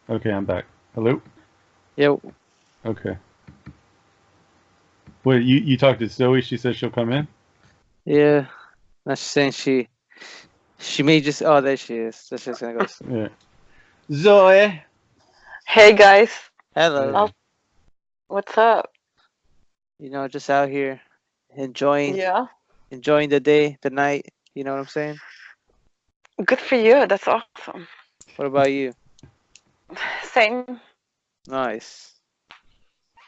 Okay, I'm back. Hello? Yo, Okay. Wait, you talked to Zoe, she said she'll come in? yeah. That's saying she may just there she is. That's just gonna go. Yeah. Zoe! Hey guys, Hello. oh, Hey. what's up? Just out here enjoying Yeah, enjoying the day, the night. You know what I'm saying? good for you. That's awesome. What about you? Same. Nice.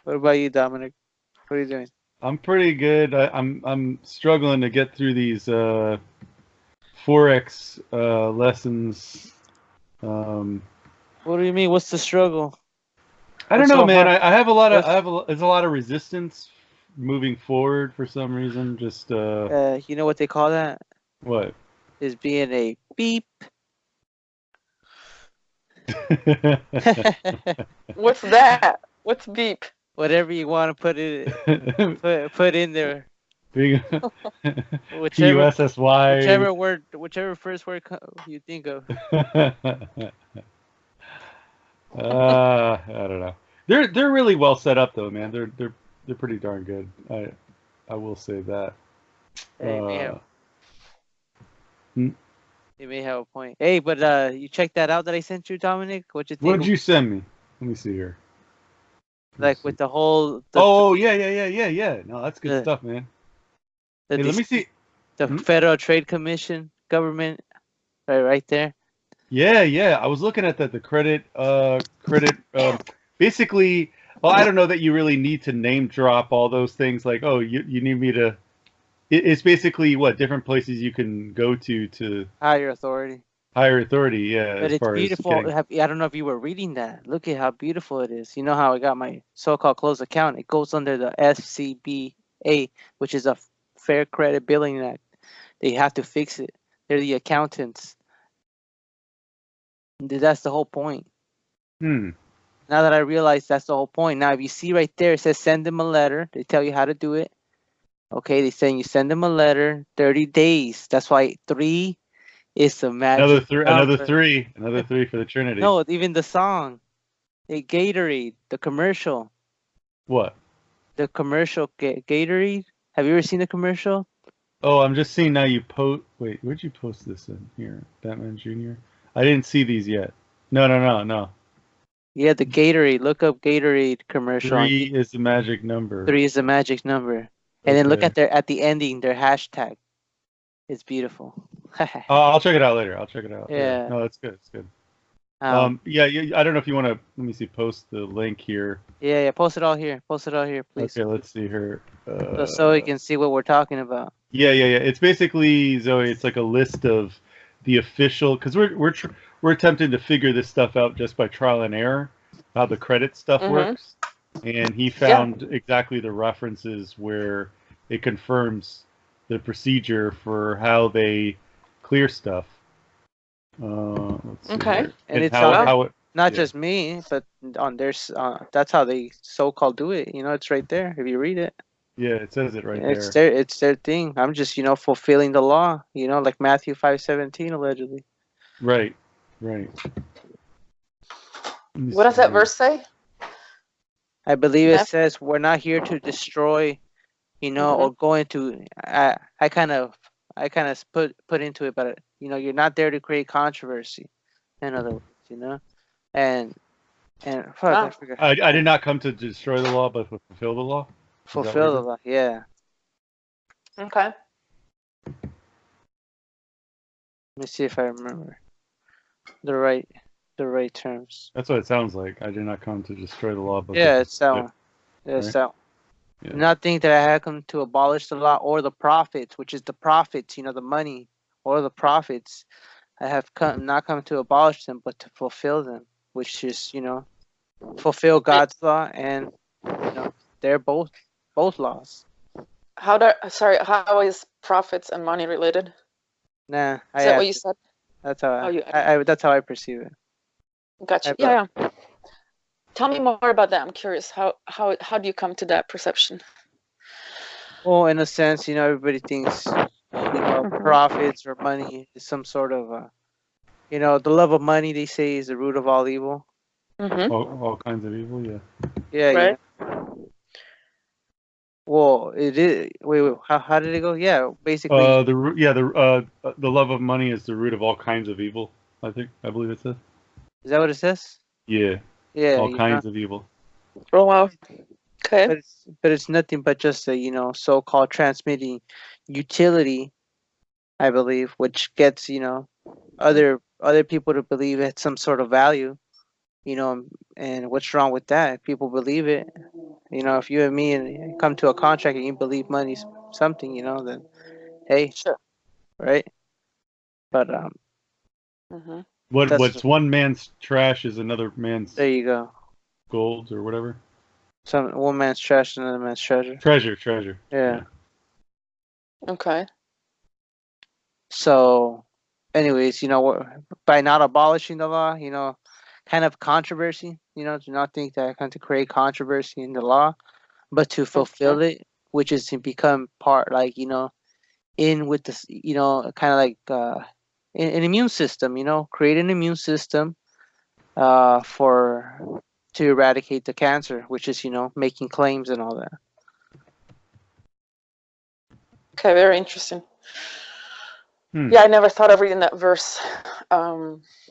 What about you, Dominic? What are you doing? I'm pretty good. I'm struggling to get through these Forex lessons. Um, What do you mean? What's the struggle? I don't What's know, so man. hard? I have a lot of What's there's a lot of resistance moving forward for some reason. Just you know what they call that? what? Is being a beep. What's that? What's beep? Whatever you want to put in there. Being Whichever PUSSY. whichever first word you think of. I don't know. They're really well set up though, man. They're pretty darn good. I will say that. Hey, you may have Uh, hmm. you may have a point. Hey, but you checked that out that I sent you, Dominic? What'd you What think? did you send me? Let me see here. Let me Like see. with the whole Oh, yeah. No, that's good the stuff, man. the Hey, let me see. the Hmm? Federal Trade Commission government right there. Yeah. I was looking at that. The credit. Basically, well, I don't know that you really need to name drop all those things. Like, oh, you need me to. It's basically what different places you can go to Higher authority. higher authority. Yeah, But as it's far as beautiful. getting. I don't know if you were reading that. Look at how beautiful it is. You know how I got my so-called closed account? It goes under the FCBA, which is a Fair Credit Billing Act. They have to fix it. They're the accountants. That's the whole point. Hmm. Now that I realize that's the whole point. Now, if you see right there, it says send them a letter. They tell you how to do it. Okay, they saying you send them a letter, 30 days. That's why 3 is the magic number. Another three for the Trinity. No, even the song, a Gatorade, the commercial, What? Gatorade. Have you ever seen the commercial? Oh, I'm just seeing now you post. Wait, where'd you post this in here? Batman Jr. I didn't see these yet. No. Yeah, the Gatorade. Look up Gatorade commercial on Three YouTube. is the magic number. 3 is the magic number. And then look Okay. at at the ending, their hashtag. It's beautiful. I'll check it out later. I'll check it out. Yeah. Yeah. No, that's good. It's good. Um. Yeah. I don't know if you want to. Let me see. Post the link here. Yeah. Post it all here. Post it all here, please. Okay. Let's see here. So you can see what we're talking about. Yeah. It's basically Zoe. It's like a list of the official because we're attempting to figure this stuff out just by trial and error, how the credit stuff Mm-hmm. works, and he Yeah. found exactly the references where it confirms the procedure for how they clear stuff. Let's see Okay. here. And it's how on how it not yeah. just me, but on there's that's how they so-called do it. It's right there if you read it. Yeah, it says it right It's there. their thing. I'm just fulfilling the law. Like Matthew 5:17 allegedly. Right. Let me What does see that here. verse say? I believe it Math. says we're not here to destroy, Mm-hmm. or going to. I kind of put into it, but you're not there to create controversy. In other words, and fuck, I Wow. forgot. I did not come to destroy the law, but to fulfill the law. Is that what Fulfill it the is? law. Yeah. Okay. Let me see if I remember the right terms. That's what it sounds like. I did not come to destroy the law, but to Yeah, it's that fulfill it. one. Yeah, it's Right? that one. Yeah. Do not think that I have come to abolish the law or the prophets, which is the profits, the money or the profits. I have not come to abolish them, but to fulfill them, which is, fulfill And God's law and, they're both laws. how is profits and money related? Nah, Is that what you said? that's how Oh, you that's how I perceive it. got you. Yeah. Tell me more about that. I'm curious. How do you come to that perception? Well, in a sense, everybody thinks, Mm-hmm. profits or money is some sort of, the love of money, they say, is the root of all evil. Mm-hmm. All kinds of evil. Yeah. Yeah, Right. Well, it is. Wait. How did it go? Yeah, basically. The love of money is the root of all kinds of evil. I believe it says. Is that what it says? Yeah, Yeah, all kinds of evil. Oh wow. Okay. but it's nothing but just a so-called transmitting utility, I believe, which gets other people to believe it's some sort of value, and what's wrong with that? If people believe it, if you and me and come to a contract and you believe money's something, then hey, Sure. right? But Mm-hmm. that's What's one man's trash is another man's there you go. gold or whatever. One man's trash, another man's treasure. Treasure. Yeah. Okay. So, anyways, by not abolishing the law, kind of controversy, do not think that kind of create controversy in the law, but to Okay. fulfill it, which is to become part, like, in with this, kind of like an immune system, create an immune system for to eradicate the cancer, which is, making claims and all that. Okay. Very interesting. Hmm. Yeah, I never thought of reading that verse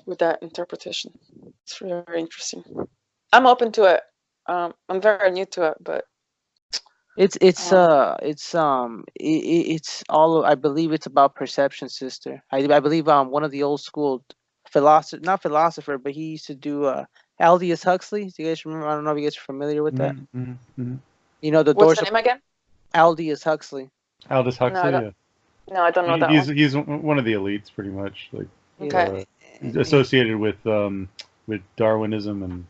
with that interpretation. It's very interesting. I'm open to it. I'm very new to it, but It's all, I believe it's about perception, sister. I believe one of the old school philosopher, not philosopher, but he used to do Aldous Huxley. Do you guys remember? I don't know if you guys are familiar with that. The what's doors the of name again? Aldous Huxley. Aldous No, I Huxley. don't. Yeah. No, I don't know that one. He's one of the elites, pretty much. Like Okay. he's associated with Darwinism and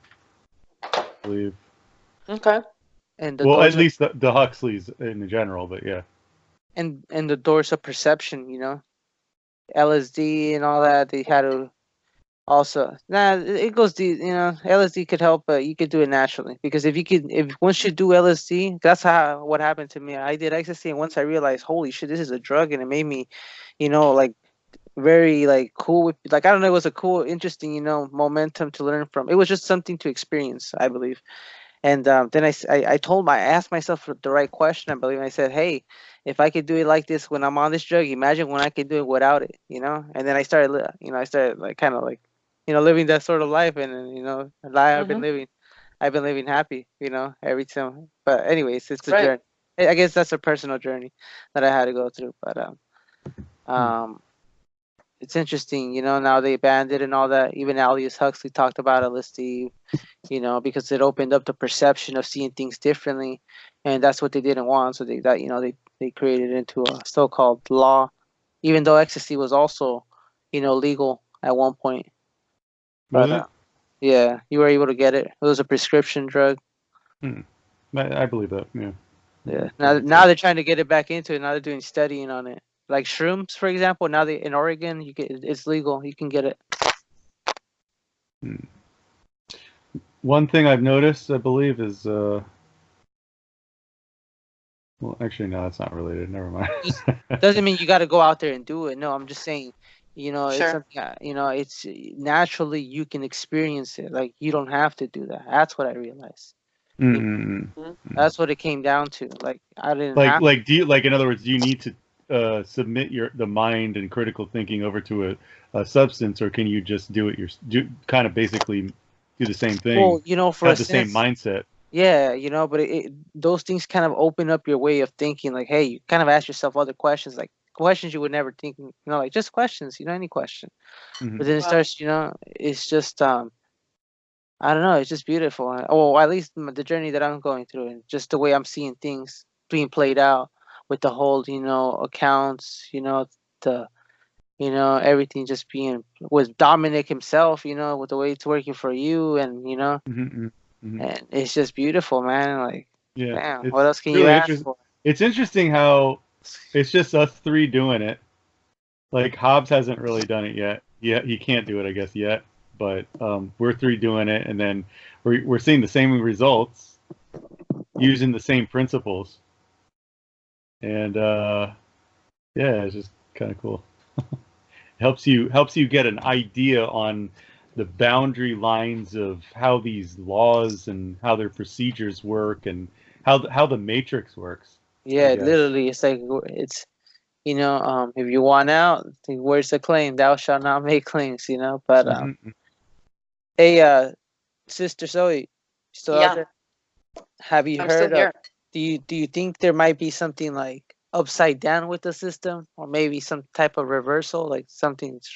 I believe. Okay. And the Well, at doors of least the Huxleys in general, but yeah. and the doors of perception, LSD and all that. They had to also, it goes deep. LSD could help, but you could do it naturally, because if once you do LSD, that's what happened to me. I did ecstasy, and once I realized, holy shit, this is a drug, and it made me, like very like cool with, like, I don't know, it was a cool, interesting, momentum to learn from. It was just something to experience, I believe. And then I asked myself the right question, I believe. I said, hey, if I could do it like this when I'm on this drug, imagine when I could do it without it, And then I started, like kind of like, living that sort of life, and life Mm-hmm. I've been living happy, every time. But anyways, it's a Right. journey. I guess that's a personal journey that I had to go through. But it's interesting, now they banned it and all that. Even Aldous Huxley talked about LSD, because it opened up the perception of seeing things differently, and that's what they didn't want. So they created it into a so-called law, even though ecstasy was also, legal at one point. Was But it? yeah, you were able to get it. It was a prescription drug. I believe that. Yeah. Yeah. Now they're trying to get it back into it. Now they're doing studying on it. Like shrooms, for example. Now in Oregon, it's legal. You can get it. One thing I've noticed, I believe, is well, actually, no, that's not related. Never mind. Doesn't mean you got to go out there and do it. No, I'm just saying, it's Sure. something, it's naturally you can experience it. Like, you don't have to do that. That's what I realized. That's what it came down to. Like, I didn't have. Do you, in other words, do you need to submit the mind and critical thinking over to a substance, or can you just kind of basically do the same thing, Well, for a have the same sense, mindset? yeah, but those things kind of open up your way of thinking. Like, hey, you kind of ask yourself other questions, like questions you would never think, like just questions, any question. But then it Wow. starts, it's just, I don't know, it's just beautiful. Well, at least the journey that I'm going through, and just the way I'm seeing things being played out with the whole, accounts, the, everything just being with Dominic himself, with the way it's working for you, and and it's just beautiful, man. Like, Yeah, damn, what it's else can you really ask interesting. for? It's interesting how it's just us three doing it. Like Hobbs hasn't really done it yet. Yeah, he can't do it, I guess, yet. But we're three doing it, and then we're seeing the same results using the same principles. And yeah, it's just kind of cool. Helps you get an idea on the boundary lines of how these laws and how their procedures work and how the matrix works. Yeah, I guess. literally, it's like it's if you want out, where's the claim? Thou shalt not make claims, But hey, Sister Zoe, still out Yeah, there? Have you I'm still heard of? here. Do you think there might be something like upside down with the system, or maybe some type of reversal, like something's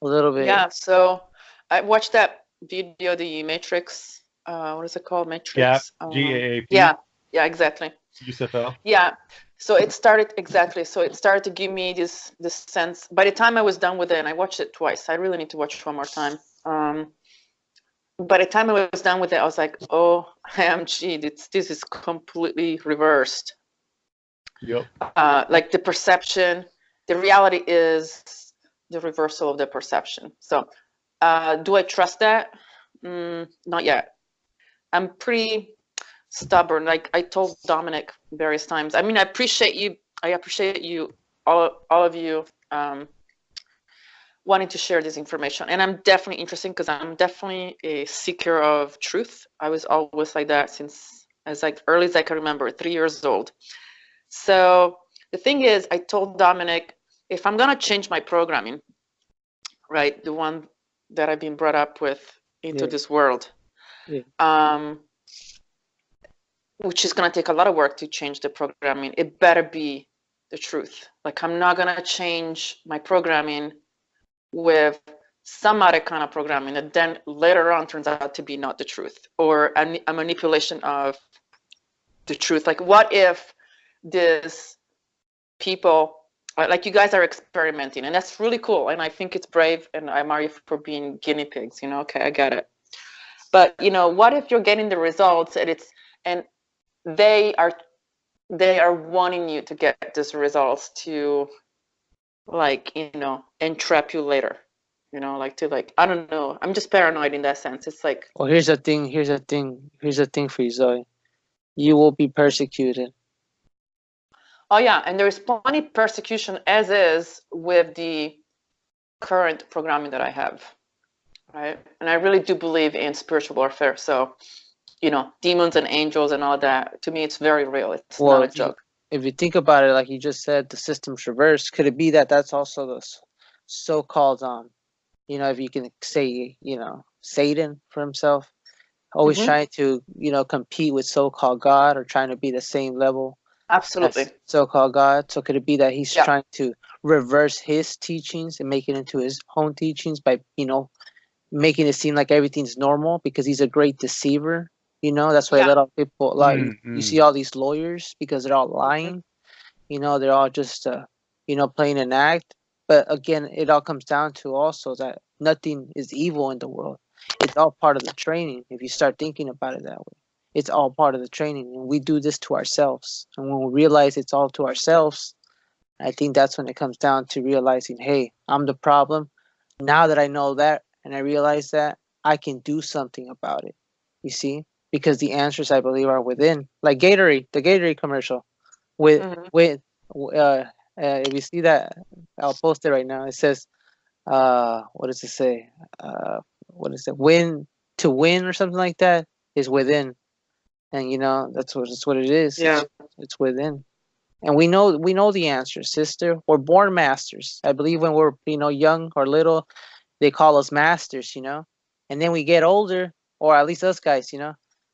a little bit? Yeah, so I watched that video, the Matrix. What is it called? GAP, Matrix. GAAP, Yeah, yeah, exactly. USFL. Yeah. So it started exactly. So it started to give me this sense. By the time I was done with it, and I watched it twice. I really need to watch it one more time. By the time I was done with it, I was like, "Oh, AMG, this is completely reversed." Yep. Like the perception, the reality is the reversal of the perception. So, do I trust that? Not yet. I'm pretty stubborn. Like I told Dominic various times. I mean, I appreciate you, all of you, wanting to share this information. And I'm definitely interested because I'm definitely a seeker of truth. I was always like that since as like early as I can remember, 3 years old. So the thing is, I told Dominic, if I'm gonna change my programming, right, the one that I've been brought up with into this world, which is gonna take a lot of work to change the programming, it better be the truth. Like I'm not gonna change my programming with some other kind of programming that then later on turns out to be not the truth, or a manipulation of the truth. Like what if this people, like you guys are experimenting, and that's really cool, and I think it's brave, and I admire you for being guinea pigs, okay, I get it. But what if you're getting the results and they are wanting you to get these results to like entrap you later, like to like, I don't know, I'm just paranoid in that sense. It's like, Well, here's the thing for you, Zoe. You will be persecuted. oh yeah, and there's plenty of persecution as is with the current programming that I have, right? And I really do believe in spiritual warfare. So, demons and angels and all that, to me, it's very real. It's not a joke. If you think about it, like you just said, the system's reversed. Could it be that that's also the so-called, if you can say, Satan for himself, always trying to, compete with so-called God or trying to be the same level? Absolutely. So-called God. So could it be that he's trying to reverse his teachings and make it into his own teachings by, making it seem like everything's normal because he's a great deceiver? That's why a lot of people, you see all these lawyers because they're all lying. They're all just, playing an act. But again, it all comes down to also that nothing is evil in the world. It's all part of the training. If you start thinking about it that way, it's all part of the training, and we do this to ourselves. And when we realize it's all to ourselves, I think that's when it comes down to realizing, hey, I'm the problem. Now that I know that and I realize that, I can do something about it. You see? Because the answers, I believe, are within. Like Gatorade, the Gatorade commercial. If you see that, I'll post it right now. It says, what does it say? What is it? To win or something like that is within. And that's what it is. Yeah. It's within. And we know the answer, sister. We're born masters. I believe when we're young or little, they call us masters, and then we get older, or at least us guys,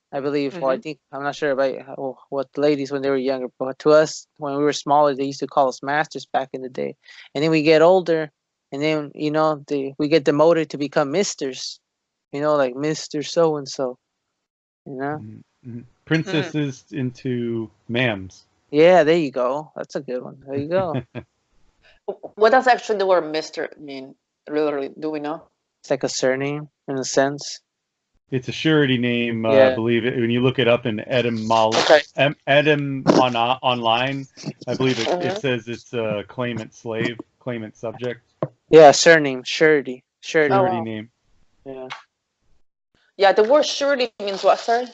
I believe, or I think, I'm not sure about what the ladies when they were younger, but to us when we were smaller, they used to call us masters back in the day. And then we get older, and then we get demoted to become misters, like Mr. So and so, Princesses into ma'ams. Yeah, there you go. That's a good one. There you go. What does actually the word Mr. mean? Literally, do we know? It's like a surname in a sense. It's a surety name, I believe. When you look it up in online, I believe it says it's a claimant slave, claimant subject. Yeah, surname, surety. Surety name. Yeah. Yeah, the word surety means what, sorry?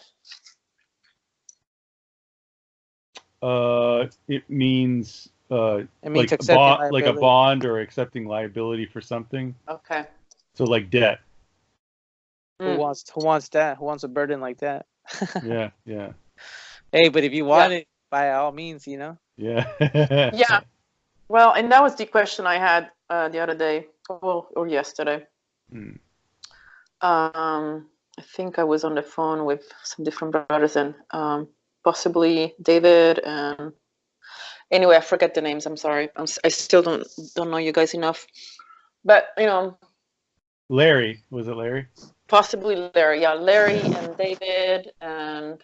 It means like a bond or accepting liability for something. Okay. So like debt. Who wants that? Who wants a burden like that? Yeah, yeah, Hey, but if you want it, by all means, you know. yeah. Yeah. Well, and that was the question I had the other day, or yesterday. Mm. I think I was on the phone with some different brothers and possibly David and anyway, I forget the names. I'm sorry. I still don't know you guys enough. But Larry, was it Larry? possibly Larry. Yeah, Larry and David and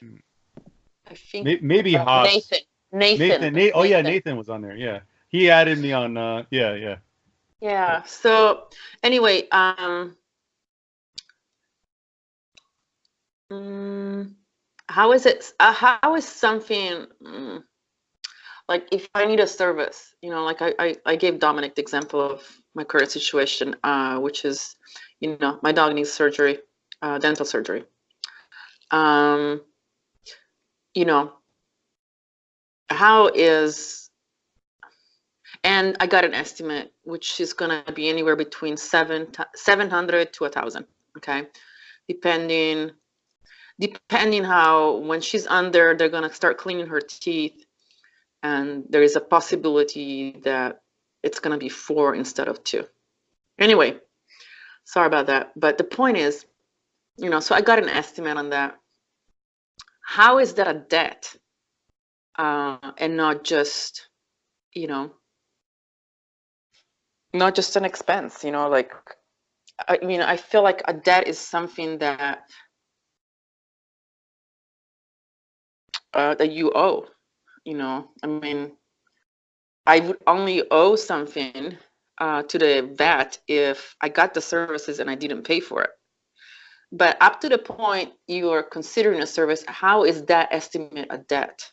I think Maybe Haas. Nathan. Oh yeah, Nathan was on there. Yeah, he added me on. Yeah. Yeah. So anyway, how is it? How is something like if I need a service? You know, like I gave Dominic the example of my current situation, which is, you know, my dog needs surgery, dental surgery. You know, how is, and I got an estimate, which is going to be anywhere between 700 to 1,000. Okay, depending how, when she's under, they're going to start cleaning her teeth, and there is a possibility that it's going to be 4 instead of 2. Anyway, sorry about that, but the point is, you know, so I got an estimate on that. How is that a debt and not just, you know, not just an expense? You know, like, I mean, I feel like a debt is something that that you owe. You know, I mean, I would only owe something to the vet if I got the services and I didn't pay for it. But up to the point you are considering a service, how is that estimate a debt?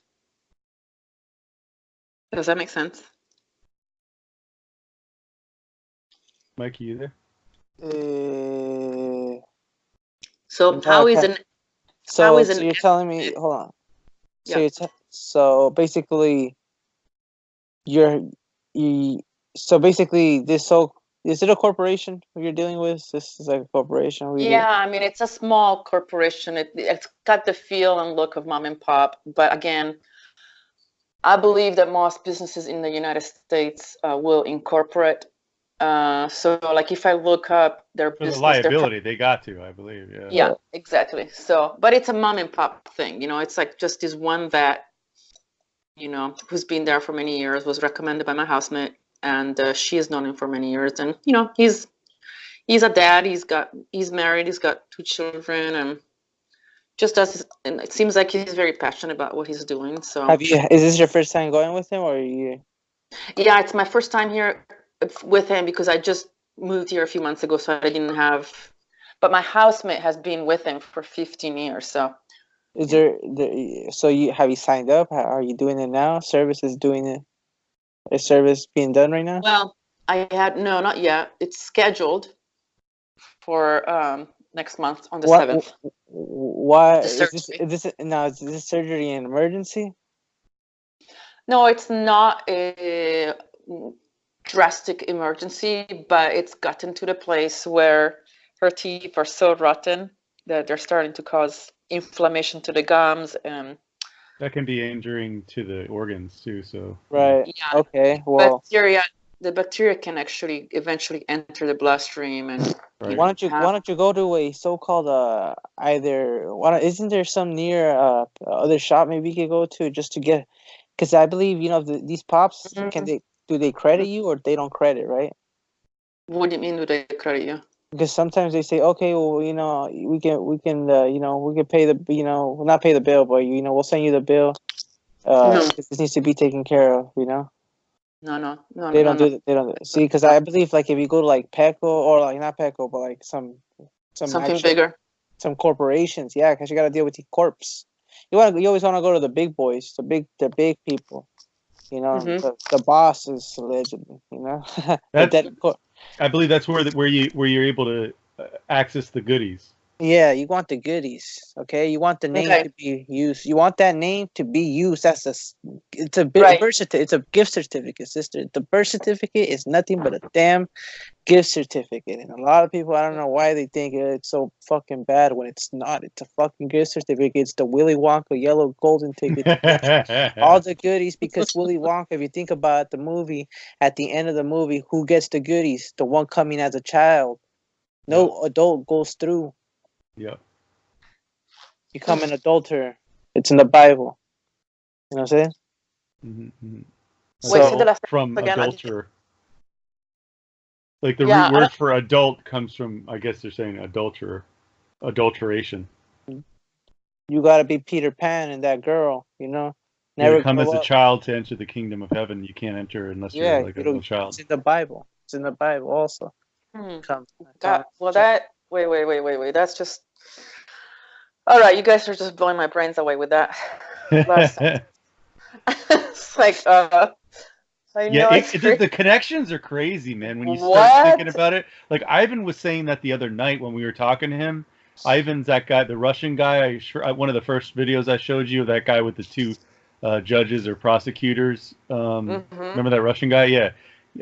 Does that make sense? Mikey, you there? So no, how is an so you're telling me? Hold on. So Yeah. So basically, so basically this is it a corporation you're dealing with? This is like a corporation. Yeah, I mean, it's a small corporation. It's got the feel and look of mom and pop. But again, I believe that most businesses in the United States will incorporate. So like if I look up their For business, the liability, they got to, I believe. Yeah. yeah, exactly. So, but it's a mom and pop thing. You know, it's like just this one vet, you know, who's been there for many years, was recommended by my housemate, and she has known him for many years. And you know, he's a dad. He's married. He's got 2 children, and and it seems like he's very passionate about what he's doing. So, is this your first time going with him, or are you? Yeah, it's my first time here with him because I just moved here a few months ago, so I didn't have. But my housemate has been with him for 15 years. So, is so have you signed up? Are you doing it now? Service is doing it. Is service being done right now? Well, no, not yet. It's scheduled for next month on the 7th. Why is this surgery an emergency? No, it's not a drastic emergency, but it's gotten to the place where her teeth are so rotten that they're starting to cause inflammation to the gums, and that can be injuring to the organs too. So right. Yeah. Okay. Well, the bacteria can actually eventually enter the bloodstream, and right. Why don't you go to a so-called isn't there some near other shop maybe you could go to just to get, because I believe, you know, these pops, do they credit you or they don't credit, right? What do you mean, do they credit you? Because sometimes they say, okay, well, you know, we can you know, we can pay the, you know, not pay the bill, but you know, we'll send you the bill. This needs to be taken care of, you know. No. They don't do that. They don't see, because I believe like if you go to like Petco, or like not Petco, but like something bigger, some corporations, yeah, because you got to deal with the corps. You always want to go to the big boys, the big people, you know. The boss is legend, you know. I believe that's where you're able to access the goodies. Yeah, you want the goodies, okay? You want the name Okay. to be used. You want that name to be used as it's a Right. birth certificate. It's a gift certificate, sister. The birth certificate is nothing but a damn gift certificate. And a lot of people, I don't know why they think it's so fucking bad when it's not. It's a fucking gift certificate. It's the Willy Wonka yellow golden ticket to get all the goodies, because Willy Wonka, if you think about the movie, at the end of the movie, who gets the goodies? The one coming as a child. No adult goes through. Yep. Become an adulterer. It's in the Bible. You know what I'm saying? Mm-hmm. Wait, say the So last From again. adulterer. Like the Yeah, root word for adult comes from, I guess they're saying adulterer, adulteration. you gotta be Peter Pan and that girl, you know? Yeah, to Never come grow as a up. child to enter the kingdom of heaven, you can't enter unless you're Yeah, like a you little don't, child. it's in the Bible. It's in the Bible also. Come, well, that wait. That's just all right. You guys are just blowing my brains away with that last sentence. It's like, I Yeah, know it's crazy. the connections are crazy, man. When you start thinking What? about it, like Ivan was saying that the other night when we were talking to him. Ivan's that guy, the Russian guy. One of the first videos I showed you, that guy with the two judges or prosecutors. Mm-hmm. Remember that Russian guy? Yeah.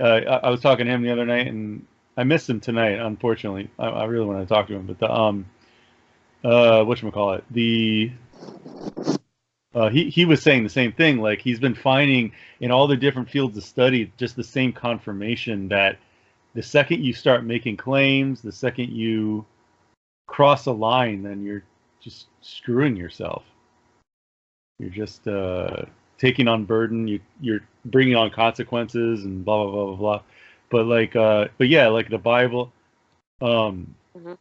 I was talking to him the other night, and I missed him tonight. Unfortunately, I really want to talk to him, but the whatchamacallit, the he was saying the same thing. Like he's been finding in all the different fields of study just the same confirmation that the second you start making claims, the second you cross a line, then you're just screwing yourself. You're just taking on burden. You're bringing on consequences and blah blah blah blah blah. But yeah, like the Bible, Mm-hmm.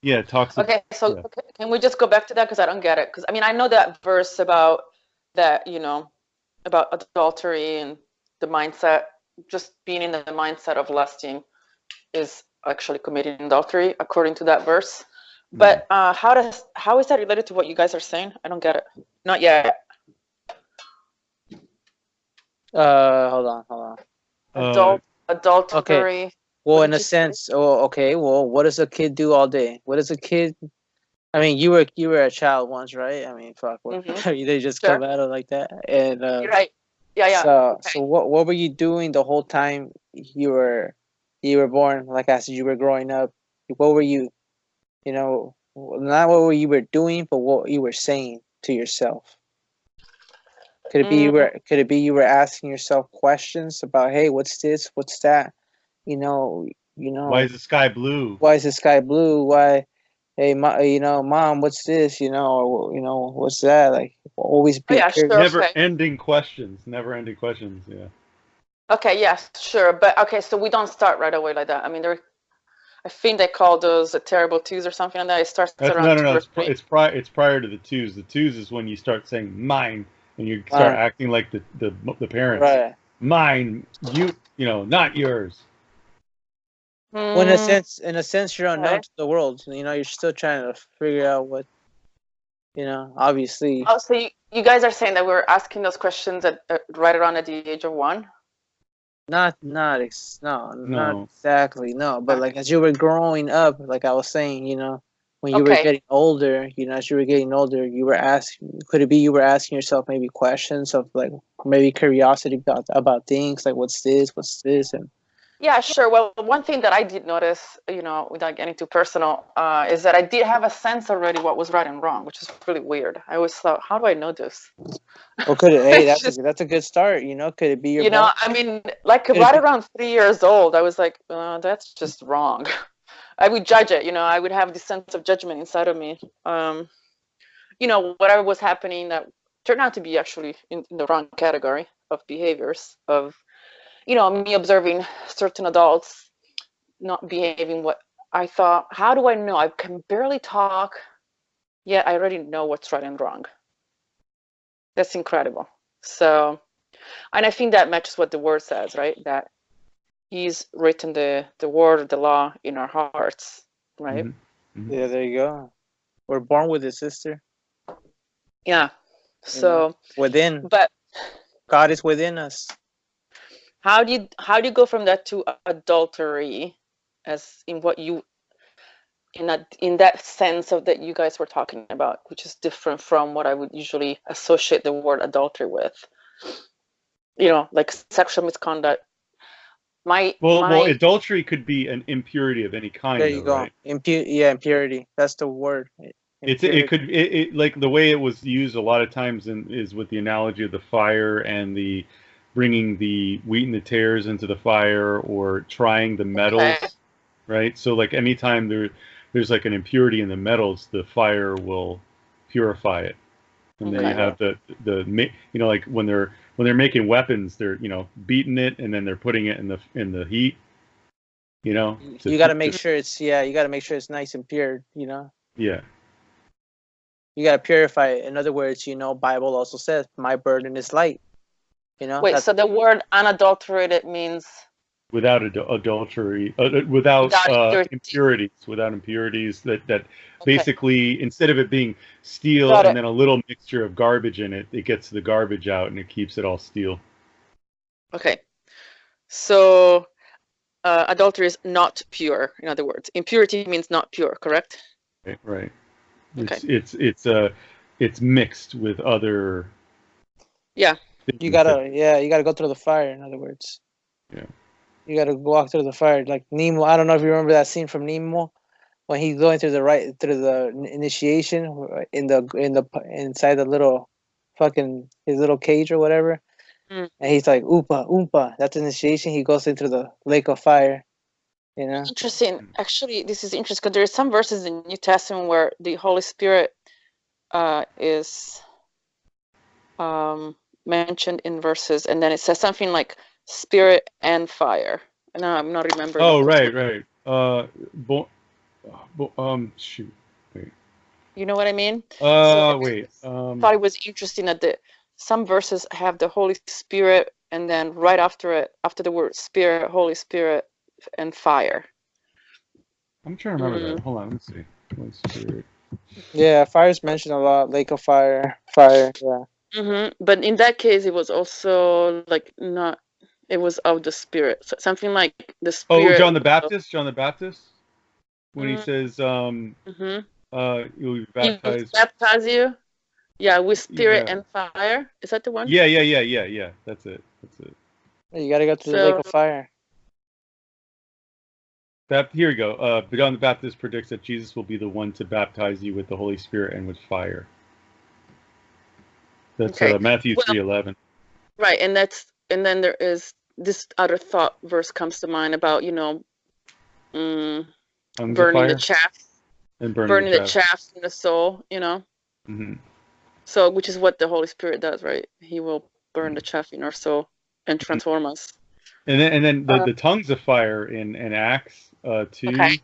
yeah, it talks. Okay, so Yeah. can we just go back to that because I don't get it? Because I mean, I know that verse about that, about adultery and the mindset, just being in the mindset of lusting is actually committing adultery according to that verse. But how is that related to what you guys are saying? I don't get it. Not yet. hold on. Uh, Okay. Adultery. Well, What in did a you say? sense, okay. Well, what does a kid do all day? What does a kid? I mean, you were a child once, right? I mean, fuck, what? Mm-hmm. They just Sure. come out of like that, and You're right. Yeah. so Okay. what were you doing the whole time you were born? Like as you were growing up, what were you? You know, not what were you were doing, but what you were saying to yourself. Could it be you were asking yourself questions about, hey, what's this? What's that? You know, why is the sky blue? why is the sky blue? Why, hey, mom, what's this? Or, what's that? Like, always Oh be yeah, curious. sure. Never Okay. ending questions. Never ending questions. Yeah. Okay, yes, sure. But okay, so we don't start right away like that. I mean, I think they call those the terrible twos or something like that. It starts That's around two no. or three. It's prior to the twos. The twos is when you start saying mine and you start Mine, acting like the parents. right. Mine, not yours. Well, Mm, in a sense, you're unknown okay. to the world. You're still trying to figure out what, obviously. Oh, so you guys are saying that we were asking those questions at right around at the age of 1? Not No. exactly, no. But Okay. like as you were growing up, like I was saying, when you were Okay. getting older, as you were getting older, you were asking. Could it be you were asking yourself maybe questions of like maybe curiosity about things like what's this, and Yeah, sure. Well, one thing that I did notice, without getting too personal, is that I did have a sense already what was right and wrong, which is really weird. I always thought, how do I know this? or could it? Hey, It's just, that's a good start. Could it be you're born? I mean, like Could it right be? around 3 years old, I was like, that's just wrong. I would judge it, I would have this sense of judgment inside of me. Whatever was happening that turned out to be actually in the wrong category of behaviors of, me observing certain adults not behaving what I thought. How do I know? I can barely talk, yet I already know what's right and wrong. That's incredible. So, and I think that matches what the word says, right? That he's written the word, the law in our hearts, right? Mm-hmm. Yeah, there you go. We're born with it, sister. Yeah. So, Within but God is within us. how do you go from that to adultery, as in what you in that sense of that you guys were talking about, which is different from what I would usually associate the word adultery with. Like sexual misconduct. Well, adultery could be an impurity of any kind. There you go. Right? Impurity. That's the word. It like the way it was used a lot of times is with the analogy of the fire and the bringing the wheat and the tares into the fire, or trying the metals, right? So like anytime there's like an impurity in the metals, the fire will purify it. And then you have like when they're making weapons, they're beating it and then they're putting it in the heat. You got to make sure it's you got to make sure it's nice and pure. Yeah. You got to purify it. In other words, Bible also says, "My burden is light." Wait, so the word unadulterated means without adultery, without impurities, that basically, instead of it being steel and then a little mixture of garbage in it, it gets the garbage out and it keeps it all steel. Okay. So adultery is not pure, in other words. Impurity means not pure, correct? Right. Okay. It's mixed with other. Yeah. You gotta go through the fire. In other words. Yeah. You gotta walk through the fire, like Nemo. I don't know if you remember that scene from Nemo, when he's going through the initiation inside the little his little cage or whatever, and he's like oompa. That's initiation. He goes into the lake of fire. Interesting. Actually, this is interesting because there are some verses in the New Testament where the Holy Spirit is mentioned in verses, and then it says something like spirit and fire. No, I'm not remembering. Oh, right. Shoot. Wait. You know what I mean? Wait. I thought it was interesting that some verses have the Holy Spirit, and then right after the word Spirit, Holy Spirit, and fire. I'm trying to remember that. Hold on, let me see. Holy Spirit. Yeah, fire's mentioned a lot. Lake of fire. Yeah. But in that case, it was also like not. It was of the Spirit, so something like the Spirit. Oh, John the Baptist. When he says, "You'll be baptized." Baptize you. Yeah, with Spirit and fire. Is that the one? Yeah. That's it. You gotta go to the lake of fire. Here we go. John the Baptist predicts that Jesus will be the one to baptize you with the Holy Spirit and with fire. That's Matthew 3:11. Right, and then there is this other thought verse comes to mind about burning the chaff and burning the chaff in the soul. So which is what the Holy Spirit does, right? He will burn the chaff in our soul and transform us. And then the tongues of fire in Acts 2. Okay.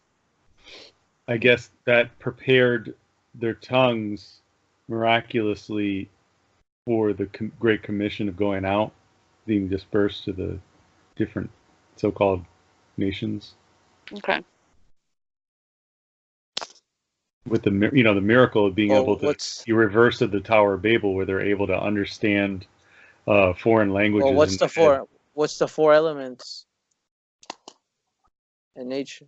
I guess that prepared their tongues miraculously for the Great Commission of going out, being dispersed to the different so-called nations. Okay. With the miracle of being able to be reverse of the Tower of Babel, where they're able to understand foreign languages. Well, what's the four elements in nature?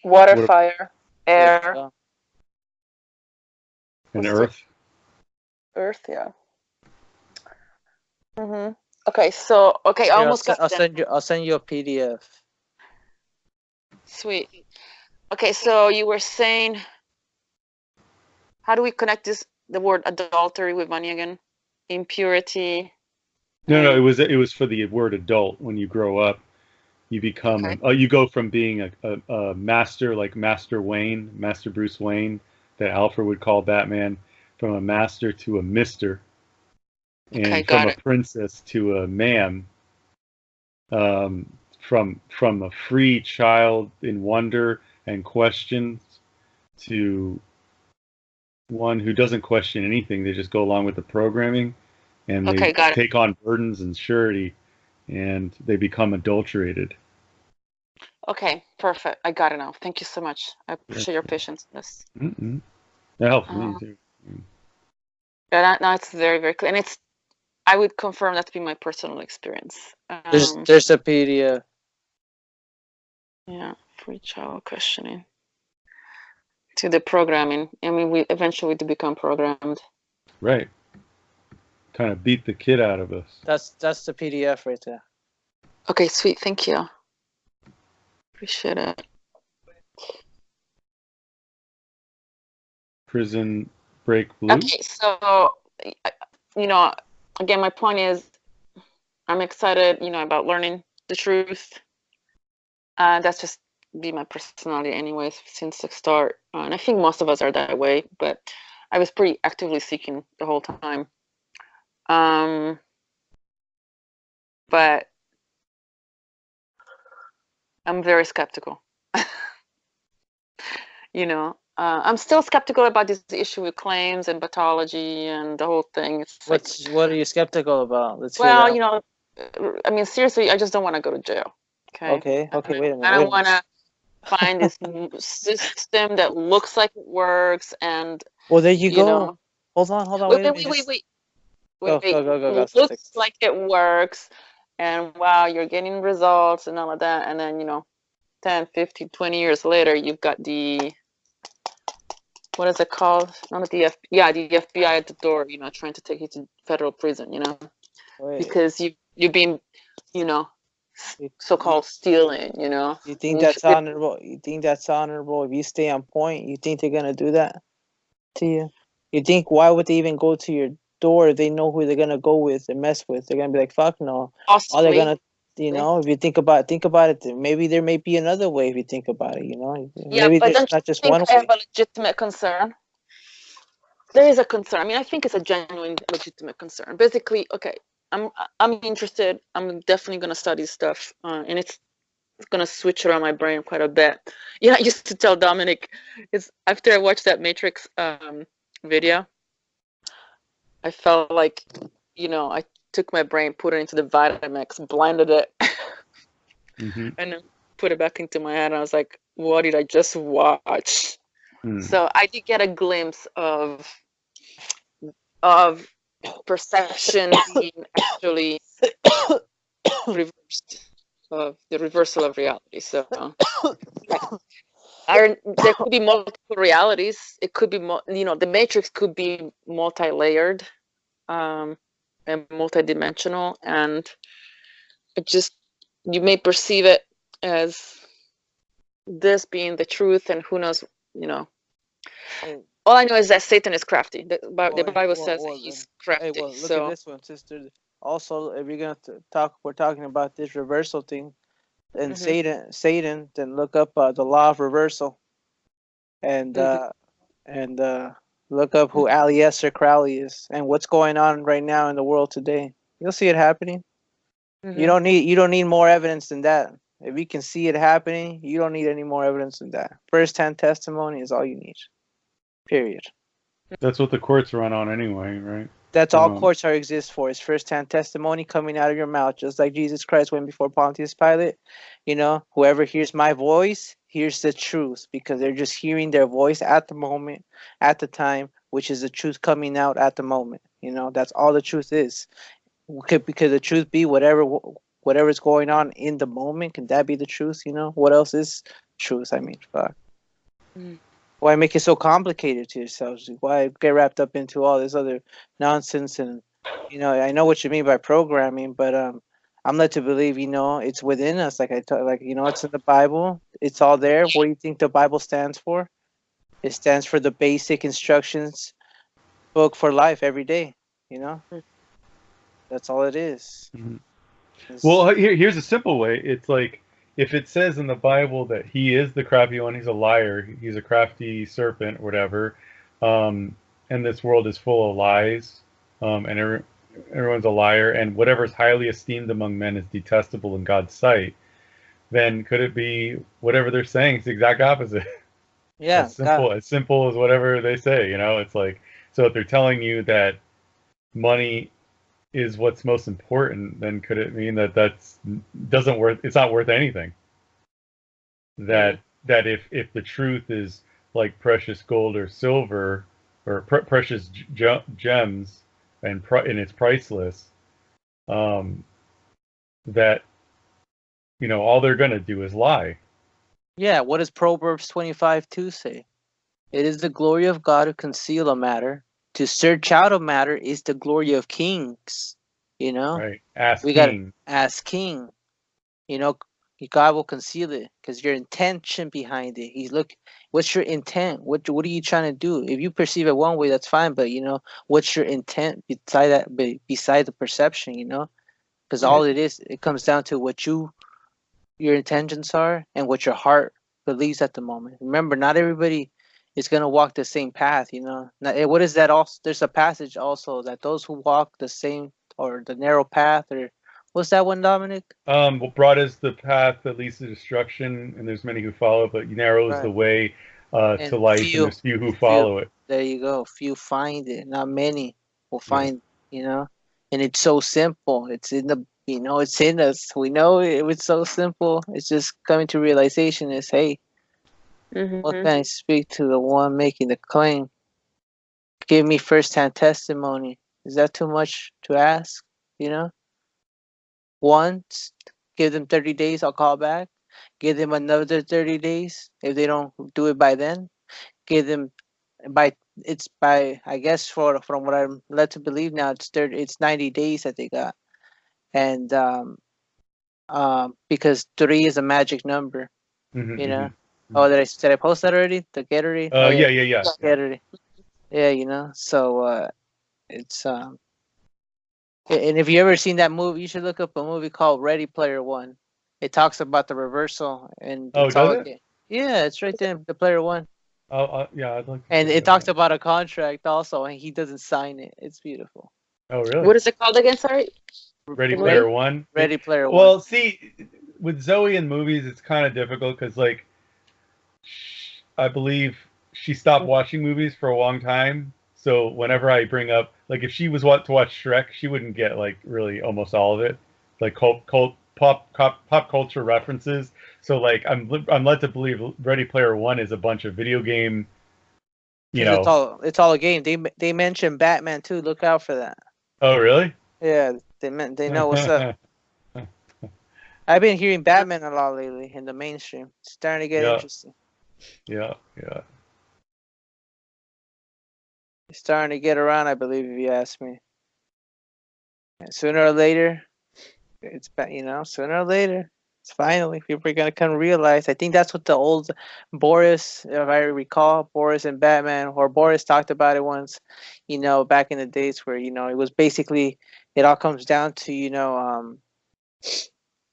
Water, fire, air, and earth. Earth, yeah. Okay, so I'll send you a PDF. Sweet. Okay, so you were saying, how do we connect the word adultery with money again? Impurity. No, it was for the word adult. When you grow up, you become you go from being a master, like Master Bruce Wayne, that Alfred would call Batman, from a master to a mister, and from a princess to a ma'am, from a free child in wonder and questions to one who doesn't question anything. They just go along with the programming, and they take on burdens and surety, and they become adulterated. Okay, perfect. I got it now. Thank you so much. I appreciate your patience in this. That helps me too. Yeah, now it's very, very clear, and I would confirm that to be my personal experience. There's a PDF. Yeah, Free child questioning to the programming. I mean, we eventually to become programmed. Right. Kind of beat the kid out of us. That's the PDF right there. Okay, sweet. Thank you. Appreciate it. Prison Break Blue. Okay, so you know, again, my point is, I'm excited, about learning the truth. That's just be my personality, anyways, since the start. And I think most of us are that way. But I was pretty actively seeking the whole time. But I'm very skeptical. I'm still skeptical about this issue with claims and pathology and the whole thing. It's what are you skeptical about? Let's hear well, that. I mean, seriously, I just don't want to go to jail. Okay. Okay. Wait a minute. I don't want to find this system that looks like it works and. Well, there you go. Hold on. Wait. Go. It looks like it works, and wow, you're getting results and all of that, and then 10, 15, 20 years later, you've got what is it called? Not the FBI at the door, trying to take you to federal prison, because you've been, so-called stealing, You think that's honorable? You think that's honorable? If you stay on point, you think they're gonna do that to you? You think why would they even go to your door if they know who they're gonna go with and mess with? They're gonna be like, fuck no. Possibly. All they're gonna, if you think about it, maybe there may be another way if you think about it. Yeah, maybe but there's not just one way. I have a legitimate concern. There is a concern. I mean, I think it's a genuine, legitimate concern. Basically, okay, I'm interested. I'm definitely gonna study stuff, and it's gonna switch around my brain quite a bit. I used to tell Dominic, is after I watched that Matrix video, I felt like, I took my brain, put it into the Vitamix, blended it, and then put it back into my head. And I was like, what did I just watch? So I did get a glimpse of perception being actually reversed, of the reversal of reality. So there could be multiple realities. It could be, the Matrix could be multi-layered and multi-dimensional, and you may perceive it as this being the truth, and who knows, all I know is that Satan is crafty. The Bible says that he's crafty. Hey, look at this one, sister. Also, if you're gonna we're talking about this reversal thing, and Satan, then look up the law of reversal, and look up who Aleister Crowley is and what's going on right now in the world today. You'll see it happening. You don't need more evidence than that. If you can see it happening, you don't need any more evidence than that. First-hand testimony is all you need. Period. That's what the courts run on anyway, right? That's all courts exist for, is first-hand testimony coming out of your mouth, just like Jesus Christ went before Pontius Pilate. Whoever hears my voice hears the truth, because they're just hearing their voice at the moment, at the time, which is the truth coming out at the moment. That's all the truth is. Because the truth be whatever's going on in the moment. Can that be the truth? What else is truth? I mean, fuck. Why make it so complicated to yourselves? Why get wrapped up into all this other nonsense? And I know what you mean by programming, but I'm led to believe it's within us. Like it's in the Bible. It's all there. What do you think the Bible stands for? It stands for the basic instructions book for life every day. That's all it is. Well, here's a simple way. It's like, if it says in the Bible that he is the crafty one, he's a liar, he's a crafty serpent, whatever, and this world is full of lies, and everyone's a liar, and whatever is highly esteemed among men is detestable in God's sight, then could it be whatever they're saying is the exact opposite? Yeah. As simple as whatever they say, It's like, so if they're telling you that money is what's most important, then could it mean that it's not worth anything? That if the truth is like precious gold or silver, or precious gems, and it's priceless, that all they're gonna do is lie. Yeah, what does Proverbs 25:2 say? It is the glory of God to conceal a matter. To search out a matter is the glory of kings. You know, Right. Ask we got to King. ask king. You know, God will conceal it because your intention behind it. He's look. What's your intent? What are you trying to do? If you perceive it one way, that's fine. But what's your intent beside that? Beside the perception, because all it is, it comes down to what your intentions are and what your heart believes at the moment. Remember, not everybody is gonna walk the same path. What is that? Also, there's a passage also that those who walk the same or the narrow path, or what's that one, Dominic? What broad is the path that leads to destruction, and there's many who follow, but narrow is Right. the way to And life, and there's few who follow it. There you go. Few find it. Not many will Yeah. find. And it's so simple. It's in the. It's in us. We know it was so simple. It's just coming to realization is, hey, what can I speak to the one making the claim? Give me first-hand testimony. Is that too much to ask? Once, give them 30 days, I'll call back. Give them another 30 days. If they don't do it by then, give them I guess from what I'm led to believe now, it's 90 days that they got. And because 3 is a magic number, Oh, did I post that already? The Gatorade? Oh Yeah. Gatorade. Yeah, so it's and if you ever seen that movie, you should look up a movie called Ready Player One. It talks about the reversal, and it's all does it? Yeah, it's right there, the Player One. Yeah, I'd like to And see it that. talks about a contract also, and he doesn't sign it. It's beautiful. Oh, really? What is it called again? Sorry. Ready Player One. Ready Player One. Well, see, with Zoe in movies, it's kind of difficult because, like, I believe she stopped watching movies for a long time. So whenever I bring up, like, if she was to watch Shrek, she wouldn't get like really almost all of it, like pop culture references. So like, I'm led to believe Ready Player One is a bunch of video game. It's all a game. They mentioned Batman too. Look out for that. Oh, really? Yeah, they know what's up. I've been hearing Batman a lot lately in the mainstream. It's starting to get interesting. Yeah. It's starting to get around, I believe, if you ask me. And sooner or later, sooner or later, it's finally people are gonna come realize. I think that's what the old Boris, if I recall, Boris and Batman, or Boris talked about it once. Back in the days where it was basically it all comes down to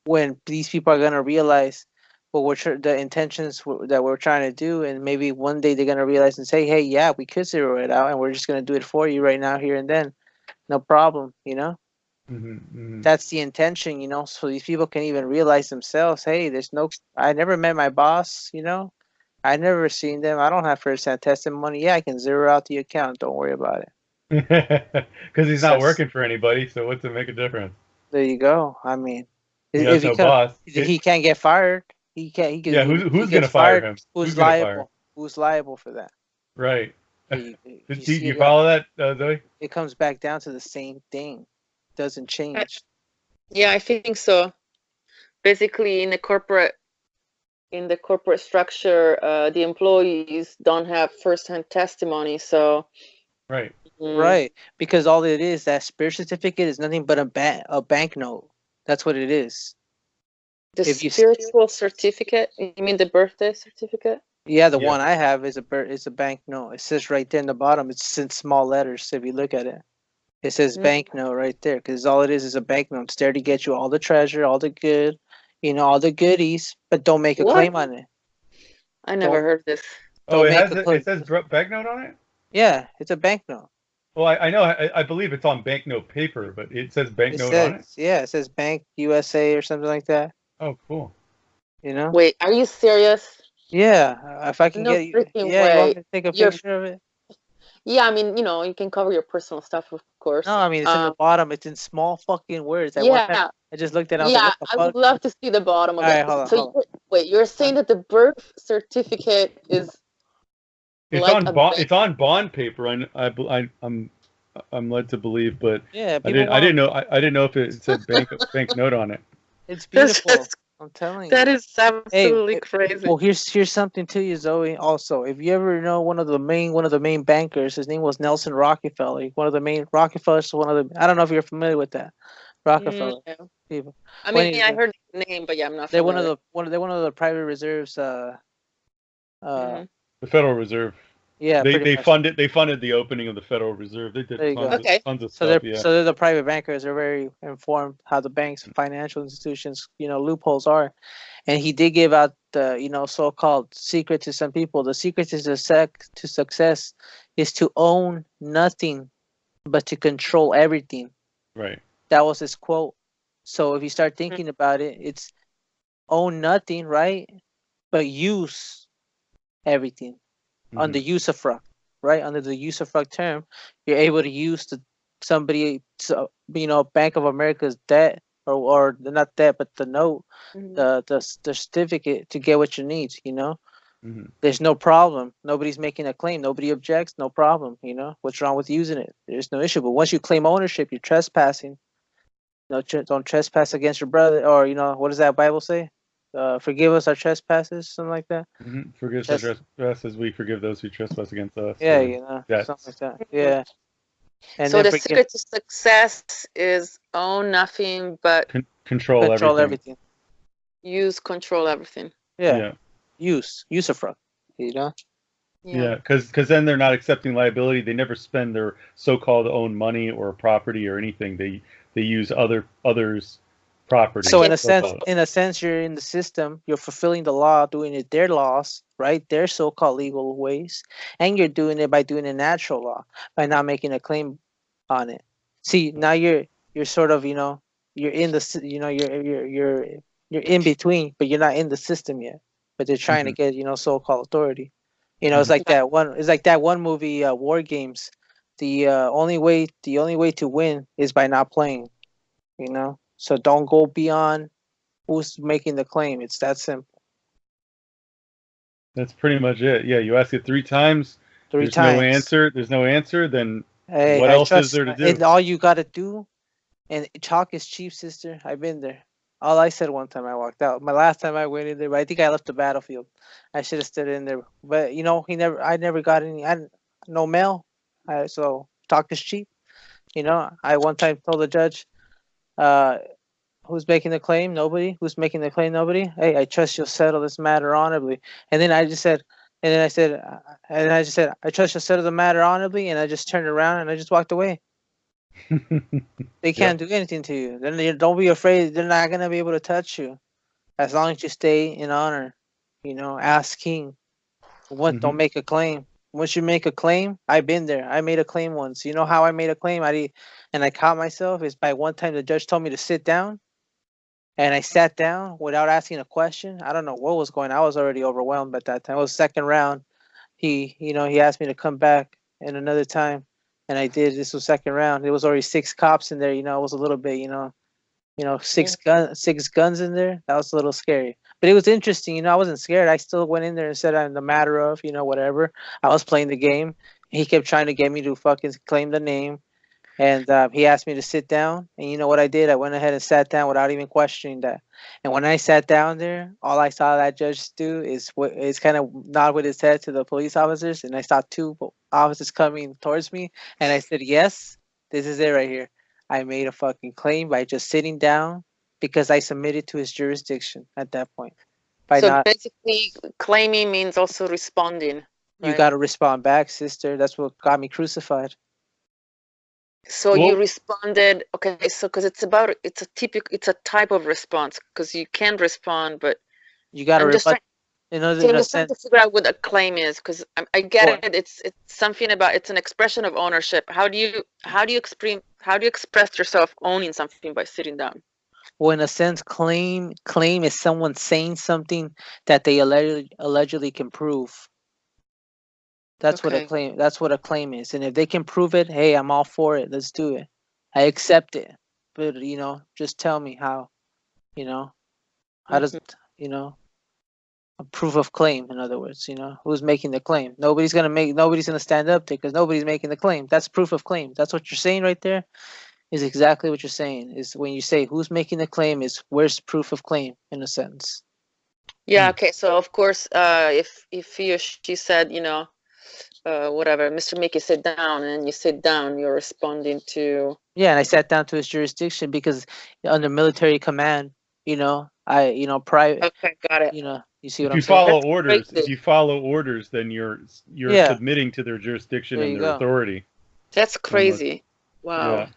when these people are gonna realize the intentions that we're trying to do, and maybe one day they're gonna realize and say, hey, yeah, we could zero it out, and we're just gonna do it for you right now, here and then, no problem. That's the intention, so these people can even realize themselves, hey, I never met my boss, I never seen them, I don't have first-hand testimony. Yeah, I can zero out the account, don't worry about it. Because he's not working for anybody, so what's it make a difference? There you go. I mean, if no boss, he can't get fired. He can't. Yeah, who's gonna fire him? Who's liable? Who's liable for that? Right. Do you follow that, Zoe? It comes back down to the same thing. Doesn't change. Yeah, I think so. Basically, in the corporate structure, the employees don't have first-hand testimony. So. Right. Right, because all it is, that spirit certificate is nothing but a banknote. That's what it is. The spiritual certificate? You mean the birthday certificate? Yeah, the one I have is a banknote. It says right there in the bottom. It's in small letters. If you look at it, it says banknote right there. Because all it is a banknote. It's there to get you all the treasure, all the good, all the goodies, but don't make a claim on it. I never heard this. Oh, it says banknote on it? Yeah, it's a banknote. Well, I know. I believe it's on banknote paper, but it says banknote on it. Yeah, it says Bank USA or something like that. Oh, cool. Wait, are you serious? Yeah, if I can get you. Yeah, you want me to take a picture of it? Yeah, I mean, you can cover your personal stuff, of course. No, I mean, it's in the bottom. It's in small fucking words. I just looked at it. Yeah, I would love to see the bottom of it. Right, hold on. Wait, you're saying that the birth certificate is it's on bond paper, and I'm led to believe, but I didn't know if it said banknote on it. It's beautiful. That's I'm telling you. That is absolutely Hey, crazy. well, here's something to you, Zoe. Also, if you ever know one of the main bankers, his name was Nelson Rockefeller. One of the main Rockefellers. One of the. I don't know if you're familiar with that Rockefeller No. people. I Well, mean, I anyway, heard the name, but yeah, I'm not they're one of familiar. they're one of the private reserves. Mhm. The Federal Reserve. Yeah, They pretty they much. funded they funded the opening of the Federal Reserve. They did There you go. Okay. tons of So stuff. Yeah. they're the private bankers. They're very informed how the banks, financial institutions, loopholes are. And he did give out the so-called secret to some people. The secret to success is to own nothing but to control everything. Right. That was his quote. So if you start Mhm. thinking about it, it's own nothing, right? But use everything under Mhm. usufruct, right? Under the usufruct term, you're able to use Bank of America's debt or not debt, but the note, Mhm. the certificate to get what you need. Mhm. There's no problem. Nobody's making a claim. Nobody objects. No problem. What's wrong with using it? There's no issue. But once you claim ownership, you're trespassing. Don't trespass against your brother, or what does that Bible say? Forgive us our trespasses, something like that. Mhm. Forgive us our Just trespasses, we forgive those who trespass against us. yeah, Or something like debts. that. Mhm. Yeah, and So then the forgive, secret to success is own nothing but Control control everything. everything. control everything. Yeah, Yeah. usufruct. Yeah. Yeah, because then they're not accepting liability. They never spend their so-called own money or property or anything. They use others' property. So Yeah. So-called. in a sense, you're in the system. You're fulfilling the law, doing it their laws, right? Their so-called legal ways, and you're doing it by doing a natural law, by not making a claim on it. See, now you're sort of you're in the you're in between, but you're not in the system yet. But they're trying to Mhm. get so-called authority. It's Mhm. like that one. It's like that one movie, War Games. The only way to win is by not playing. So don't go beyond who's making the claim. It's that simple. That's pretty much it. Yeah, you ask it 3 times. Three There's no times. answer. There's no answer. Then Hey, what I else is trust, there to and do? all you gotta do, and chalk is cheap, sister. I've been there. All I said one time I walked out. My last time I went in there, but I think I left the battlefield. I should have stood in there. But I never got any, no mail. So talk is cheap. I one time told the judge, uh, who's making the claim? Nobody. Who's making the claim? Nobody. Hey, I trust you'll settle this matter honorably. And then I just said, and then I said, I trust you'll settle the matter honorably. And I just turned around and I just walked away. They Yep. can't do anything to you. Then don't be afraid. They're not gonna be able to touch you as long as you stay in honor. Ask King. What? Don't Mhm. make a claim. Once you make a claim, I've been there. I made a claim once. You know how I made a claim? And I caught myself is by one time the judge told me to sit down. And I sat down without asking a question. I don't know what was going on. I was already overwhelmed at that time. It was second round. He asked me to come back in another time, and I did. This was second round. There was already six cops in there. It was a little bit, Yeah. six guns in there. That was a little scary, but it was interesting. I wasn't scared. I still went in there and said, "I'm the matter of, whatever." I was playing the game. He kept trying to get me to fucking claim the name. And he asked me to sit down. And you know what I did? I went ahead and sat down without even questioning that. And when I sat down there, all I saw that judge do is kind of nod with his head to the police officers. And I saw two officers coming towards me. And I said, yes, this is it right here. I made a fucking claim by just sitting down because I submitted to his jurisdiction at that point. By So not, basically, claiming means also responding, you right? got to respond back, sister. That's what got me crucified. So you Well, responded, okay, so because it's a type of response because you can respond, but You got to I'm just rebut. trying, see, In I'm a just trying sense, to figure out what a claim is because I get or it. It's something about, it's an expression of ownership. How do you express yourself owning something by sitting down? Well, in a sense, claim is someone saying something that they allegedly can prove. That's what a Okay. claim. That's what a claim is. And if they can prove it, hey, I'm all for it. Let's do it. I accept it. But just tell me how. You know, how does Mhm. a proof of claim? In other words, who's making the claim? Nobody's gonna stand up there because nobody's making the claim. That's proof of claim. That's what you're saying right there. is exactly what you're saying. Is when you say who's making the claim, is where's proof of claim in a sense. Yeah. Okay. So of course, if he or she said, whatever, Mr. Mickey, sit down, and you sit down, you're responding to. Yeah, and I sat down to his jurisdiction because under military command, private, Okay, got it. you see what If I'm you saying? follow That's orders, crazy. then you're Yeah. submitting to their jurisdiction There and you their go. authority. That's Almost. crazy. Wow. Yeah.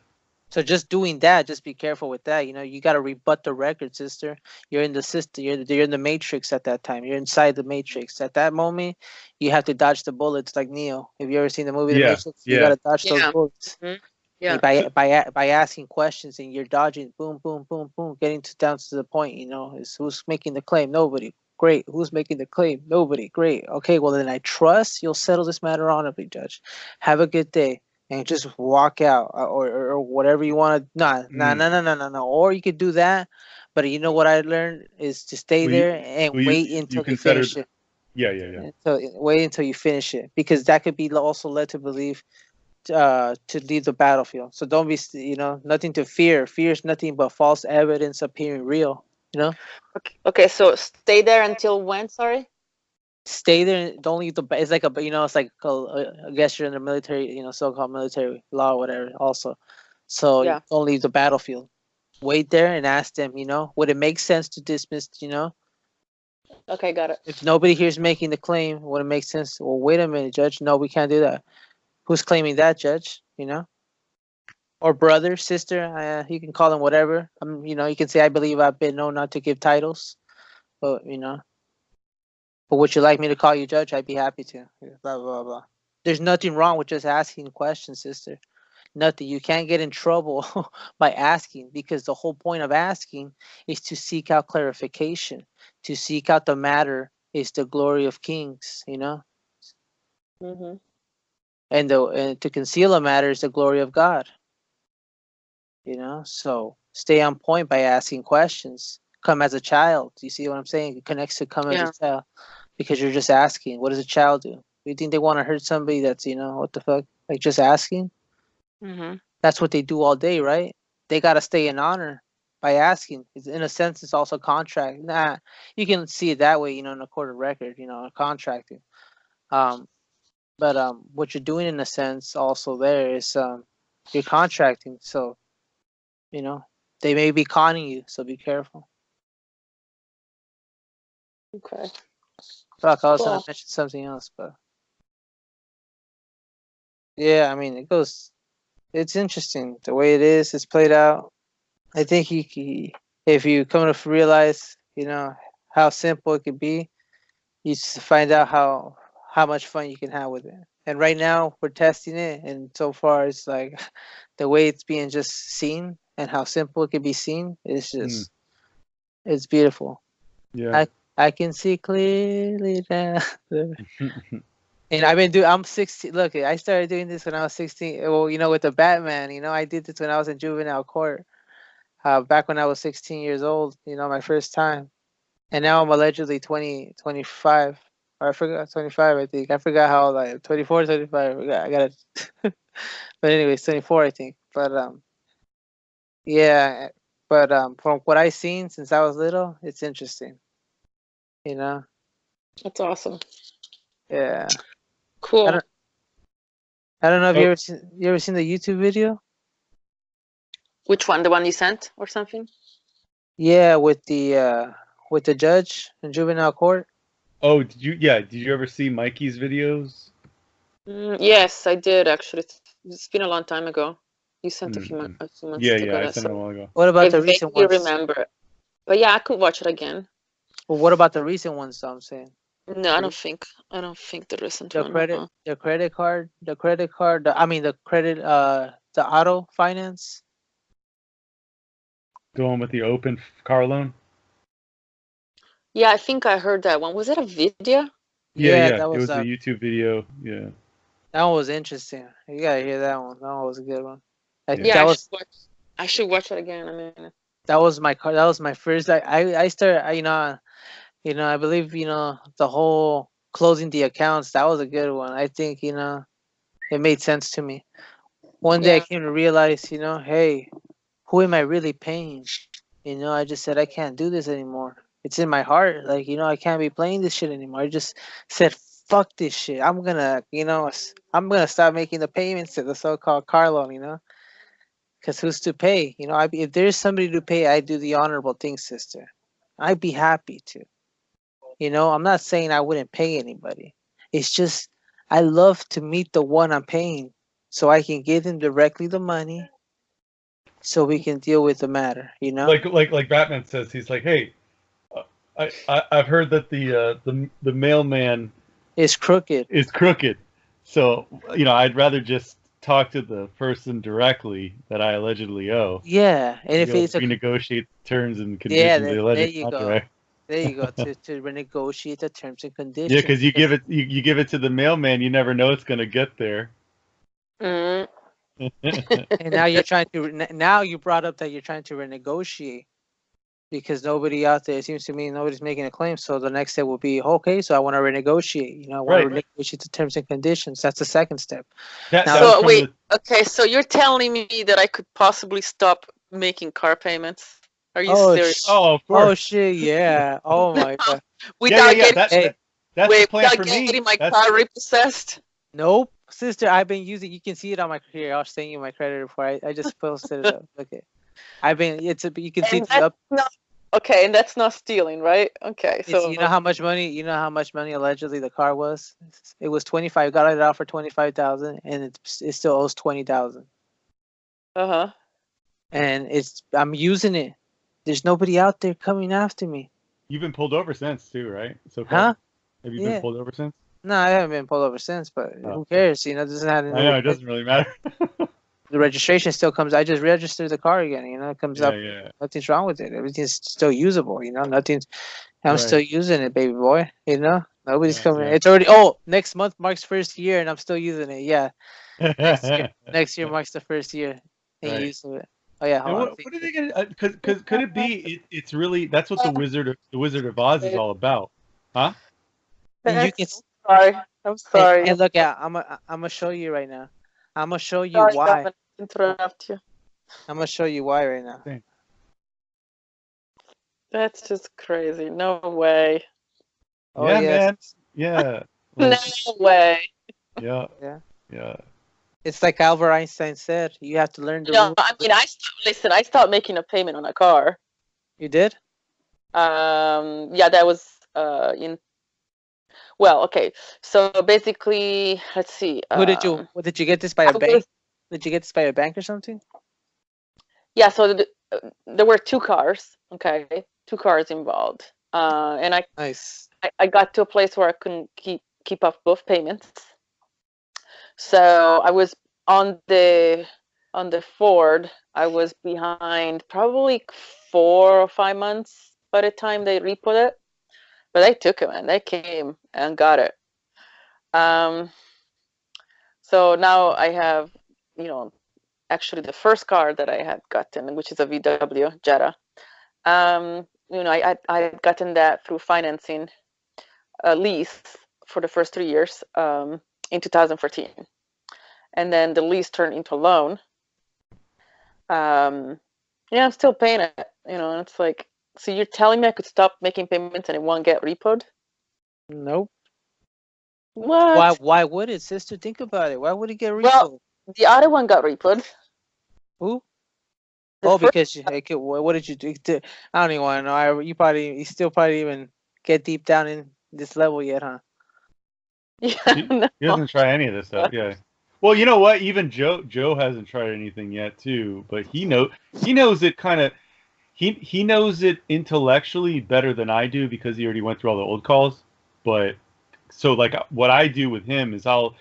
So just doing that, just be careful with that. You got to rebut the record, sister. You're in the system. You're in the matrix at that time. You're inside the matrix. At that moment, you have to dodge the bullets like Neo. Have you ever seen the movie The Yeah. Matrix? You Yeah. got to dodge those Yeah. bullets. Mhm. Yeah. By asking questions and you're dodging, boom, boom, boom, boom, getting down to the point. Is who's making the claim? Nobody. Great. Who's making the claim? Nobody. Great. Okay. Well, then I trust you'll settle this matter honorably, Judge. Have a good day. And just walk out, or whatever you want to. No. Or you could do that, but you know what I learned is to stay Well, you, there and well, wait you until you consider. finish it. Yeah. Wait until you finish it, because that could be also led to believe to leave the battlefield. So don't be, nothing to fear. Fear is nothing but false evidence appearing real. Okay. So stay there until when? Sorry. Stay there. Don't leave the. It's like it's like I guess you're in the military. So-called military law, or whatever. Also, so Yeah. don't leave the battlefield. Wait there and ask them. Would it make sense to dismiss? Okay, got it. If nobody here's making the claim, would it make sense? Well, wait a minute, Judge. No, we can't do that. Who's claiming that, Judge? Or brother, sister, you can call them whatever. You can say, I believe I've been known not to give titles, but but would you like me to call you Judge? I'd be happy to. Blah blah blah. There's nothing wrong with just asking questions, sister. Nothing. You can't get in trouble by asking, because the whole point of asking is to seek out clarification, to seek out the matter is the glory of kings, Mm-hmm. and to conceal a matter is the glory of God. So stay on point by asking questions. Come as a child. You see what I'm saying? It connects to come as a child, because you're just asking. What does a child do? You think they want to hurt somebody that's, what the fuck? Like just asking? Mm-hmm. That's what they do all day, right? They got to stay in honor by asking. In a sense, it's also contract. You can see it that way, in a court of record, contracting. But what you're doing in a sense also there is you're contracting. So, they may be conning you, so be careful. Okay. Fuck, I was Cool. going to mention something else, but yeah, I mean, it's interesting the way it is. It's played out. I think if you come to realize, how simple it could be, you just find out how much fun you can have with it. And right now we're testing it, and so far it's like the way it's being just seen and how simple it can be seen is just it's beautiful. Yeah. I can see clearly now. And I'm 16. Look, I started doing this when I was 16. Well, with the Batman, I did this when I was in juvenile court. Back when I was 16 years old, my first time. And now I'm allegedly 20, 25. Or I forgot, 25, I think. I forgot how old I am. 24, 25. I got it. But anyways, 24, I think. But, yeah. But from what I've seen since I was little, it's interesting. That's awesome. Yeah. Cool. I don't know if you ever seen the YouTube video? Which one? The one you sent or something? Yeah, with the judge in juvenile court. Oh, did you ever see Mikey's videos? Yes, I did actually. It's been a long time ago. You sent a few months Yeah, ago. I sent it a while ago. What about I the recent vaguely ones? remember it. But yeah, I could watch it again. Well, what about the recent ones, though, I'm saying? No, I don't think the recent one. The credit card, the credit, the auto finance. The one with the open car loan? Yeah, I think I heard that one. Was it a video? Yeah. That It was was a YouTube video. Yeah. that one was interesting. You gotta hear that one. That one was a good one. Yeah, I should watch it again. I mean, that was my car. That was my first. I started. I believe the whole closing the accounts. That was a good one. I think it made sense to me. One day I Yeah. came to realize, hey, who am I really paying? I just said I can't do this anymore. It's in my heart, like I can't be playing this shit anymore. I just said fuck this shit. I'm gonna stop making the payments to the so-called car loan. Because who's to pay? If there's somebody to pay, I do the honorable thing, sister. I'd be happy to. I'm not saying I wouldn't pay anybody. It's just I love to meet the one I'm paying so I can give them directly the money so we can deal with the matter. Like Batman says, he's like, hey, I've heard that the mailman It's crooked. is crooked, so I'd rather just talk to the person directly that I allegedly owe. Yeah, and if it's renegotiate terms and yeah, conditions of the there alleged you go. contract. There you go to renegotiate the terms and conditions. Yeah, because you give it to the mailman, you never know it's gonna get there. Mm. And now now you brought up that you're trying to renegotiate because nobody out there, it seems to me, nobody's making a claim. So the next step will be, okay, so I want to renegotiate. I want to renegotiate the terms and conditions. That's the second step. So wait, okay, so you're telling me that I could possibly stop making car payments? Are you serious? Oh, of course. Oh shit, yeah. Oh my god. Without that's the plan for me. getting my car repossessed? Nope. Sister, I've been using, you can see it on my, here, I'll send you my credit report. I just posted it up. Okay. You can see it's up. Okay, and that's not stealing, right? Okay, so you know how much money allegedly the car was? It was 25. Got it out for 25,000, and it still owes 20,000. Uh-huh. And I'm using it. There's nobody out there coming after me. You've been pulled over since too, right? So huh? Have you been pulled over since? No, I haven't been pulled over since, but who cares? It doesn't have. I know it doesn't really matter. The registration still comes. I just registered the car again. It comes up. Yeah. Nothing's wrong with it. Everything's still usable. Nothing's. I'm still using it, baby boy. Nobody's coming. It's already. Oh, next month marks first year, and I'm still using it. Yeah. Next year marks the first year and using it. Oh yeah. What are they gonna? Could it be? It's really that's what the Wizard of Oz is all about, huh? And you can. I'm sorry. And look, I'm gonna show you right now. I'm gonna show you why. Interrupt you. I'm gonna show you why right now. That's just crazy. No way. Oh, yeah, man. Yeah. No way. Yeah. It's like Albert Einstein said. You have to learn the rules. I mean, I stopped making a payment on a car. You did? Yeah, that was in. Well, okay. So basically, let's see. Did you get this by a bank? Did you get this by a bank or something? Yeah. So there were two cars. Okay, two cars involved. And I got to a place where I couldn't keep up both payments. So I was on the Ford. I was behind probably 4 or 5 months by the time they re-put it. But they took it, man. They came and got it. So now I have, actually the first car that I had gotten, which is a VW Jetta. I had gotten that through financing a lease for the first 3 years in 2014. And then the lease turned into a loan. I'm still paying it, and it's like, so you're telling me I could stop making payments and it won't get repoed? Nope. What? Why would it, sister? Think about it. Why would it get repoed? Well, the other one got repoed. Who? Because what did you do? I don't even want to know. You still probably even get deep down in this level yet, huh? Yeah. He doesn't try any of this stuff. Yeah. Well, you know what? Even Joe hasn't tried anything yet too, but he knows it kind of. He knows it intellectually better than I do because he already went through all the old calls. But so like what I do with him is I'll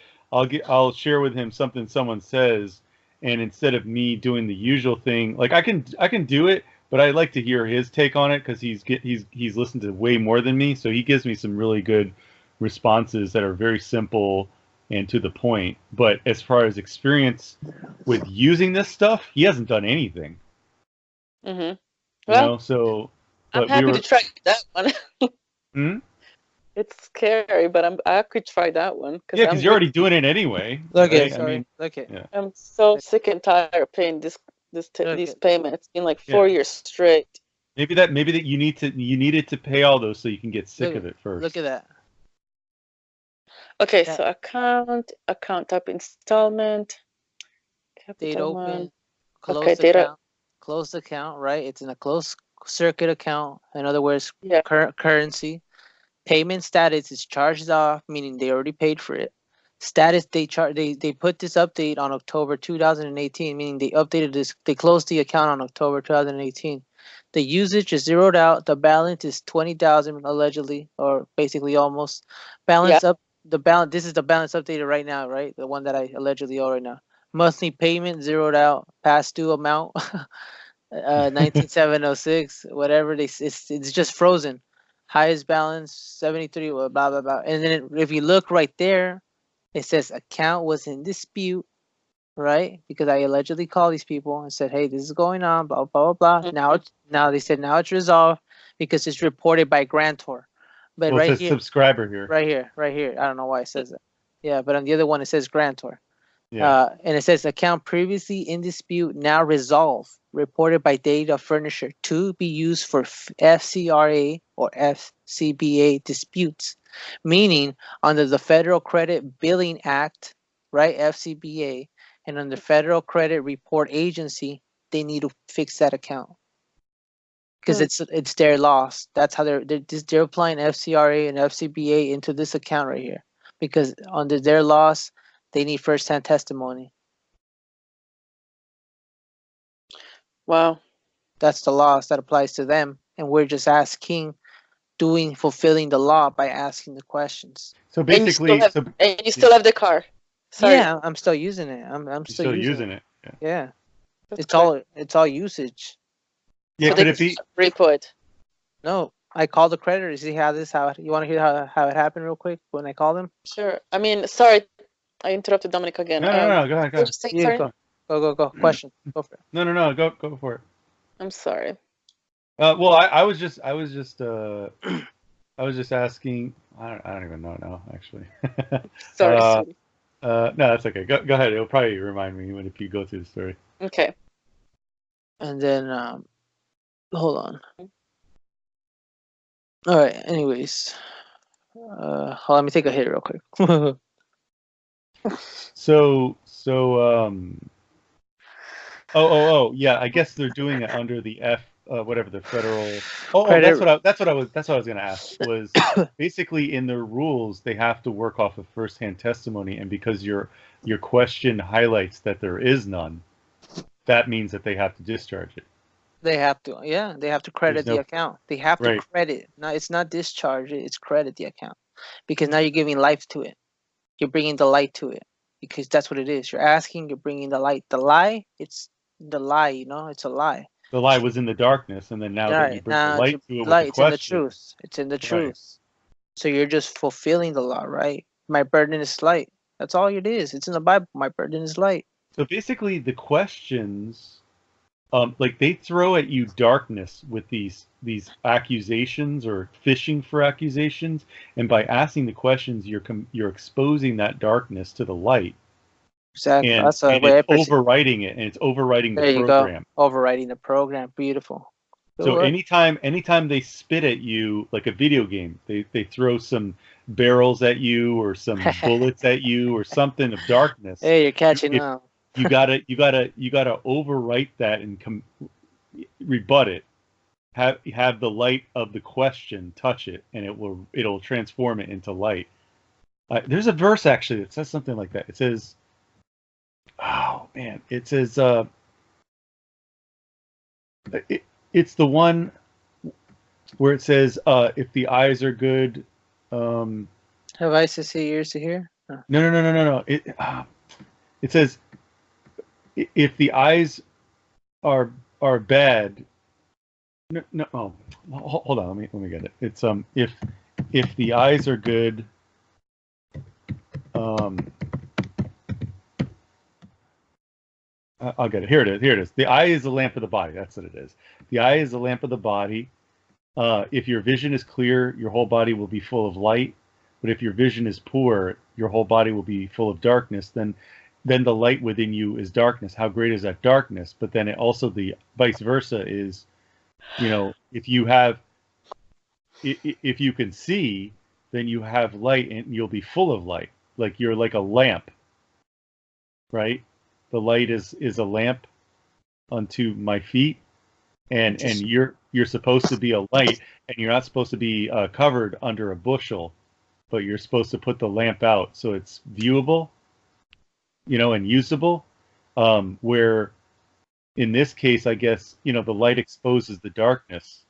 share with him something someone says, and instead of me doing the usual thing, like I can do it, but I like to hear his take on it because he's listened to way more than me, so he gives me some really good responses that are very simple and to the point. But as far as experience with using this stuff, he hasn't done anything. Mm-hmm. Well, so I'm happy to try that one. It's scary, but I could try that one Yeah, because you're already doing it anyway. Look right? it, sorry. Look it. Yeah. I'm so sick and tired of paying these payments. It's been like 4 years straight. Maybe that you needed to pay all those so you can get sick of it first. Look at that. Okay, so account type installment, Date capital open, one. closed account, closed account, right? It's in a closed circuit account. In other words, currency. Payment status is charged off, meaning they already paid for it. Status they put this update on October 2018, meaning they updated this. They closed the account on October 2018. The usage is zeroed out. The balance is 20,000 allegedly, or basically almost. Balance up. The balance. This is the balance updated right now, right? The one that I allegedly owe right now. Monthly payment zeroed out. Past due amount 19706. Whatever it's just frozen. Highest balance 73. Blah blah blah. And then if you look right there, it says account was in dispute, right? Because I allegedly called these people and said, "Hey, this is going on." Blah blah blah blah. Now they said now it's resolved because it's reported by grantor. But it says subscriber here. Right here. I don't know why it says that. Yeah, but on the other one it says grantor. And it says account previously in dispute, now resolved, reported by data furnisher to be used for FCRA or FCBA disputes, meaning under the Federal Credit Billing Act, right, FCBA, and under Federal Credit Report Agency, they need to fix that account because it's their loss. That's how they're applying FCRA and FCBA into this account right here because under their loss, they need first-hand testimony. Wow. That's the loss that applies to them. And we're just fulfilling the law by asking the questions. So basically... And you still have the car. Sorry. Yeah, I'm still using it. I'm still using it. Yeah. It's all usage. Yeah, so could it be... Report. No, I called the creditor. See how you want to hear how it happened real quick when I called them? Sure. I mean, sorry. I interrupted Dominic again. No, go ahead. Go. Question. Go for it. No, go for it. I'm sorry. Well, I was just asking. I don't even know now, actually. Sorry. No, that's okay. Go ahead. It'll probably remind me if you go through the story. Okay. And then, hold on. All right. Anyways, let me take a hit real quick. Yeah, I guess they're doing it under the whatever the federal. That's what I was gonna ask was basically in their rules they have to work off of first-hand testimony, and because your question highlights that there is none, that means that they have to discharge it. They have to, they have to credit the account. They have to credit. No, it's not discharge it; it's credit the account because now you're giving life to it. You're bringing the light to it because that's what it is. You're asking, you're bringing the light. The lie, it's the lie, it's a lie. The lie was in the darkness, and then now that you bring the light to it with the question. It's in the truth. It's in the truth. Right. So you're just fulfilling the law, right? My burden is light. That's all it is. It's in the Bible. My burden is light. So basically the questions, like they throw at you darkness with these accusations or fishing for accusations, and by asking the questions, you're exposing that darkness to the light. Exactly. And, that's and it's overwriting it, and it's overwriting the program. Go. Overwriting the program. Beautiful. So anytime they spit at you like a video game, they throw some barrels at you or some bullets at you or something of darkness. Hey, you're catching up. You gotta overwrite that and rebut it. Have the light of the question touch it, and it'll transform it into light. There's a verse actually that says something like that. It says, "Oh man," it says, it's the one where it says, "If the eyes are good." Have eyes to see, ears to hear? Oh. No. It says, if the eyes are bad. No. Oh, hold on. Let me get it. It's if the eyes are good. I'll get it. Here it is. The eye is the lamp of the body. That's what it is. The eye is the lamp of the body. If your vision is clear, your whole body will be full of light. But if your vision is poor, your whole body will be full of darkness. Then the light within you is darkness. How great is that darkness? But then it also the vice versa is, if you have, if you can see, then you have light and you'll be full of light. Like you're like a lamp, right? The light is a lamp unto my feet, and you're supposed to be a light, and you're not supposed to be covered under a bushel, but you're supposed to put the lamp out so it's viewable, and usable. Where in this case, I guess, the light exposes the darkness,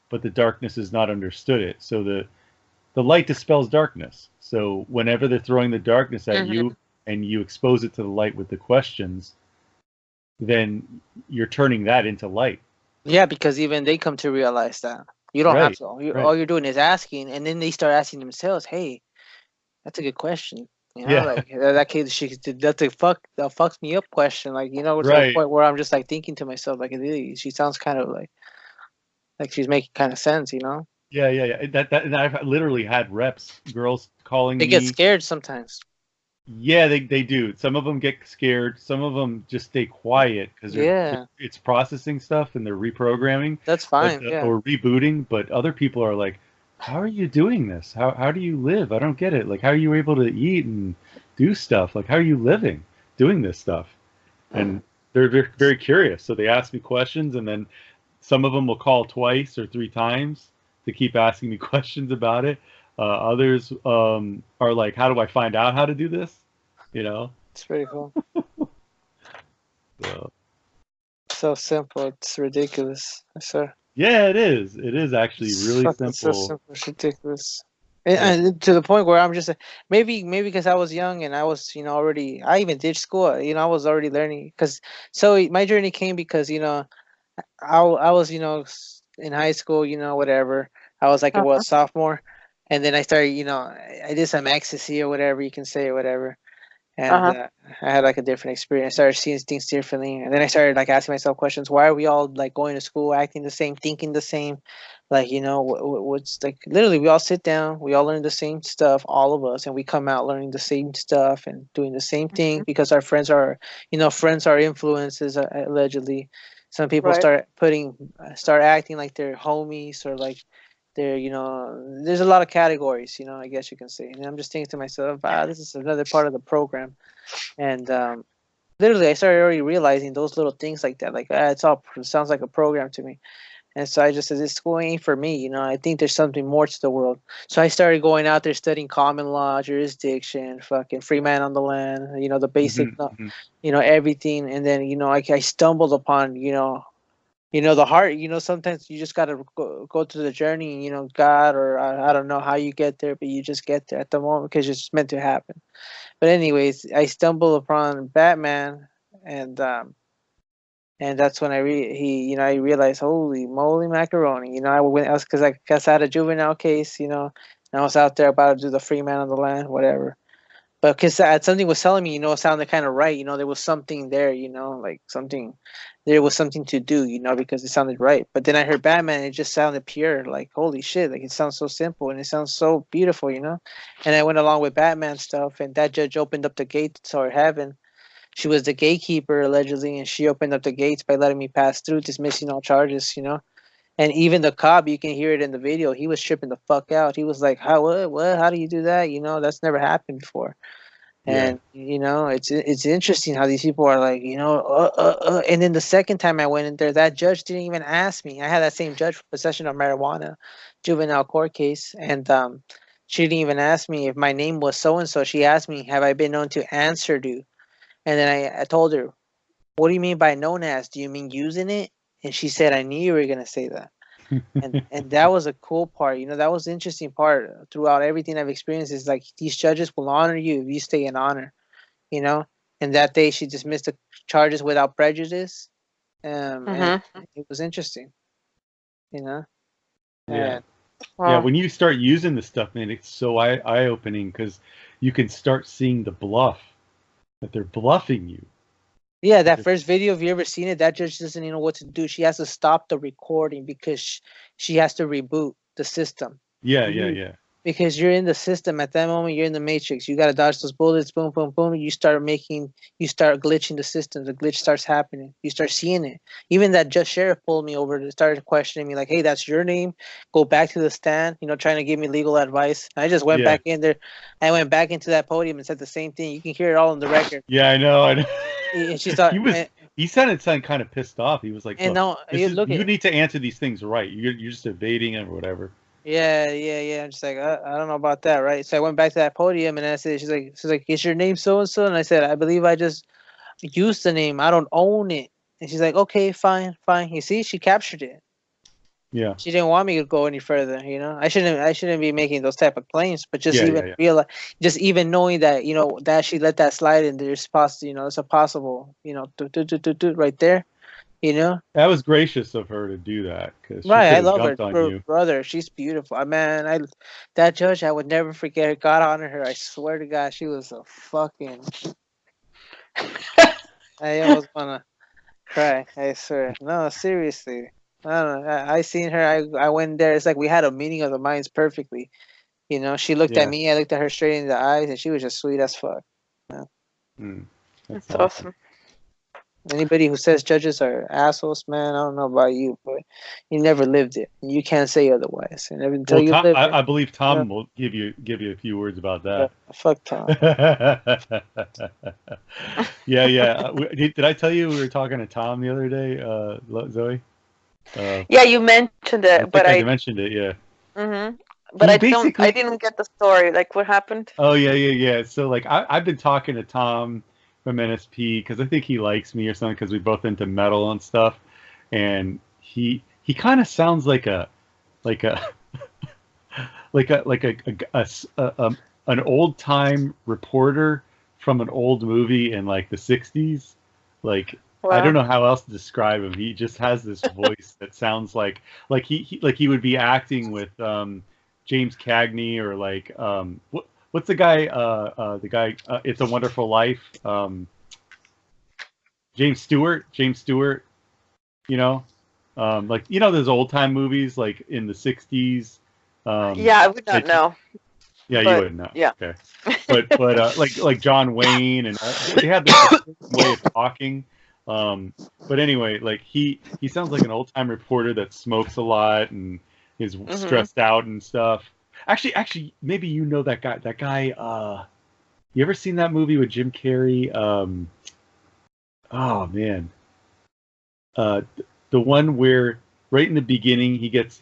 but the darkness is not understood it. So the light dispels darkness. So whenever they're throwing the darkness at you and you expose it to the light with the questions, then you're turning that into light. Yeah, because even they come to realize that you don't have to. All you're doing is asking, and then they start asking themselves, "Hey, that's a good question." Like that kid, that's a fucks me up question. Like, to the point where I'm just like thinking to myself, like, she sounds kind of like she's making kind of sense, Yeah. And I've literally had girls calling me. They get scared sometimes. Yeah, they do. Some of them get scared. Some of them just stay quiet because it's processing stuff and they're reprogramming. That's fine. Or rebooting. But other people are like, how are you doing this? How do you live? I don't get it. Like, how are you able to eat and do stuff? Like, how are you living doing this stuff? And they're very, very curious. So they ask me questions, and then some of them will call twice or 3 times to keep asking me questions about it. Others are like, how do I find out how to do this? It's pretty cool. So simple. It's ridiculous. I swear. Yeah, it is. It is actually really simple. It's so simple. It's ridiculous. And to the point where I'm just maybe because I was young and I was already, I even did school. I was already learning so my journey came because I was in high school, whatever. I was like a sophomore, and then I started I did some ecstasy or whatever you can say or whatever. And I had like a different experience. I started seeing things differently, and then I started like asking myself questions: why are we all like going to school, acting the same, thinking the same? Like what's like literally we all sit down, we all learn the same stuff, all of us, and we come out learning the same stuff and doing the same thing because our friends are influences allegedly. Some people start acting like they're homies or like they're there's a lot of categories, I guess you can say. And I'm just thinking to myself, this is another part of the program. And literally I started already realizing those little things like that, like it sounds like a program to me. And so I just said, this school ain't for me. I think there's something more to the world. So I started going out there studying common law, jurisdiction, fucking free man on the land, the basic, everything. And then, I stumbled upon, the heart, sometimes you just got to go through the journey, God, or I don't know how you get there, but you just get there at the moment because it's just meant to happen. But anyways, I stumbled upon Batman, and that's when I realized, holy moly macaroni, I was because I guess I had a juvenile case, and I was out there about to do the free man on the land, whatever. But because something was telling me, it sounded kind of right. There was something there, there was something to do, because it sounded right. But then I heard Batman, and it just sounded pure, like, holy shit, like it sounds so simple and it sounds so beautiful, And I went along with Batman stuff, and that judge opened up the gates to heaven. She was the gatekeeper, allegedly, and she opened up the gates by letting me pass through, dismissing all charges, And even the cop, you can hear it in the video, he was tripping the fuck out. He was like, what? How do you do that? That's never happened before. And it's interesting how these people are like, and then the second time I went in there, that judge didn't even ask me. I had that same judge for possession of marijuana, juvenile court case, and she didn't even ask me if my name was so and so. She asked me, have I been known to answer to? And then I told her, what do you mean by known as? Do you mean using it? And she said, I knew you were gonna say that. And that was a cool part, that was the interesting part throughout everything I've experienced, is like these judges will honor you if you stay in honor, and that day she dismissed the charges without prejudice. And it was interesting, Yeah. When you start using the stuff, man, it's so eye-opening because you can start seeing the bluff, that they're bluffing you. Yeah, that first video, if you ever seen it, that judge doesn't even know what to do. She has to stop the recording because she has to reboot the system. Yeah, yeah. Because you're in the system at that moment, you're in the matrix. You gotta dodge those bullets, boom, boom, boom. You start glitching the system. The glitch starts happening. You start seeing it. Even that just sheriff pulled me over and started questioning me, like, "Hey, that's your name? Go back to the stand." Trying to give me legal advice. I just went back in there. I went back into that podium and said the same thing. You can hear it all on the record. Yeah, I know. And she thought he sounded kind of pissed off. He was like, and no, you need to answer these things right. You're just evading it or whatever. Yeah. I'm just like, I don't know about that, right? So I went back to that podium and I said, she's like, is your name so and so? And I said, I believe I just used the name. I don't own it. And she's like, okay, fine. You see, she captured it. Yeah. She didn't want me to go any further. I shouldn't be making those type of claims. But just realize, just even knowing that, that she let that slide and there's possible, it's a possible, right there. That was gracious of her to do that because right. I love her brother. She's beautiful, man. That judge, I would never forget her. God honor her. I swear to God, she was a fucking. I almost wanna cry. I swear. No, seriously. I don't know. I seen her. I went there. It's like we had a meeting of the minds perfectly. She looked at me. I looked at her straight in the eyes, and she was just sweet as fuck. Yeah. That's awesome. Anybody who says judges are assholes, man, I don't know about you, but you never lived it. You can't say otherwise. And until you live it, I believe Tom will give you a few words about that. Fuck Tom. Yeah. Did I tell you we were talking to Tom the other day, Zoe? Yeah, you mentioned it, but I mentioned it. Yeah. Mm-hmm. But I didn't get the story. Like, what happened? Oh yeah. So like, I've been talking to Tom from NSP because I think he likes me or something because we both into metal and stuff, and he kind of sounds like an old time reporter from an old movie in like the 60s. Like, wow. I don't know how else to describe him. He just has this voice that sounds like he would be acting with James Cagney or like what's the guy? It's a Wonderful Life. James Stewart. Like those old time movies like in the 60s. Yeah, I would not know. Yeah, you wouldn't know. Yeah. Okay. But like John Wayne and they have this way of talking. But anyway, like he sounds like an old time reporter that smokes a lot and is stressed out and stuff. Actually, maybe you know that guy. That guy. You ever seen that movie with Jim Carrey? Oh man. The one where right in the beginning he gets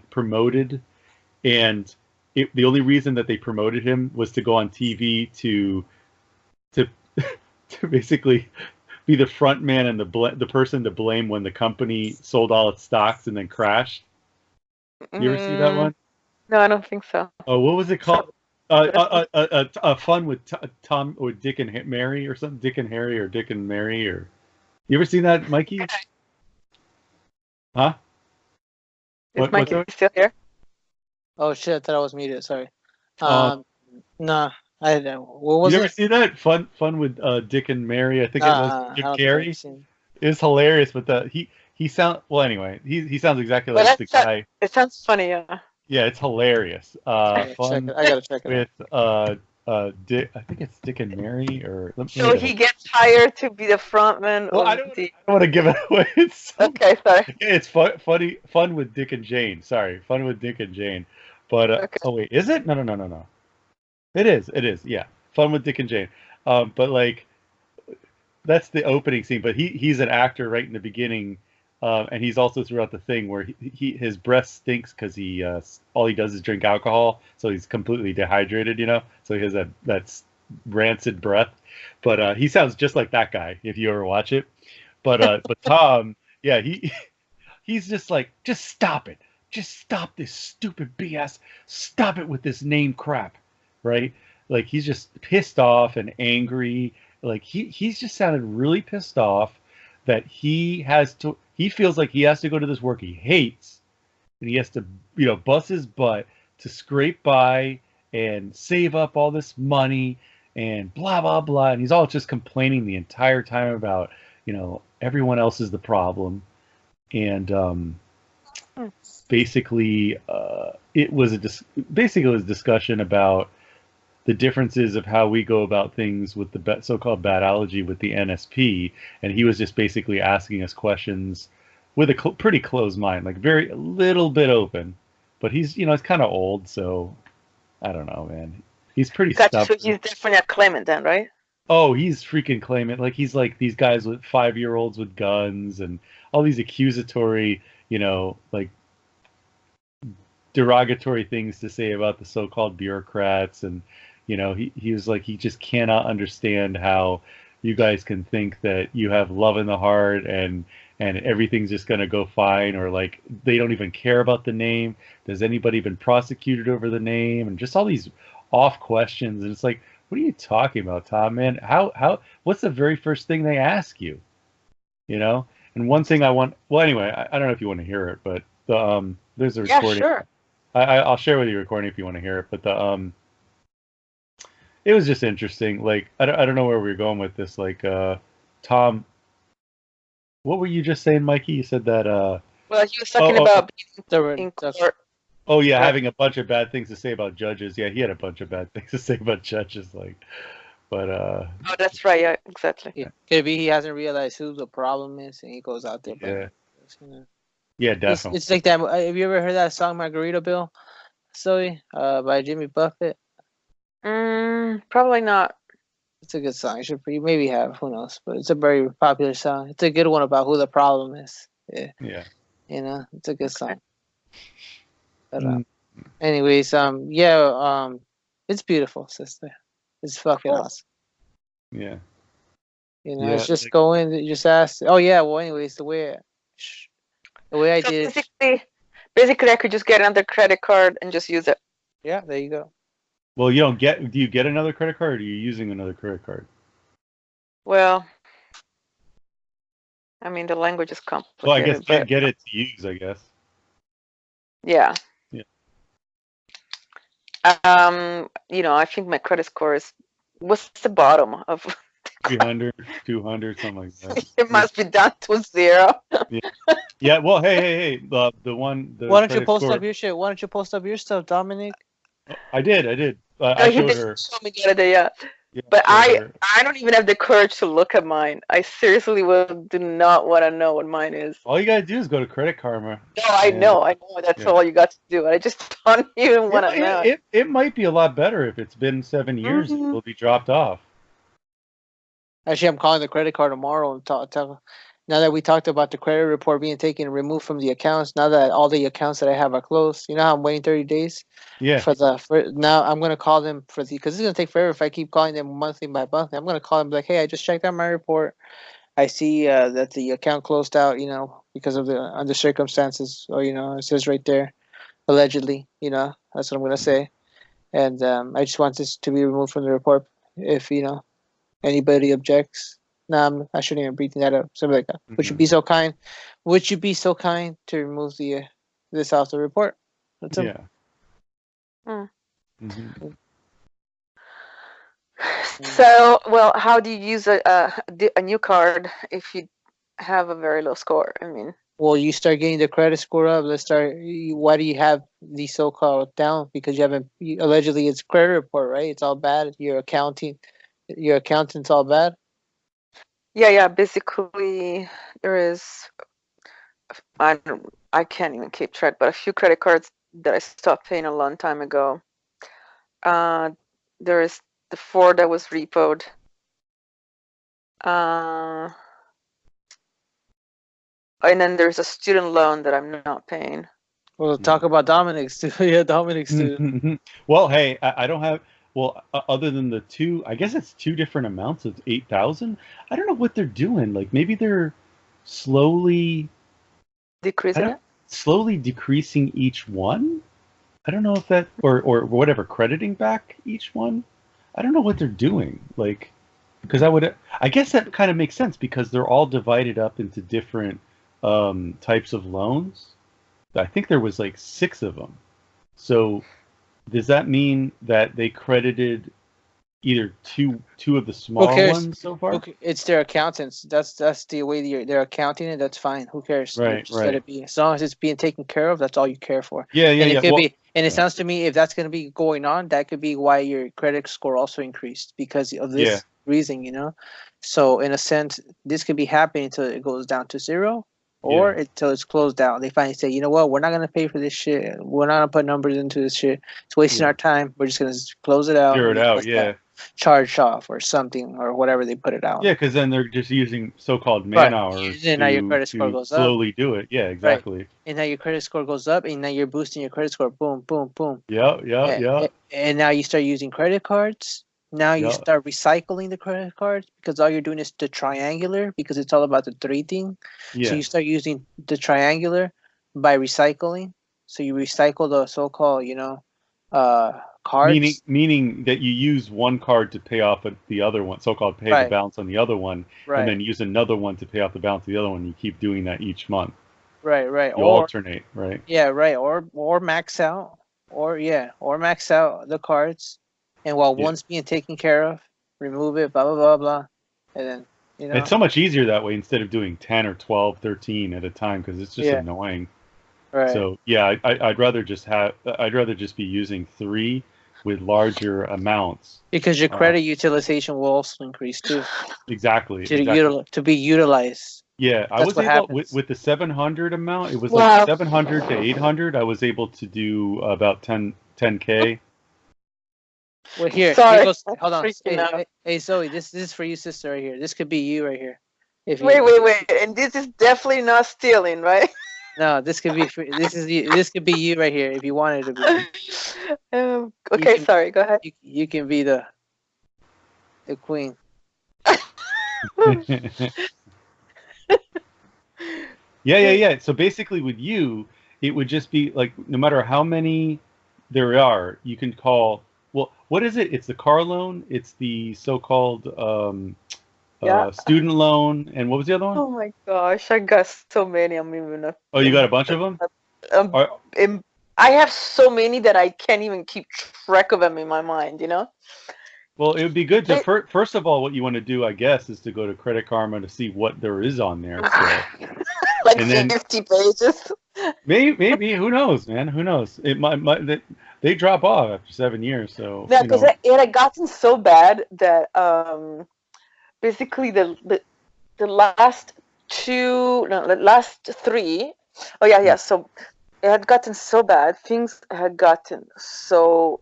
promoted, and the only reason that they promoted him was to go on TV to basically be the front man and the person to blame when the company sold all its stocks and then crashed. You ever see that one? No, I don't think so. Oh, what was it called? Fun with Tom or Dick and Mary or something. Dick and Harry or Dick and Mary or. You ever seen that, Mikey? Huh? Is Mikey still here? Oh shit! I thought I was muted. Sorry. Nah, I didn't. What was it? You ever see that Fun with Dick and Mary? I think it was Jim Carrey. It was hilarious, but he sounds well. Anyway, he sounds exactly like the guy. It sounds funny, yeah. Yeah, it's hilarious. I gotta check it with Dick. I think it's Dick and Mary, or so he gets hired to be the frontman. Well, I don't want to give it away. Okay, sorry. It's fun with Dick and Jane. Sorry, Fun with Dick and Jane. But okay. Oh wait, is it? No. It is. Yeah, Fun with Dick and Jane. But like, that's the opening scene. But he's an actor right in the beginning. And he's also throughout the thing where his breath stinks because he all he does is drink alcohol, so he's completely dehydrated, So he has that rancid breath. But he sounds just like that guy if you ever watch it. But Tom, yeah, he's just like, just stop it, just stop this stupid BS, stop it with this name crap, right? Like he's just pissed off and angry. Like he's just sounded really pissed off that he feels like he has to go to this work he hates, and he has to, bust his butt to scrape by and save up all this money and blah blah blah, and he's all just complaining the entire time about everyone else is the problem, and basically it was basically it was a discussion about the differences of how we go about things with the so-called badology with the NSP, and he was just basically asking us questions with a pretty closed mind, like very a little bit open, but he's kind of old, so I don't know, man. He's pretty Gotcha. stubborn. So he's definitely a claimant then, right? Oh, he's freaking claimant. Like he's like these guys with 5-year-olds with guns and all these accusatory, like derogatory things to say about the so-called bureaucrats, and he was like he just cannot understand how you guys can think that you have love in the heart and everything's just going to go fine, or like they don't even care about the name. Does anybody been prosecuted over the name? And just all these off questions, and it's like, what are you talking about, Tom, man? How what's the very first thing they ask you? And one thing well, anyway, I don't know if you want to hear it, but there's a recording. Yeah, sure. I'll share with you a recording if you want to hear it, but it was just interesting. Like I don't know where we were going with this. Like Tom, what were you just saying, Mikey? You said that well, he was talking about being in court. Oh yeah, having a bunch of bad things to say about judges. Yeah, he had a bunch of bad things to say about judges, but oh, that's right. Yeah, exactly. Yeah. Could be he hasn't realized who the problem is, and he goes out there. Yeah. Yeah, definitely. It's like that. Have you ever heard that song Margaritaville, Zoe, by Jimmy Buffett? Probably not. It's a good song. You maybe have. Who knows? But it's a very popular song. It's a good one about who the problem is. Yeah. Yeah. It's a good song. But anyways, it's beautiful, sister. It's fucking awesome. Yeah. It's just go in. You just ask. Oh yeah. Well, anyways, the way I did. Basically, I could just get another credit card and just use it. Yeah, there you go. Well, do you get another credit card, or are you using another credit card? Well, I mean, the language is complicated. Well, I guess get it to use, I guess. Yeah. Yeah. I think my credit score what's the bottom of 300, 200, something like that. It must be down to 0. Yeah. Well, hey. The one. Why don't you post up your shit? Why don't you post up your stuff, Dominic? I did. I showed her. Show me the other day, yeah. But I don't even have the courage to look at mine. I seriously do not want to know what mine is. All you gotta do is go to Credit Karma. No, I know. That's all you got to do. I just don't even want to know. It might be a lot better if it's been 7 years. It will be dropped off. Actually, I'm calling the credit card tomorrow and tell. Now that we talked about the credit report being taken and removed from the accounts, now that all the accounts that I have are closed, you know how I'm waiting 30 days? Yeah. Now I'm going to call them because it's going to take forever if I keep calling them monthly by monthly. I'm going to call them like, hey, I just checked out my report. I see that the account closed out, because of under circumstances, or, it says right there, allegedly, that's what I'm going to say. And I just want this to be removed from the report if, anybody objects. No, I shouldn't even bring that up. Something like that. Would you be so kind? Would you be so kind to remove this off the report? That's yeah. So, well, how do you use a new card if you have a very low score? I mean, well, you start getting the credit score up. Why do you have the so-called down? Because allegedly it's credit report, right? It's all bad. Your accountant's all bad. Yeah. Basically, there is. I can't even keep track, but a few credit cards that I stopped paying a long time ago. There is the 4 that was repoed. And then there's a student loan that I'm not paying. Well, talk about Dominic's too. Yeah, Dominic's too. Well, hey, I don't have. Well, other than the 2, I guess it's 2 different amounts of 8,000. I don't know what they're doing. Like maybe they're slowly decreasing each one. I don't know if that or whatever, crediting back each one. I don't know what they're doing. Like, because I guess that kind of makes sense because they're all divided up into different types of loans. I think there was like 6 of them. So does that mean that they credited either two of the smaller cares? ones so far. Okay, it's their accountants. That's the way they're accounting it. That's fine. Who cares? Right, Just let right. it be. As long as it's being taken care of, that's all you care for. Yeah, yeah, And it yeah. could Well, be. And it yeah. sounds to me, if that's going to be going on, that could be why your credit score also increased because of this Yeah. reason. You know. So in a sense, this could be happening until it goes down to zero, or Yeah. until it's closed down. They finally say, you know what, we're not going to pay for this shit. We're not going to put numbers into this shit. It's wasting Yeah. our time. We're just going to close it out. Zero and it out. that's Yeah. that. Charged off or something or whatever they put it out. Yeah, because then they're just using so-called man hours And now your credit score to goes up. slowly do it. Yeah, exactly. And now your credit score goes up, and now you're boosting your credit score. Boom, boom, boom. Yeah, yeah, yeah. And now you start using credit cards. Now you Yeah. start recycling the credit cards because all you're doing is the triangular because it's all about the three thing. Yeah. So you start using the triangular by recycling. So you recycle the so-called, cards. Meaning that you use one card to pay off the other one, so-called pay the balance on the other one, and then use another one to pay off the balance of the other one. You keep doing that each month. Right. You alternate, right? Yeah, right. Or max out, or max out the cards, and while one's being taken care of, remove it, blah blah blah blah, and then It's so much easier that way instead of doing 10 or 12, 13 at a time because it's just annoying. Right. So yeah, I'd rather just be using 3 with larger amounts because your credit utilization will also increase too. Exactly. To be utilized. Yeah, I was able with the 700 amount. It was like 700 to 800. I was able to do about 10K. Well, here, sorry, hold on. Hey, Zoe, this is for you, sister, right here. This could be you right here. Wait, and this is definitely not stealing, right? No, this could be this could be you right here if you wanted to be. Okay, sorry. Go ahead. You can be the queen. Yeah. So basically, with you, it would just be like no matter how many there are, you can call. Well, what is it? It's the car loan. It's the so-called student loan, and what was the other one? Oh my gosh, I got so many. I'm even. Oh, you got a bunch of them? I have so many that I can't even keep track of them in my mind. Well, it would be good to first of all, what you want to do, I guess, is to go to Credit Karma to see what there is on there. So. Like 50 pages. Maybe who knows, man? Who knows? It might they drop off after 7 years. So yeah, because it had gotten so bad that basically the last last 3. Oh yeah. So it had gotten so bad. Things had gotten so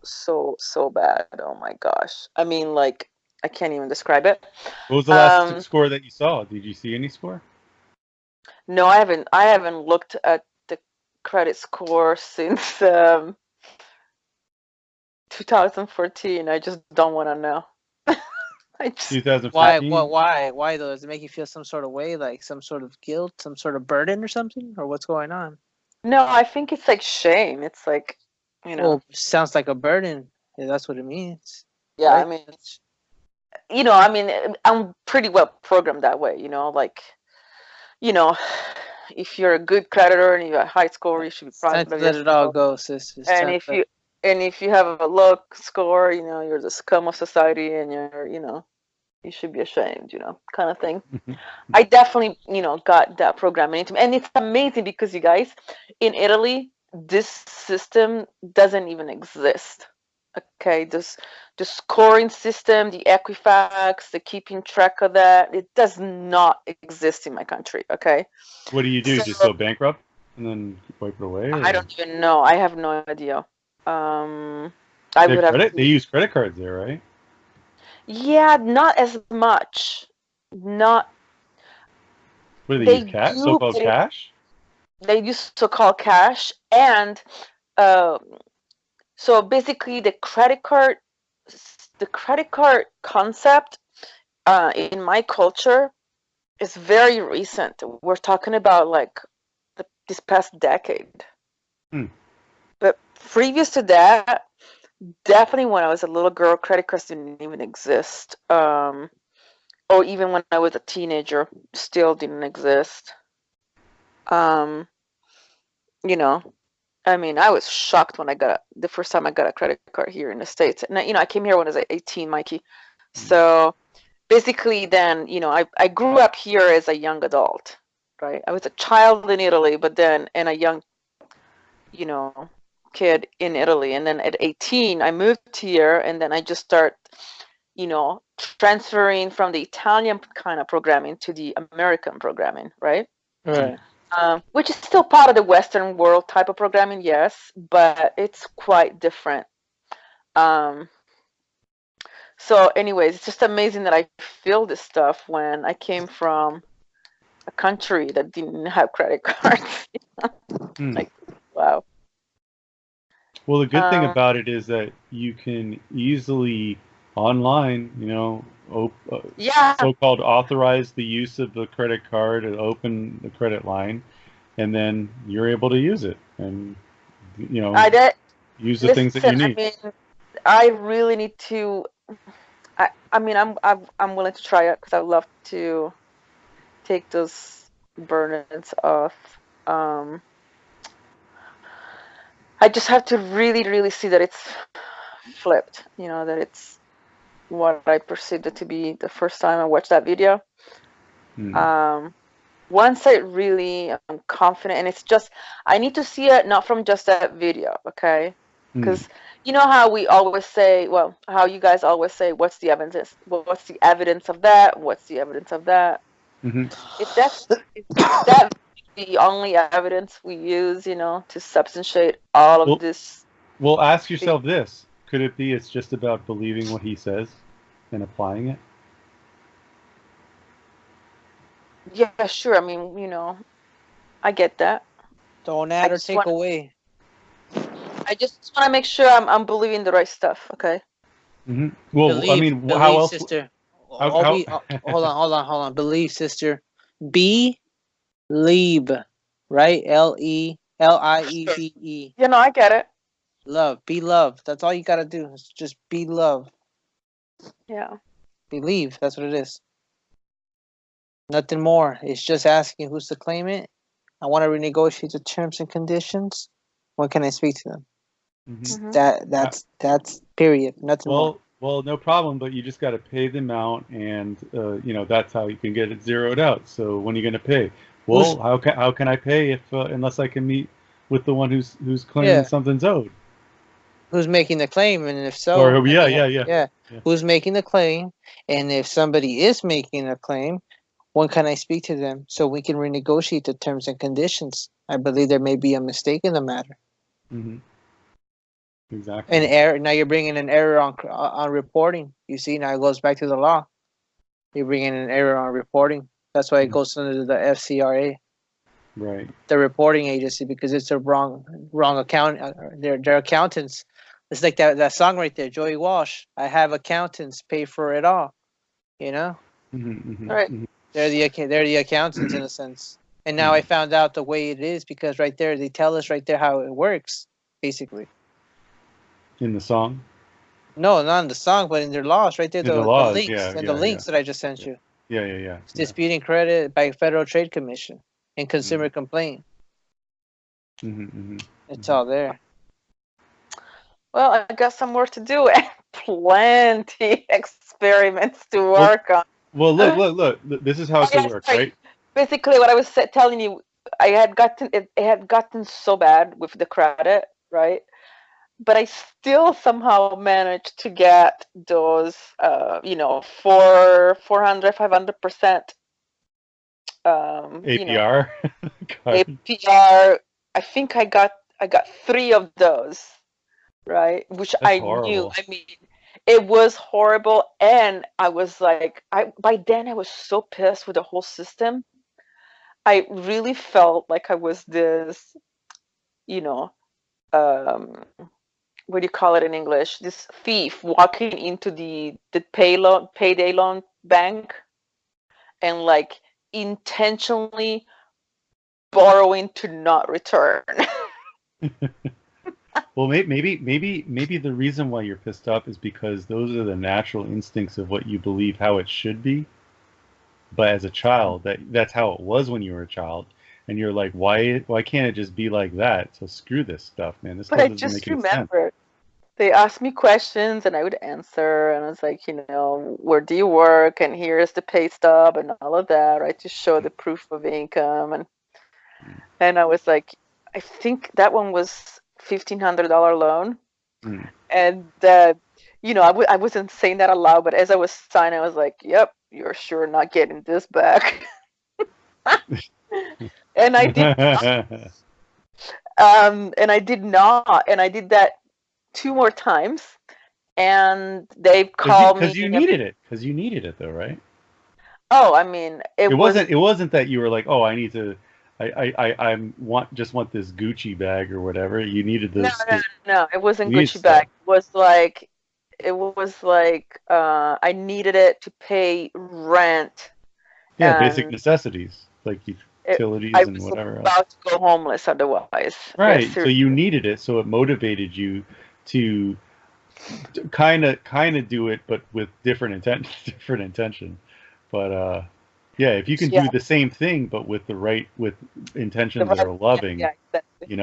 bad. Oh my gosh. I mean, like, I can't even describe it. What was the last score that you saw? Did you see any score? No, I haven't looked at the credit score since 2014. I just don't want to know. 2015. Why though? Does it make you feel some sort of way, like some sort of guilt, some sort of burden or something, or what's going on? No, I think it's like shame. It's like, Well, sounds like a burden. Yeah, that's what it means. Yeah, right? I mean, I'm pretty well programmed that way. Like, if you're a good creditor and you have a high score, you should be proud of yourself. Let it all go, sis. And if you have a low score, you're the scum of society, and you should be ashamed, kind of thing. I definitely, got that programming into me. And it's amazing because, you guys, in Italy, this system doesn't even exist. Okay, the scoring system, the Equifax, the keeping track of that, it does not exist in my country. Okay. What do you do? Just go bankrupt and then wipe it away? Or? I don't even know. I have no idea. They use credit cards there, right? Yeah, not as much. Not. What do they use? Cash? So-called cash? They use so-called cash, and so basically the credit card concept in my culture is very recent. We're talking about like this past decade. But previous to that, definitely when I was a little girl, credit cards didn't even exist. Or even when I was a teenager, still didn't exist. I mean, I was shocked when the first time I got a credit card here in the States. And I came here when I was 18, Mikey. So basically then, I grew up here as a young adult, right? I was a child in Italy, but then and a young, you know, kid in Italy. And then at 18, I moved here and then I just start, transferring from the Italian kind of programming to the American programming, right? Right. Which is still part of the Western world type of programming, yes, but it's quite different. Um, so, anyways, it's just amazing that I feel this stuff when I came from a country that didn't have credit cards. Like, wow. Well, the good thing about it is that you can easily online, Yeah, so-called authorize the use of the credit card and open the credit line, and then you're able to use it and I did. use the things that Listen, you I need. mean, I really need to. I mean, I'm willing to try it because I love to take those burdens off. Um, I just have to really, really see that it's flipped. That it's what I perceived it to be the first time I watched that video. Once I really am confident, and it's just I need to see it not from just that video, okay? Because you know how we always say, well, how you guys always say, what's the evidence? What's the evidence of that? What's the evidence of that? If that the only evidence we use, to substantiate all of Well, this. well, ask yourself this: could it be it's just about believing what he says and applying it? Yeah, sure. I mean, I get that. Don't add or take away. I just want to make sure I'm believing the right stuff. Okay. Well, Believe, I mean, believe, how else? sister. How, Hold on. Believe, sister. Believe, right? Lieve. I get it. Love, be love. That's all you gotta do. Is just be love. Yeah. Believe. That's what it is. Nothing more. It's just asking who's to claim it. I want to renegotiate the terms and conditions. When can I speak to them? That's period. Nothing more. Well, no problem, but you just got to pay the amount, and that's how you can get it zeroed out. So when are you going to pay? Well, how can I pay if unless I can meet with the one who's claiming something's owed? Who's making the claim, and if so, or yeah. Who's making the claim, and if somebody is making a claim, when can I speak to them so we can renegotiate the terms and conditions? I believe there may be a mistake in the matter. Exactly. An error. Now you're bringing an error on reporting. You see, now it goes back to the law. You're bringing an error on reporting. That's why it goes under the FCRA. Right. The reporting agency, because it's a wrong account. They're accountants. It's like that song right there, Joey Walsh. I have accountants pay for it all. Right. They're the accountants in a sense. And now I found out the way it is because right there they tell us right there how it works, basically. In the song? No, not in the song, but in their laws, right there. The links the links that I just sent you. Yeah. It's disputing credit by Federal Trade Commission and consumer complaint. It's all there. Well, I got some work to do and plenty experiments to work on. Well, look. This is how it could work, right? Basically, what I was telling you, it had gotten so bad with the credit, right? But I still somehow managed to get those, 400, 500% APR. APR. I think I got 3 of those, right? Which I knew. I mean, it was horrible, and I was like, by then I was so pissed with the whole system. I really felt like I was this, what do you call it in English? This thief walking into the payday loan bank and like intentionally borrowing to not return. Well, maybe the reason why you're pissed off is because those are the natural instincts of what you believe how it should be. But as a child, that's how it was when you were a child. and you're like, why can't it just be like that? So screw this stuff, man. This But stuff I doesn't just make any sense. remembered they asked me questions and I would answer, and I was like, where do you work? And here's the pay stub and all of that, right? To show the proof of income. And I was like, I think that one was $1,500 loan. Mm. And, I wasn't saying that aloud, but as I was signing, I was like, yep, you're sure not getting this back. And I did and I did not. And I did that 2 more times. And they called me. Because you needed it. Because you needed it, though, right? Oh, I mean, It wasn't that you were like, oh, I need to, just want this Gucci bag or whatever. You needed no, this. no, it wasn't you need Gucci bag. It was like I needed it to pay rent. Yeah, And basic necessities like utilities I and was whatever else. about to go homeless otherwise. Right. Yeah, So you needed it, so it motivated you to kind of do it, but with different intention. But yeah, if you can do the same thing, but with intentions that are loving, exactly.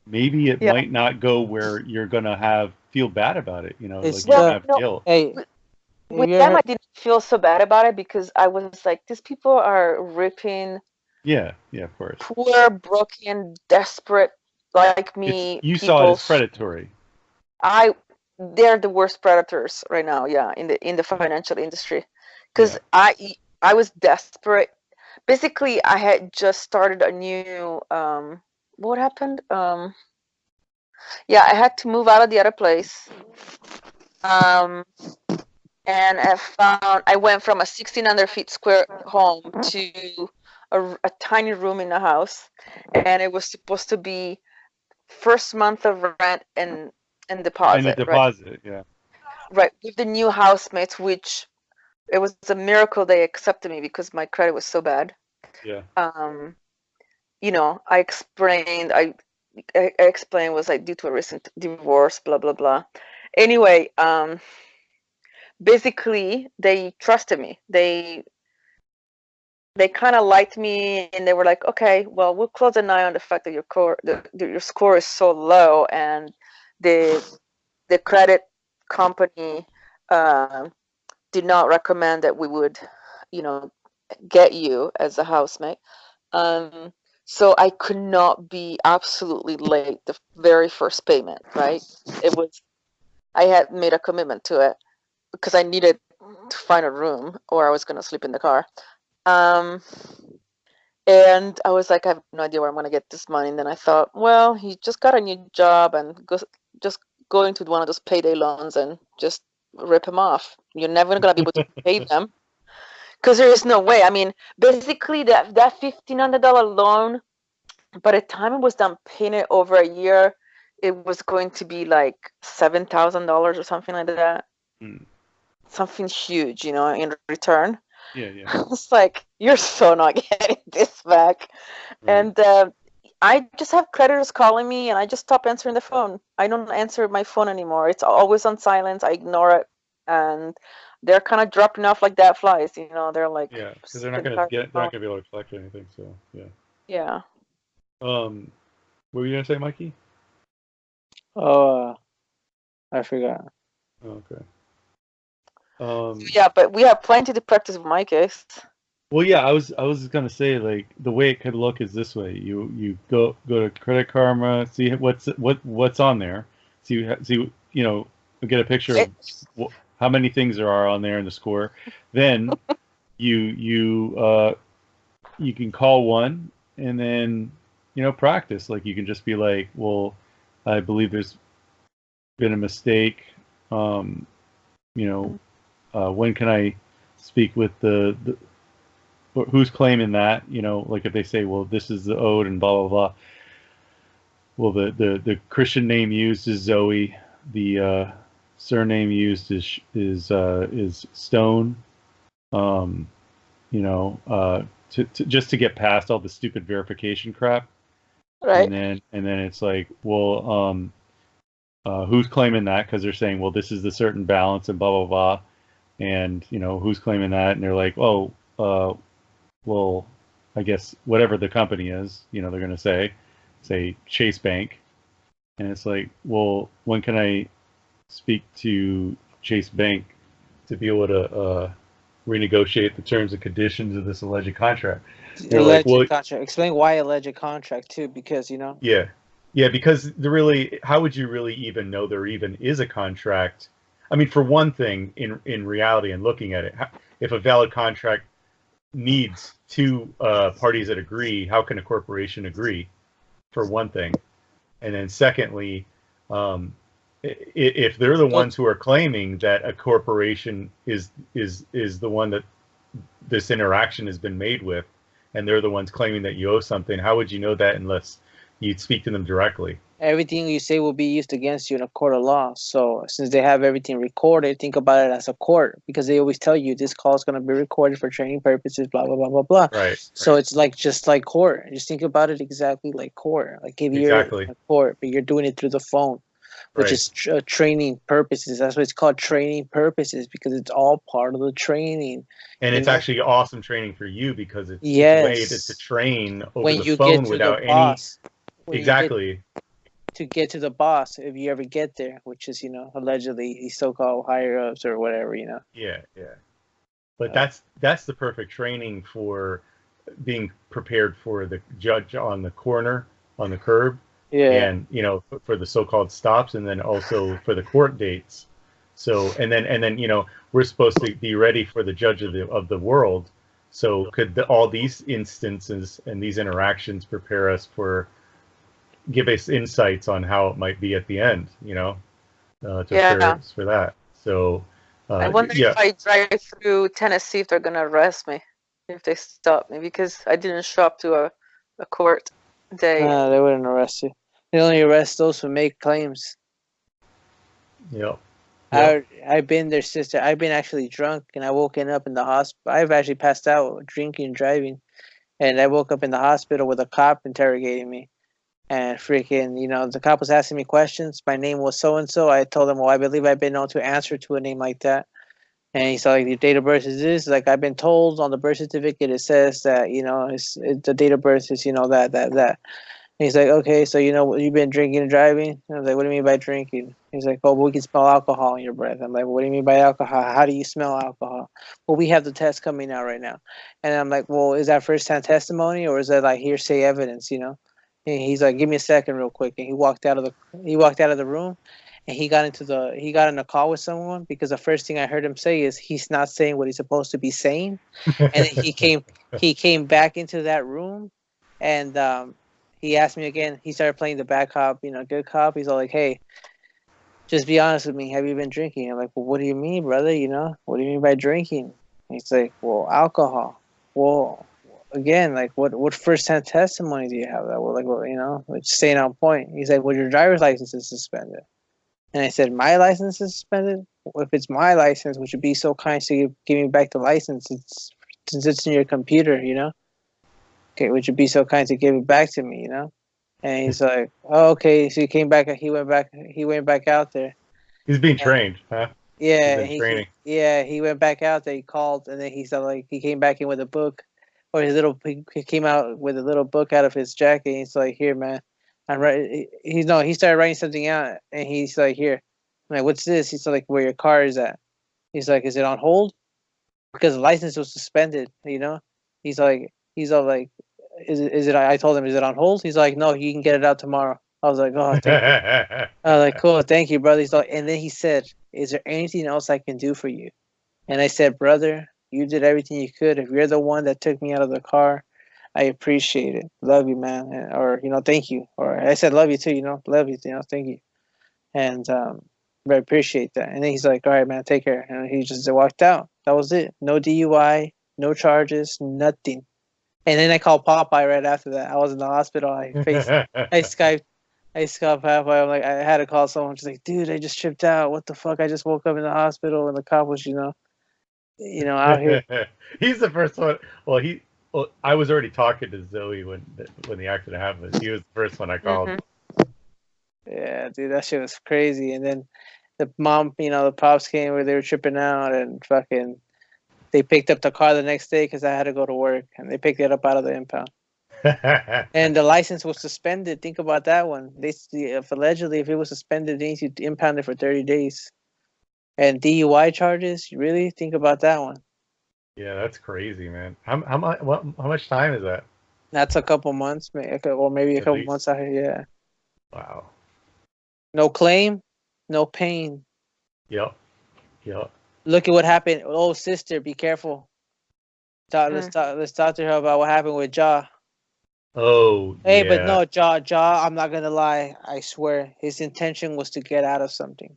maybe it might not go where you're gonna feel bad about it. It's Like you have guilt. Hey, with them, I didn't feel so bad about it because I was like, these people are ripping. Yeah, of course. Poor, broken, desperate like me. You saw it as predatory. They're the worst predators right now. Yeah, in the financial industry, because I was desperate. Basically, I had just started a new. What happened? Yeah, I had to move out of the other place. And I went from a 1,600 feet square home to a tiny room in the house, and it was supposed to be first month of rent and deposit. And a deposit, right? Yeah. Right, with the new housemates, which it was a miracle they accepted me because my credit was so bad. Yeah. I explained. I explained was like due to a recent divorce, blah blah blah. Anyway, basically they trusted me. They kind of liked me, and they were like, okay, well, we'll close an eye on the fact that your score is so low, and the credit company did not recommend that we would, get you as a housemate. So I could not be absolutely late the very first payment, right? I had made a commitment to it because I needed to find a room or I was going to sleep in the car. And I was like, I have no idea where I'm going to get this money. And then I thought, well, he just got a new job and just go into one of those payday loans and just rip him off. You're never going to be able to pay them because there is no way. I mean, basically that $1,500 loan, by the time it was done paying it over a year, it was going to be like $7,000 or something like that. Something huge, in return. Yeah. It's like, you're so not getting this back. Right. And I just have creditors calling me, and I just stop answering the phone. I don't answer my phone anymore. It's always on silence. I ignore it, and they're kind of dropping off like that flies. They're like, because they're not gonna be able to collect anything. So yeah. What were you gonna say, Mikey? Oh, I forgot. Okay. Yeah, but we have plenty to practice with my case. Well, yeah, I was gonna say, like, the way it could look is this way: you go to Credit Karma, see what's on there, see get a picture of how many things there are on there in the score. Then you can call one and then practice. Like, you can just be like, well, I believe there's been a mistake. When can I speak with the who's claiming that? Like, if they say, well, this is the owed and blah blah blah. Well, the Christian name used is Zoe. The surname used is Stone. Just to get past all the stupid verification crap. Right. And then it's like, well, who's claiming that? Because they're saying, well, this is the certain balance and blah blah blah. And who's claiming that? And they're like, oh, well, I guess whatever the company is, they're going to say Chase Bank, and it's like, well, when can I speak to Chase Bank to be able to renegotiate the terms and conditions of this alleged contract? They're like, Alleged well, contract. Explain why alleged contract too, because yeah, because how would you really even know there even is a contract? I mean, for one thing, in reality and looking at it, if a valid contract needs two parties that agree, how can a corporation agree? For one thing, and then secondly, if they're the ones who are claiming that a corporation is the one that this interaction has been made with, and they're the ones claiming that you owe something, how would you know that unless you'd speak to them directly? everything you say will be used against you in a court of law. So since they have everything recorded, think about it as a court, because they always tell you this call is going to be recorded for training purposes, blah blah blah blah blah. Right. So it's like just like court. Just think about it exactly like court. Like if you're Exactly. a court, but you're doing it through the phone, which Right. is training purposes. That's what it's called, training purposes, because it's all part of the training. And it's know? actually awesome training for you because it's Yes. made to train over when the you phone get to without the boss, any. Exactly. To get to the boss, if you ever get there, which is allegedly these so-called higher ups or whatever. Yeah. But that's the perfect training for being prepared for the judge on the corner, on the curb, Yeah. and for the so-called stops, and then also for the court dates. So and then we're supposed to be ready for the judge of the world. So could all these instances and these interactions prepare us give us insights on how it might be at the end, to prepare us for that. So I wonder if I drive through Tennessee, if they're going to arrest me, if they stop me, because I didn't show up to a court day. They wouldn't arrest you. They only arrest those who make claims. Yep. I've been their sister. I've been actually drunk, and I woken up in the hospital. I've actually passed out drinking and driving, and I woke up in the hospital with a cop interrogating me. And freaking, the cop was asking me questions. My name was so-and-so. I told him, well, I believe I've been known to answer to a name like that. And he's like, your date of birth is this? Like, I've been told on the birth certificate, it says that, the date of birth is, that. And he's like, okay, so, you've been drinking and driving? And I was like, what do you mean by drinking? He's like, oh, we can smell alcohol in your breath. I'm like, what do you mean by alcohol? How do you smell alcohol? Well, we have the test coming out right now. And I'm like, well, is that first-hand testimony, or is that like hearsay evidence, And he's like, give me a second real quick. And he walked out of the room, and he got in a call with someone, because the first thing I heard him say is he's not saying what he's supposed to be saying. And then he came back into that room, and he asked me again. He started playing the bad cop, good cop. He's all like, hey, just be honest with me. Have you been drinking? I'm like, well, what do you mean, brother? What do you mean by drinking? And he's like, well, alcohol. Well, again, like what first-hand testimony do you have that will, like staying on point? He's like, well, your driver's license is suspended. And I said, my license is suspended? Well, if it's my license, would you be so kind to give me back the license? Since it's in your computer, Okay, would you be so kind to give it back to me, And he's like, oh, okay. So he went back out there. He's being trained, huh? Yeah, he went back out there. He called, and then he came back in with a book. Or he came out with a little book out of his jacket. And he's like, here, man, I'm right. He started writing something out, and he's like, here. I'm like, what's this? He's like, where your car is at. He's like, is it on hold? Because the license was suspended. He's all like, is it? I told him, is it on hold? He's like, no, you can get it out tomorrow. I was like, oh, thank you. I was like, cool, thank you, brother. He's like, and then he said, is there anything else I can do for you? And I said, brother, you did everything you could. If you're the one that took me out of the car, I appreciate it. Love you, man. Or, thank you. Or I said, love you too, love you, thank you. And I appreciate that. And then he's like, all right, man, take care. And he just walked out. That was it. No DUI, no charges, nothing. And then I called Popeye right after that. I was in the hospital. I Skyped Popeye. I'm like, I had to call someone. She's like, dude, I just tripped out. What the fuck? I just woke up in the hospital, and the cop was, out here. He's the first one. Well, I was already talking to Zoe when the accident happened. He was the first one I called. Mm-hmm. Yeah, dude, that shit was crazy. And then the mom, the pops came where they were tripping out, and fucking They picked up the car the next day because I had to go to work, and they picked it up out of the impound. And the license was suspended. Think about that one. If allegedly, if it was suspended, they need to impound it for 30 days. And DUI charges, you really think about that one. Yeah, that's crazy, man. How much time is that? That's a couple months, or maybe a At couple least? months out here. Yeah. Wow. No claim, no pain. Yep. Look at what happened. Oh, sister, be careful. Let's talk to her about what happened with Ja. Oh, Hey, yeah. but no, Ja, I'm not gonna lie. I swear, his intention was to get out of something.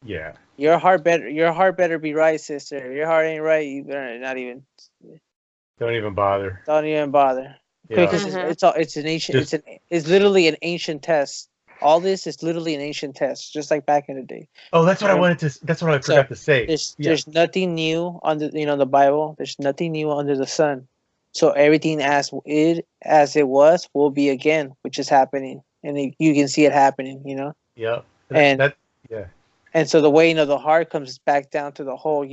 Yeah. Your heart better be right, sister. If your heart ain't right, you better not even. Don't even bother. Don't even bother. Yeah. Because it's literally an ancient test. All this is literally an ancient test, just like back in the day. Oh, that's what that's what I forgot to say. There's nothing new under the Bible. There's nothing new under the sun. So everything as it was will be again, which is happening, and you can see it happening. Yep. Yeah. And so the way the heart comes back down to the whole,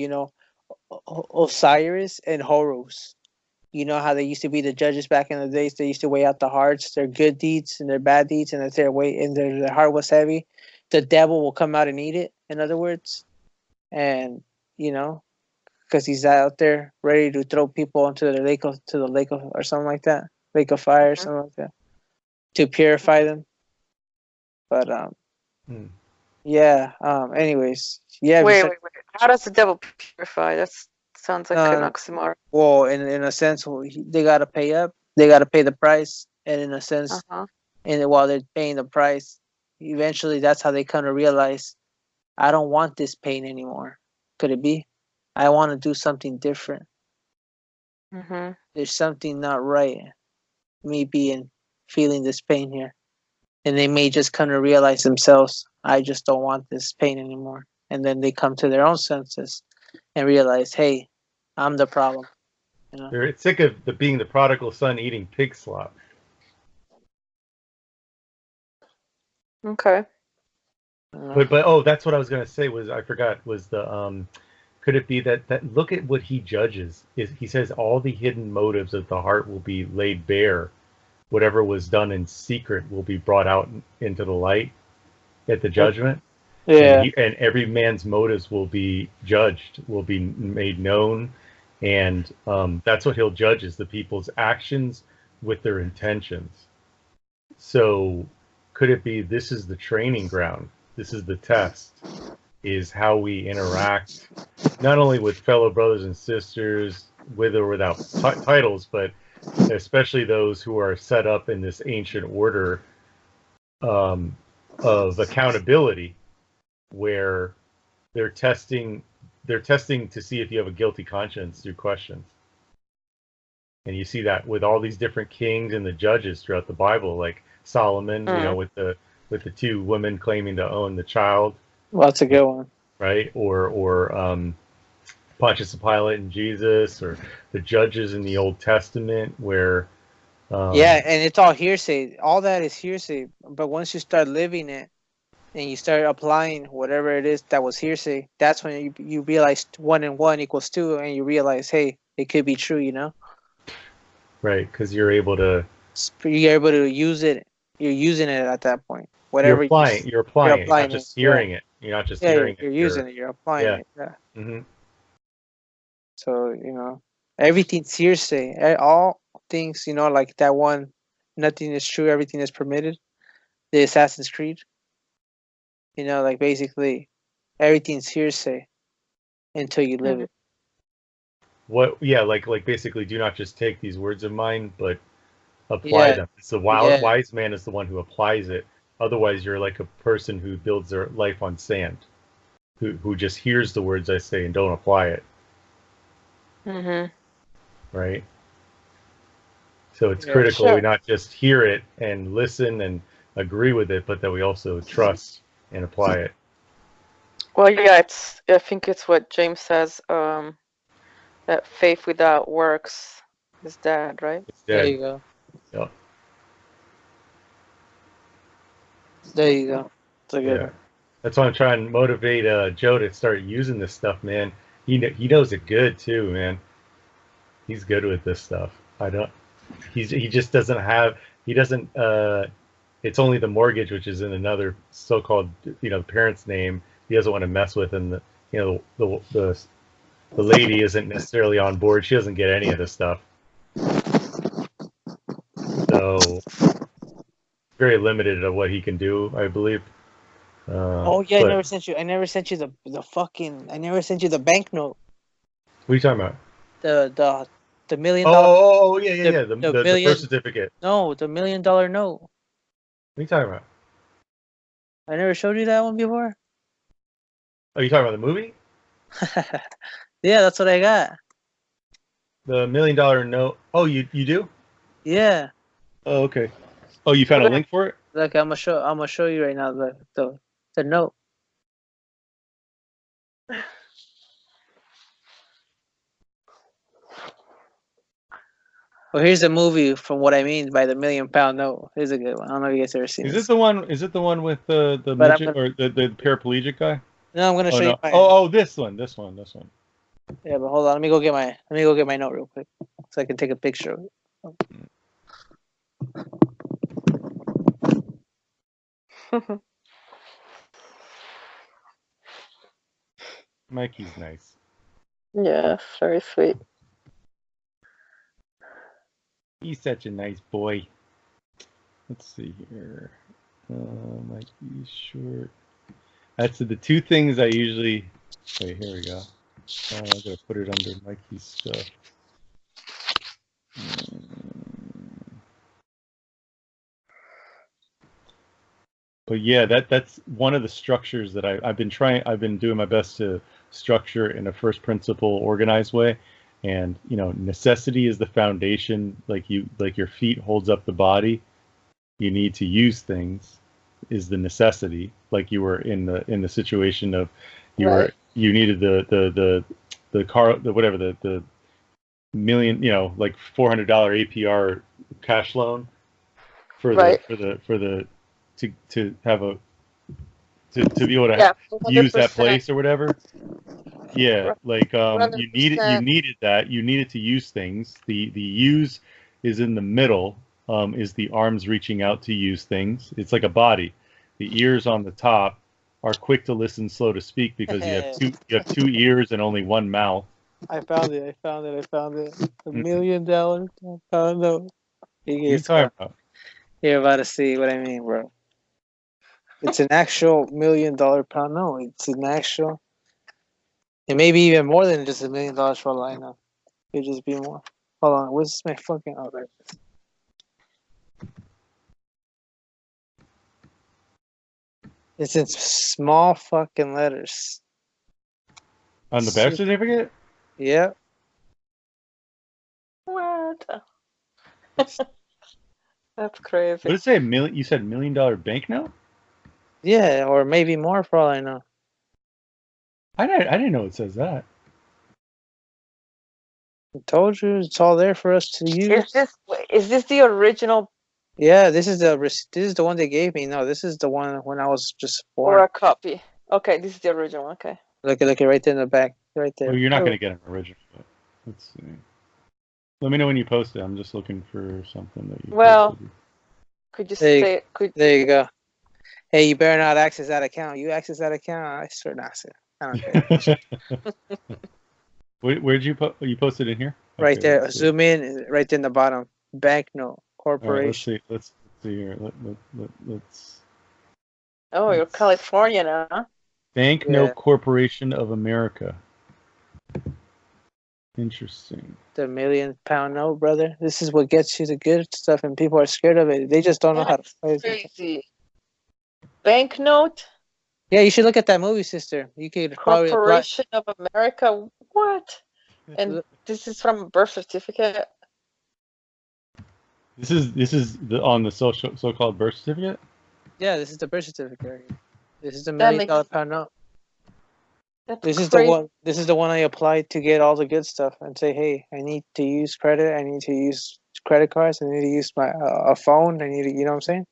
Osiris and Horus. You know how they used to be the judges back in the days. They used to weigh out the hearts, their good deeds and their bad deeds, and if their weight and their heart was heavy, the devil will come out and eat it. In other words, and because he's out there ready to throw people into the lake of or something like that, lake of fire, or something like that, to purify them. But yeah. Anyways, yeah. Wait. How does the devil purify? That sounds like an oxymoron. Well, in a sense, they gotta pay up. They gotta pay the price, and in a sense, and while they're paying the price, eventually that's how they come to realize, I don't want this pain anymore. Could it be? I want to do something different. There's something not right. Me feeling this pain here, and they may just come to realize themselves, I just don't want this pain anymore. And then they come to their own senses and realize, hey, I'm the problem. They're sick of being the prodigal son eating pig slop. Okay. But that's what I was gonna say. I forgot the could it be that look at what he judges is he says all the hidden motives of the heart will be laid bare. Whatever was done in secret will be brought out into the light at the judgment. Yeah. And every man's motives will be judged, will be made known. And that's what he'll judge, is the people's actions with their intentions. So could it be this is the training ground? This is the test, is how we interact, not only with fellow brothers and sisters, with or without titles, but especially those who are set up in this ancient order of accountability, where they're testing to see if you have a guilty conscience through questions. And you see that with all these different kings and the judges throughout the Bible, like Solomon, with the two women claiming to own the child. Well, that's a good one. Right? Or Pontius Pilate and Jesus, or the judges in the Old Testament, where yeah, and it's all hearsay. All that is hearsay. But once you start living it, and you start applying whatever it is that was hearsay, that's when you realize 1 and 1 equals 2, and you realize, hey, it could be true, Right, because you're able to use it. You're using it at that point. Whatever you're applying it, not just hearing it. You're not just hearing it. You're using it. You're applying it. Yeah. Mm-hmm. So everything's hearsay. All things, like that one, nothing is true, everything is permitted. The Assassin's Creed. Like basically everything's hearsay until you live it. What? Yeah, like basically, do not just take these words of mine, but apply them. It's the wise man is the one who applies it. Otherwise, you're like a person who builds their life on sand, who just hears the words I say and don't apply it. Right. So it's critical we not just hear it and listen and agree with it, but that we also trust and apply it. Well, yeah, I think it's what James says, that faith without works is dead, right? It's dead. There you go. Yep. There you go. It's a good one. That's why I'm trying to motivate Joe to start using this stuff, man. He knows it good too, man. He's good with this stuff. I don't. He just doesn't have. He doesn't. It's only the mortgage, which is in another so-called, parent's name. He doesn't want to mess with, and the lady isn't necessarily on board. She doesn't get any of this stuff. So very limited of what he can do, I believe. Oh yeah, but I never sent you. I never sent you the fucking. I never sent you the banknote. What are you talking about? The $1 million. Oh, yeah. The million. birth certificate. No, the $1 million note. What are you talking about? I never showed you that one before. Are you talking about the movie? Yeah, that's what I got. The $1 million note. Oh, you do? Yeah. Oh, okay. Oh, you found a link for it? Look, I'm gonna show you right now the note. Well, here's a movie from what I mean by the £1 million note. Here's a good one. I don't know if you guys ever seen Is this. it the one? Is it the one with the But midget or the paraplegic guy? No, I'm gonna show you. Oh, this one. Yeah, but hold on. Let me go get my note real quick so I can take a picture of it. Mikey's nice. Yeah, very sweet. He's such a nice boy. Let's see here. Mikey's short. That's the two things I usually. Wait, here we go. Oh, I gotta put it under Mikey's stuff. But yeah, that's one of the structures that I've been trying. I've been doing my best to structure in a first principle, organized way. And necessity is the foundation. Like your feet holds up the body. You need to use things. Is the necessity. Like you were in the situation of you needed the car, the million, like $400 APR cash loan for the to have to be able to use that place or whatever. Yeah, like you needed that. You needed to use things. The use is in the middle. Is the arms reaching out to use things. It's like a body. The ears on the top are quick to listen, slow to speak, because you have two ears and only one mouth. I found it. $1 million pound note. You're talking about. You're about to see what I mean, bro. It's an actual $1 million pound note. It's an actual. It may be even more than just $1 million for all I know. It could just be more. Hold on. Where's my fucking other? It's in small fucking letters. On the birth certificate? Yeah. What? That's crazy. What did it say? You said $1 million banknote? Yeah, or maybe more for all I know. I didn't know it says that. I told you, it's all there for us to use. Is this the original? Yeah, this is the one they gave me. No, this is the one when I was just born. Or a copy. Okay, this is the original. Okay. Look it right there in the back, right there. Well, you're not gonna get an original. Let's see. Let me know when you post it. I'm just looking for something that you. Posted. Could you say? There you go. Hey, you better not access that account. You access that account, I swear not. I don't care. Where'd you you posted in here? Right there. Zoom in. Right in the bottom. Banknote Corporation. Right, let's see here. Let's. Oh, you're Californian, huh? Banknote Corporation of America. Interesting. The $1 million note, brother. This is what gets you the good stuff, and people are scared of it. They just don't know how to play it. Crazy. Banknote? Yeah, you should look at that movie, sister. You could Corporation of America. What? And this is from a birth certificate. This is on the so-called birth certificate. Yeah, this is the birth certificate. This is the $1 million pound note. This is the one I applied to get all the good stuff and say, hey, I need to use credit. I need to use credit cards. I need to use my a phone. I need to, you know what I'm saying?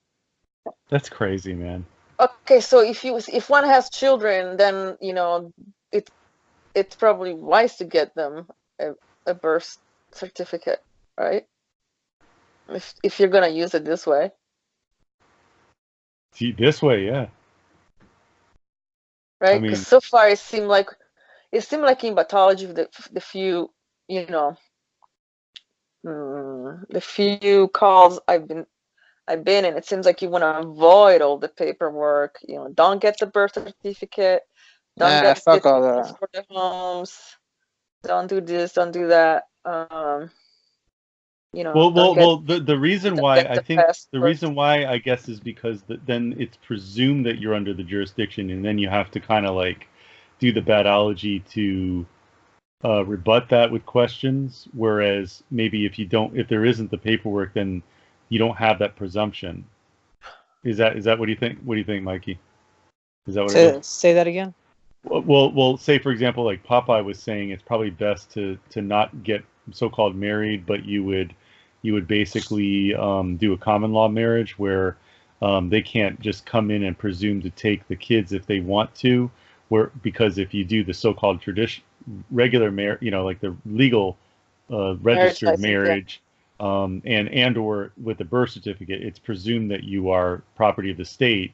That's crazy, man. Okay, so if one has children, then it's probably wise to get them a birth certificate, right? If you're gonna use it this way. See, this way, yeah. Right? I Because mean, so far it seemed like in pathology, the few, the few calls I've been in, it seems like you want to avoid all the paperwork. Don't get the birth certificate, don't get the Fuck all tickets that. for the homes, don't do this, don't do that. well, the reason don't why get I the think the passport. reason why I guess is because then it's presumed that you're under the jurisdiction, and then you have to kind of like do the badology to rebut that with questions. Whereas maybe if there isn't the paperwork, then you don't have that presumption. Is that what do you think? What do you think, Mikey? Is that what it is? Say that again. Well, say for example, like Popeye was saying, it's probably best to not get so-called married, but you would basically do a common law marriage where they can't just come in and presume to take the kids if they want to, because if you do the so-called regular marriage, like the legal registered License, yeah. marriage, and or with the birth certificate, it's presumed that you are property of the state,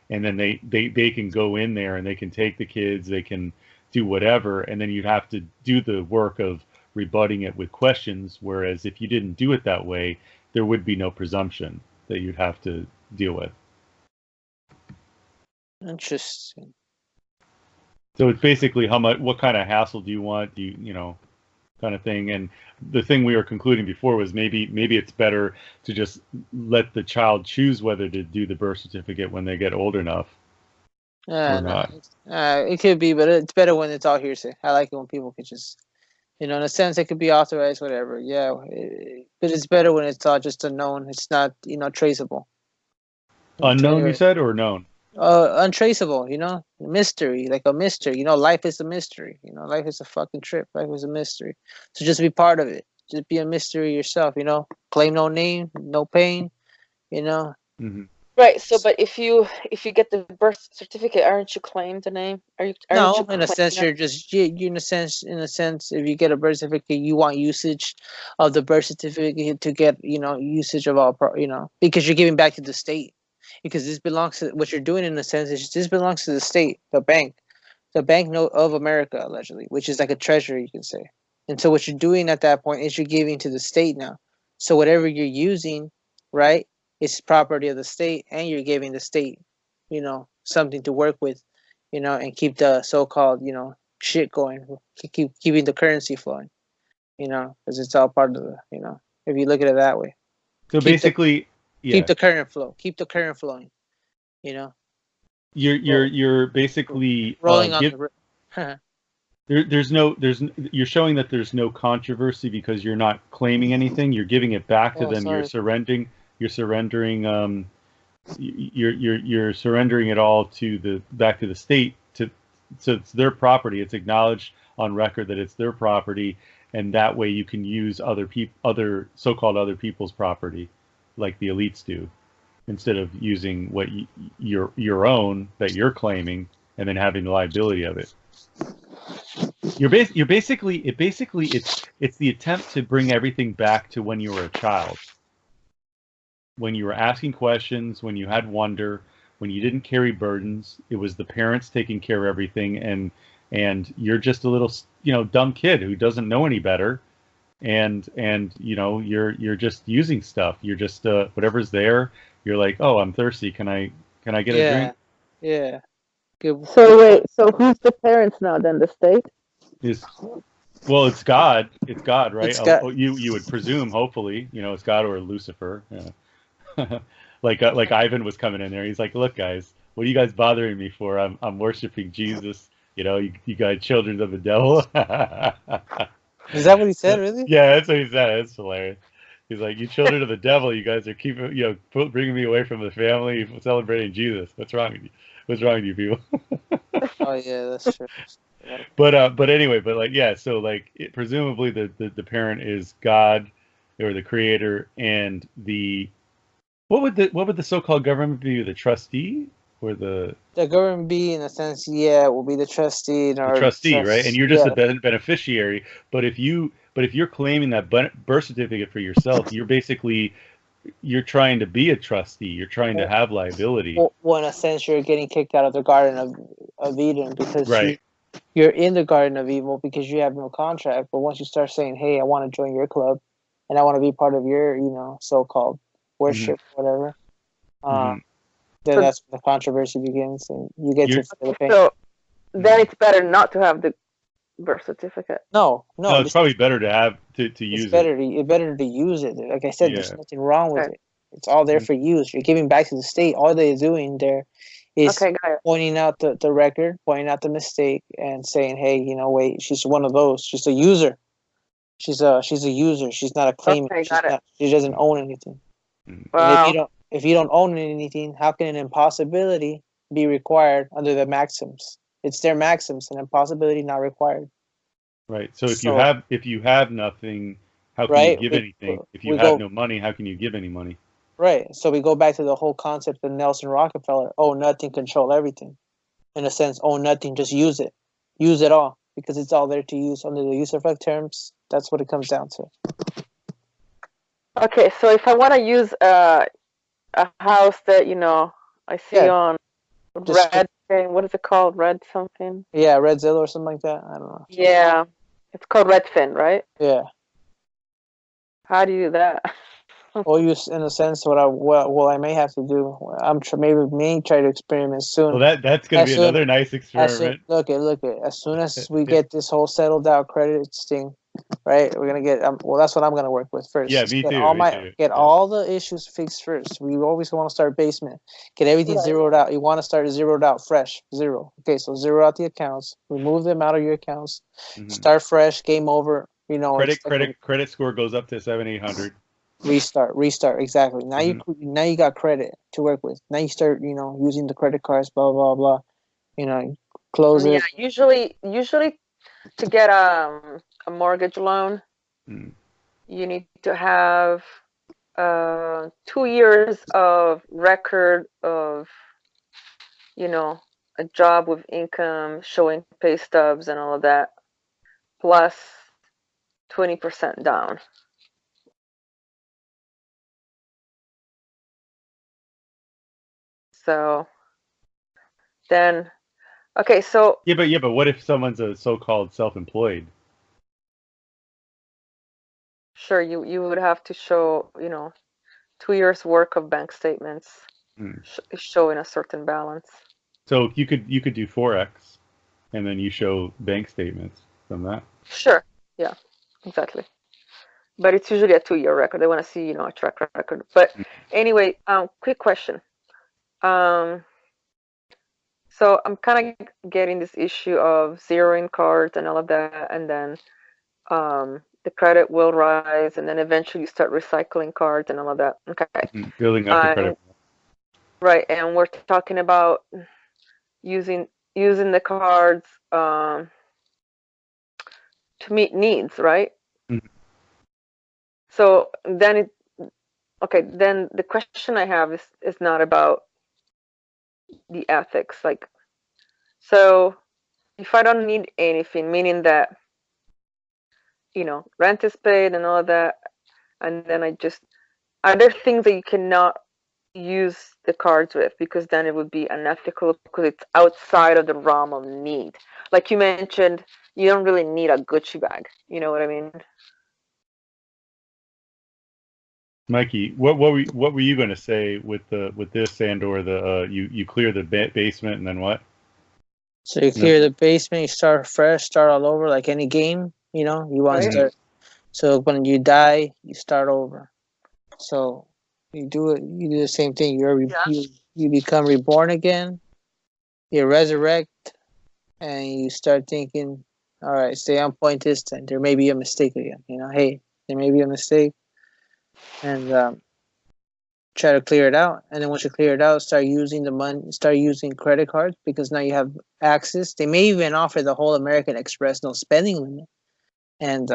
and then they can go in there and they can take the kids, they can do whatever, and then you'd have to do the work of rebutting it with questions. Whereas if you didn't do it that way, there would be no presumption that you'd have to deal with. Interesting. So it's basically what kind of hassle do you want? Do you kind of thing. And the thing we were concluding before was maybe it's better to just let the child choose whether to do the birth certificate when they get old enough or not. It could be, but it's better when it's all hearsay. I like it when people can just, in a sense, it could be authorized, whatever. Yeah, but it's better when it's all just unknown. It's not, traceable. Unknown, you said, or known? Untraceable, mystery, like a mystery. Life is a mystery. Life is a fucking trip. Life is a mystery. So just be part of it. Just be a mystery yourself. Claim no name, no pain. Mm-hmm. Right. So, but if you get the birth certificate, aren't you claimed the name? No, in a sense, you're just you in a sense, if you get a birth certificate, you want usage of the birth certificate to get usage of all because you're giving back to the state. Because this belongs to what you're doing in a sense is this belongs to the state, the bank note of America, allegedly, which is like a treasury, you can say. And so what you're doing at that point is you're giving to the state now. So whatever you're using, right, is property of the state, and you're giving the state, something to work with, and keep the so-called, shit going, keeping the currency flowing, because it's all part of the, if you look at it that way. So basically, keep the current flow. Keep the current flowing. You're basically rolling on the. you're showing that there's no controversy because you're not claiming anything. You're giving it back to them. Sorry. You're surrendering. You're surrendering it all back to the state. So it's their property. It's acknowledged on record that it's their property, and that way you can use other so-called other people's property, like the elites do, instead of using what your own that you're claiming and then having the liability of it. It's the attempt to bring everything back to when you were a child, when you were asking questions, when you had wonder, when you didn't carry burdens. It was the parents taking care of everything, and you're just a little dumb kid who doesn't know any better. And you're just using stuff. You're just whatever's there. You're like, oh, I'm thirsty. Can I get a drink? Yeah. Good. So wait. So who's the parents now? Then the state? Well, it's God. It's God, right? It's God. You would presume, hopefully, it's God or Lucifer. Yeah. like Ivan was coming in there. He's like, look, guys, what are you guys bothering me for? I'm worshiping Jesus. You guys children of the devil. Is that what he said, really? Yeah, that's what he said. It's hilarious. He's like, you children of the devil, you guys are bringing me away from the family, celebrating Jesus. What's wrong with you? What's wrong with you people? Oh yeah, that's true. But anyway, so presumably the parent is God or the creator, and what would the so-called government be? The trustee? or the government B, in a sense, yeah, will be the trustee or trustee, right? And you're just yeah. the beneficiary. But if you're claiming that birth certificate for yourself, you're trying to be a trustee. You're trying to have liability. Well, in a sense, you're getting kicked out of the Garden of Eden because Right. you're in the Garden of Evil because you have no contract. But once you start saying, "Hey, I want to join your club, and I want to be part of your, so-called worship, whatever," then that's when the controversy begins, and you get to feel the pain. So then it's better not to have the birth certificate. No, it's probably better to have to use it's better to use it. Like I said, there's nothing wrong with Okay. it. It's all there for use. You're giving back to the state. All they're doing there is pointing out the record, pointing out the mistake, and saying, "Hey, wait, she's one of those. She's a user. She's a user. She's not a claimant. Okay, She doesn't own anything." Wow. And if you don't own anything, how can an impossibility be required under the maxims? It's their maxims, an impossibility not required. Right. So if you have nothing, how can you give anything? If you have no money, how can you give any money? Right. So we go back to the whole concept of Nelson Rockefeller. Own nothing, control everything. In a sense, own nothing, just use it. Use it all because it's all there to use under the user-effect terms. That's what it comes down to. Okay, so if I want to use a house that I see on Red thing, what is it called? Red something? Yeah, Redzilla or something like that. I don't know. Yeah, it's called Redfin, right? Yeah. How do you do that? Well, in a sense, what I may have to do, may try to experiment soon. Well, that's going to be another nice experiment. Look it. As soon as we get this whole settled out credits thing, right? We're gonna get. Well, that's what I'm gonna work with first. Yeah, me too. Get all the issues fixed first. We always want to start basement. Get everything zeroed out. You want to start zeroed out, fresh, zero. Okay, so zero out the accounts. Remove them out of your accounts. Start fresh. Game over. Credit score goes up to 700-800. Restart exactly. Now you got credit to work with. Now you start using the credit cards, blah blah blah. Close it. Yeah, usually to get a mortgage loan, you need to have 2 years of record of a job with income, showing pay stubs and all of that, plus 20% down. So then, okay, so yeah, but what if someone's a so-called self-employed? Sure, you would have to show 2 years work of bank statements showing a certain balance. So you could do Forex, and then you show bank statements from that. Sure, yeah, exactly. But it's usually a 2-year record. They want to see a track record. But anyway, quick question. So I'm kind of getting this issue of zeroing cards and all of that, and then the credit will rise, and then eventually you start recycling cards and all of that. Okay. Building up the credit. Right, and we're talking about using the cards to meet needs, right? So then then the question I have is not about the ethics. Like, so if I don't need anything, meaning that rent is paid and all of that, and then are there things that you cannot use the cards with, because then it would be unethical because it's outside of the realm of need? Like you mentioned, you don't really need a Gucci bag. You know what I mean? Mikey, what were you going to say with this and/or the you clear the basement and then what? So you clear the basement, you start fresh, start all over like any game. You want to start. So when you die, you start over. So you do the same thing. You become reborn again. You resurrect, and you start thinking, all right, stay on point this time. There may be a mistake again. Hey, there may be a mistake. And try to clear it out. And then once you clear it out, start using the money, start using credit cards, because now you have access. They may even offer the whole American Express no spending limit. And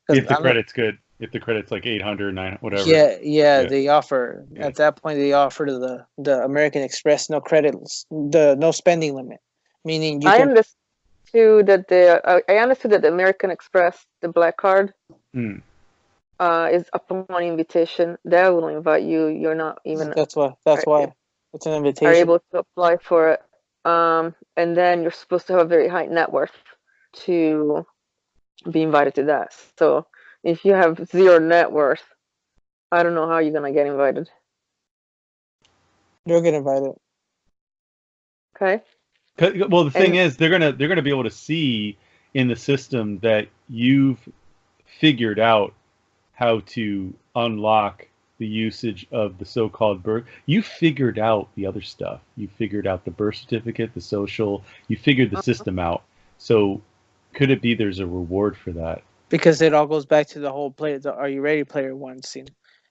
if the credit's good. If the credit's like 800, 900, whatever. Yeah. They offer at that point. They offer the American Express no credits, the no spending limit, meaning you I can. understood that I understood that the American Express, the black card, Mm. is upon invitation. They will invite you. You're not even That's why. That's why it's an are invitation. able to apply for it. And then you're supposed to have a very high net worth to be invited to that. So if you have zero net worth, I don't know how you're gonna get invited. You'll get invited. Okay. Well, the thing is, they're gonna be able to see in the system that you've figured out how to unlock the usage of the so-called birth. You figured out the other stuff. You figured out the birth certificate, the social. You figured the system out. So, could it be there's a reward for that? Because it all goes back to the whole play. The Are You Ready player one scene.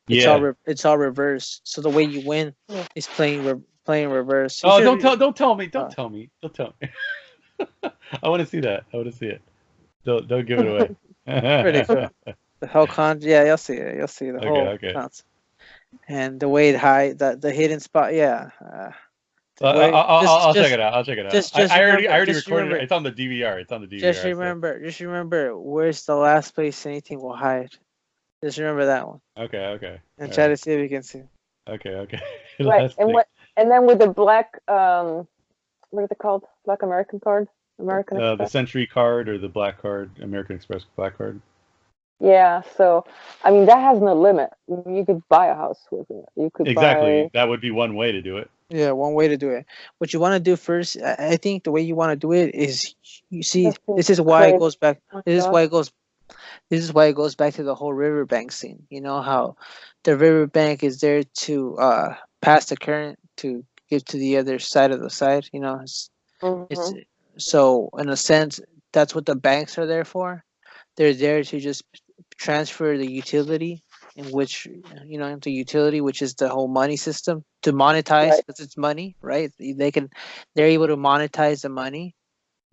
It's all reversed. So the way you win is playing reverse. Oh, don't tell me. Don't tell me. I want to see that. I want to see it. Don't give it away. The whole you'll see it. You'll see the whole concept. And the way the hidden spot, I'll check it out. I'll check it out. I already recorded it. It's on the DVR. Just remember, where's the last place anything will hide. Just remember that one. Okay. And try to see if you can see. Okay. Right. And then with the black what is it called? Black American card? American Express? The Century card or the black card, American Express black card. Yeah, so I mean that has no limit. You could buy a house with it. You could That would be one way to do it. Yeah, one way to do it. What you want to do first, I think the way you want to do it is, you see, this is why it goes back. This is why it goes back to the whole riverbank scene. You know how the riverbank is there to pass the current to give to the other side of the side. You know, it's so in a sense that's what the banks are there for. They're there to just transfer the utility, in which the utility, which is the whole money system, to monetize, because it's money, right? They're able to monetize the money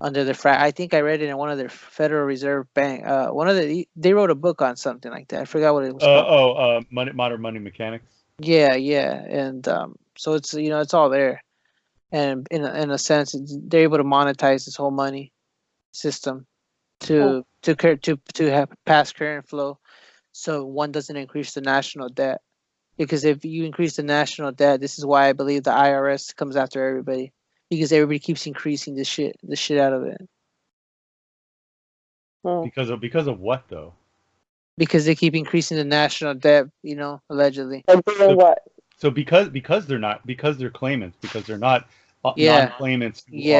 under the I think I read it in one of their Federal Reserve Bank. They wrote a book on something like that. I forgot what it was called. Modern Money Mechanics. Yeah, and so it's it's all there, and in a sense, they're able to monetize this whole money system to have past current flow, so one doesn't increase the national debt. Because if you increase the national debt, this is why I believe the IRS comes after everybody, because everybody keeps increasing the shit out of it. Because of what though? Because they keep increasing the national debt, allegedly. So because they're claimants, because they're not non-claimants who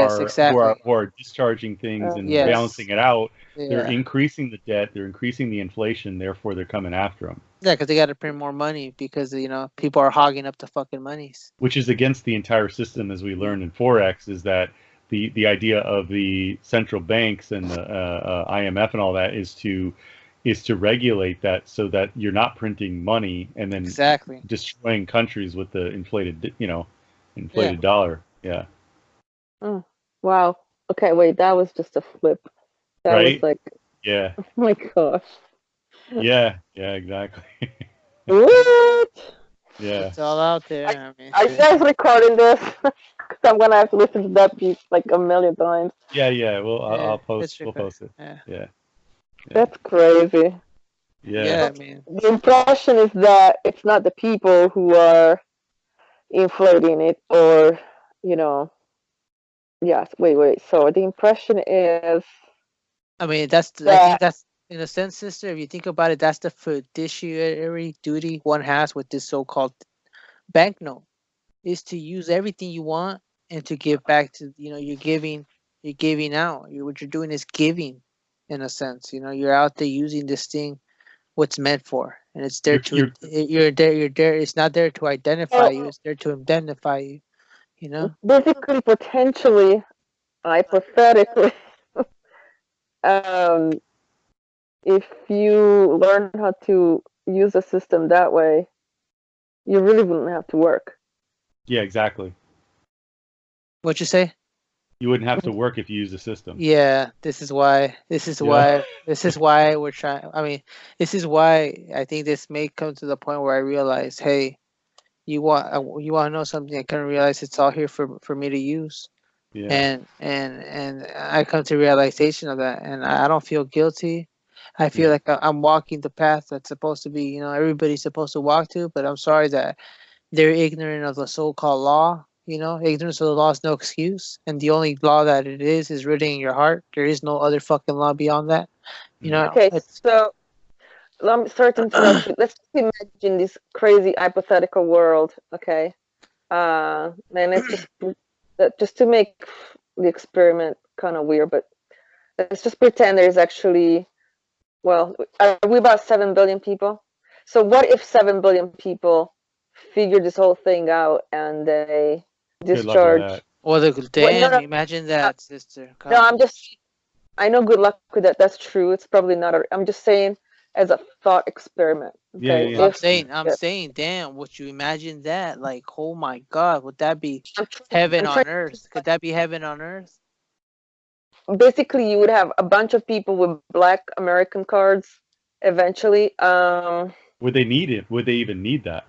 are discharging things and balancing it out. They're increasing the debt, they're increasing the inflation, therefore they're coming after them. Yeah, because they got to print more money because people are hogging up the fucking monies. Which is against the entire system, as we learned in Forex, is that the idea of the central banks and the IMF and all that is to regulate that so that you're not printing money and then destroying countries with the inflated dollar. Yeah. Oh, wow. Okay, wait, that was just a flip. That was like, yeah. Oh my gosh. Yeah, exactly. What? Yeah. It's all out there. Are you guys recording this? Because I'm gonna have to listen to that piece like a million times. Yeah. Well, I'll post. We'll post it. Yeah. That's crazy. Yeah. The impression is that it's not the people who are inflating it, or yes. Wait. So the impression is. I think that's, in a sense, sister, if you think about it, that's the fiduciary duty one has with this so-called banknote, is to use everything you want and to give back to, you're giving out. What you're doing is giving, in a sense. You're out there using this thing, what's meant for, and it's there you're there. It's not there to identify you. It's there to indemnify you. Basically, potentially, hypothetically, if you learn how to use the system that way, you really wouldn't have to work. Yeah, exactly. What'd you say? You wouldn't have to work if you use the system. Yeah, this is why. This is Yeah. why. This is why we're trying. I mean, this is why I think this may come to the point where I realize, hey, you want to know something? I couldn't realize it's all here for me to use. Yeah. And I come to realization of that, and I don't feel guilty. I feel like I'm walking the path that's supposed to be, everybody's supposed to walk to. But I'm sorry that they're ignorant of the so-called law. Ignorance of the law is no excuse, and the only law that it is written in your heart. There is no other fucking law beyond that. Okay, so let me start to interrupt you. Let's just imagine this crazy hypothetical world, okay? And let's just to make the experiment kind of weird, but let's just pretend there's actually, well, are we about 7 billion people? So what if 7 billion people figure this whole thing out and they discharge? Well, damn, imagine that, sister. No, I know, good luck with that. That's true. It's probably not. I'm just saying as a thought experiment. Okay? Yeah. I'm saying, damn, would you imagine that? Like, oh my God, would that be heaven on earth? Could that be heaven on earth? Basically, you would have a bunch of people with Black American cards eventually. Would they need it? Would they even need that?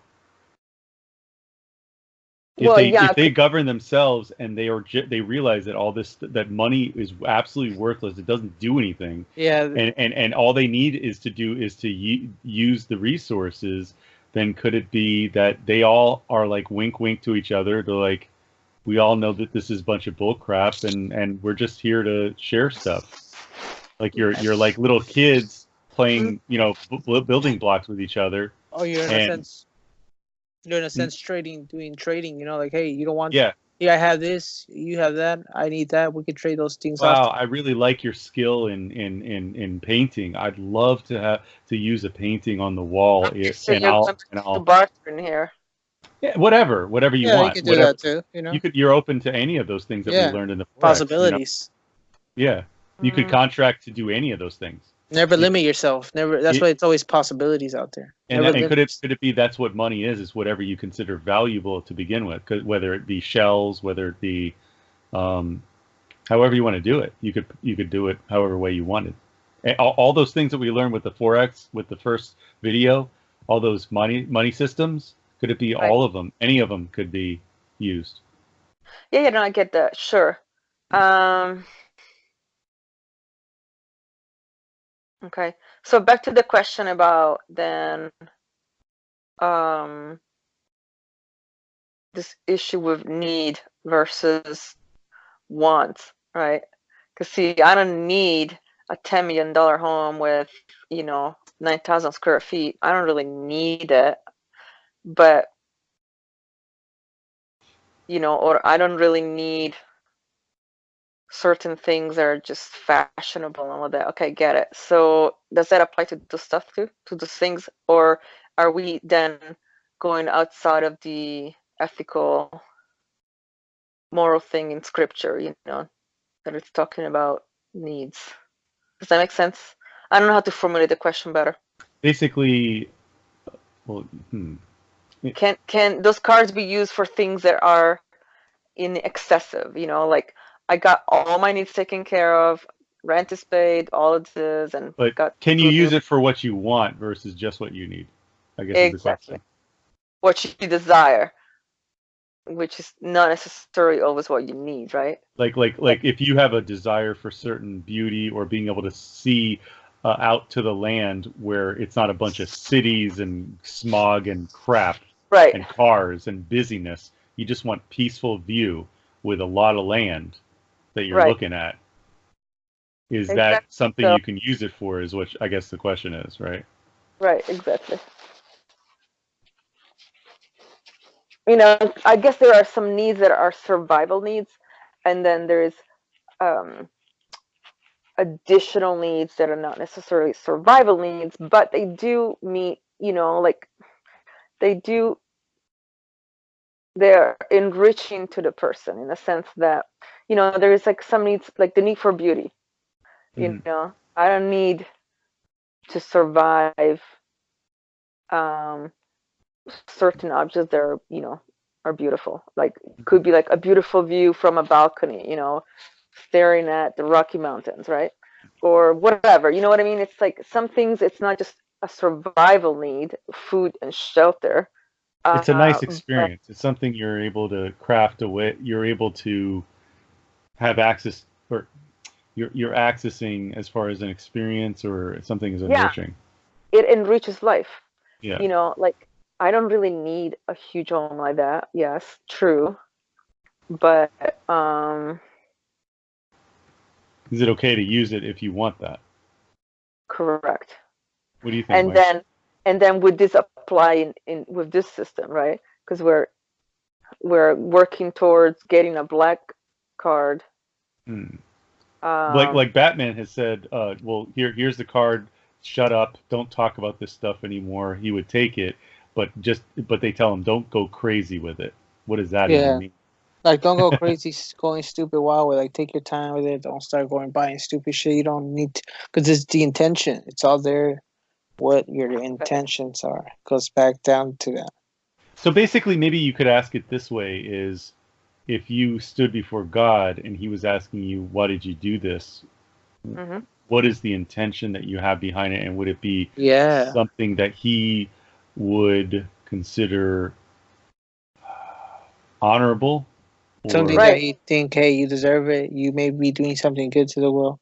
If they govern themselves and they realize that that money is absolutely worthless, it doesn't do anything. Yeah. And all they need is to use the resources. Then could it be that they all are like wink wink to each other? They're like, we all know that this is a bunch of bull crap, and we're just here to share stuff. Like you're like little kids playing, building blocks with each other. Oh, you're in a sense doing trading, like, hey, you don't want, yeah, I have this, you have that, I need that, we can trade those things off. Wow, I really like your skill in painting. I'd love to use a painting on the wall. I'll barter in here. Yeah, whatever you want. You can do that too. You're open to any of those things that we learned in the Forex, possibilities. Yeah, you could contract to do any of those things. Never limit yourself. Never. That's why it's always possibilities out there. And could it be that's what money is? Is whatever you consider valuable to begin with, whether it be shells, whether it be, however you want to do it. You could do it however way you wanted. All those things that we learned with the Forex, with the first video, all those money systems. Could it be all of them? Any of them could be used. Yeah, no, I get that. Sure. Okay, so back to the question about then this issue with need versus want, right? Because see, I don't need a $10 million home with 9,000 square feet. I don't really need it, but or I don't really need certain things that are just fashionable and all that. Okay, get it. So does that apply to the stuff too, to those things, or are we then going outside of the ethical, moral thing in scripture? That it's talking about needs. Does that make sense? I don't know how to formulate the question better. Basically, well, Can those cards be used for things that are in excessive? Like I got all my needs taken care of, rent is paid, all of this, and can you use it for what you want versus just what you need? I guess is the question. What you desire, which is not necessarily always what you need, right? Like if you have a desire for certain beauty or being able to see out to the land where it's not a bunch of cities and smog and crap, right, and cars and busyness, you just want peaceful view with a lot of land that you're looking at. Is that something you can use it for, is what I guess the question is, right? Right, exactly. I guess there are some needs that are survival needs, and then there's additional needs that are not necessarily survival needs, but they do meet, like they're enriching to the person in the sense that, there is like some needs, like the need for beauty. I don't need to survive certain objects that are, are beautiful. Like it could be like a beautiful view from a balcony, you know, staring at the Rocky Mountains, right? Or whatever. You know what I mean? It's like some things. It's not just a survival need, food and shelter. It's a nice But experience. It's something you're able to craft away. You're able to have access, or you're accessing as far as an experience or something is yeah, enriching. it enriches life. Yeah. You know, like I don't really need a huge home like that. Yes, true. But Is it okay to use it if you want that? correct. What do you think, And Mike? then would this apply in with this system, right? Because we're working towards getting a black card. Hmm. Um, Like Batman has said, well, here's the card. Shut up. Don't talk about this stuff anymore. He would take it, but they tell him don't go crazy with it. What does that Yeah. even mean? Like, don't go crazy going stupid wild with. Like, take your time with it. Don't start going buying stupid shit. You don't need to, because it's the intention. It's all there. What your intentions are goes back down to that. So basically, maybe you could ask it this way: is if you stood before God and He was asking you, "Why did you do this? mhm. What is the intention that you have behind it, and would it be Yeah. something that He would consider honorable?" Something Or that Right. you think, hey, you deserve it. You may be doing something good to the world.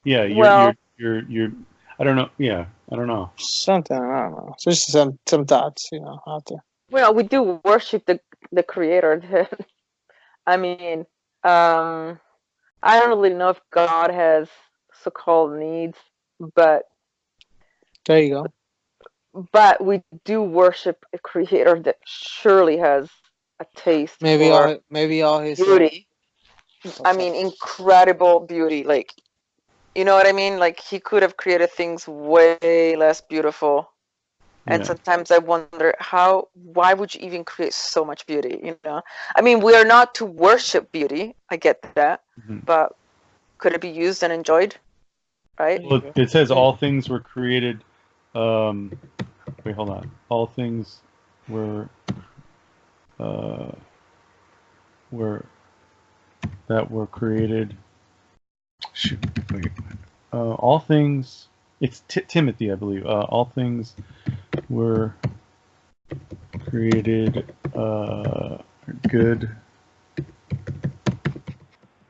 yeah, Well, you're I don't know. Yeah, I don't know. Something, I don't know. Just some thoughts, out there. well, we do worship the creator. I mean, I don't really know if God has so-called needs, but There you go. we do worship a creator that surely has a taste Maybe for all his beauty. I okay. mean, incredible beauty. Like, you know what I mean? Like, he could have created things way less beautiful. And Yeah. sometimes I wonder why would you even create so much beauty? You know, I mean, we are not to worship beauty. I get that, Mhm. but could it be used and enjoyed? Right? Well, it says all things were created. Wait, hold on. All things were uh, were that were created. Shoot, wait. All things. It's Timothy, I believe. All things were created good,